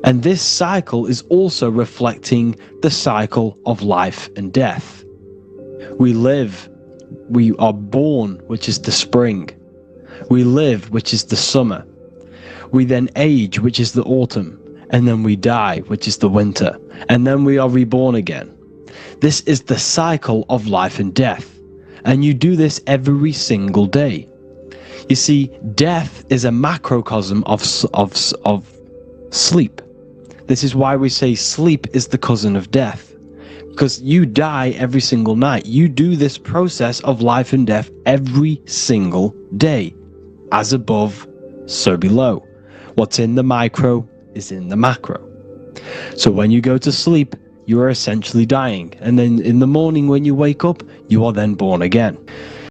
And this cycle is also reflecting the cycle of life and death. We live, we are born, which is the spring. We live, which is the summer. We then age, which is the autumn. And then we die, which is the winter. And then we are reborn again. This is the cycle of life and death, and you do this every single day. You see, death is a macrocosm of sleep. This is why we say sleep is the cousin of death, because you die every single night. You do this process of life and death every single day. As above, so below. What's in the micro is in the macro. So when you go to sleep, you are essentially dying, and then in the morning when you wake up, you are then born again.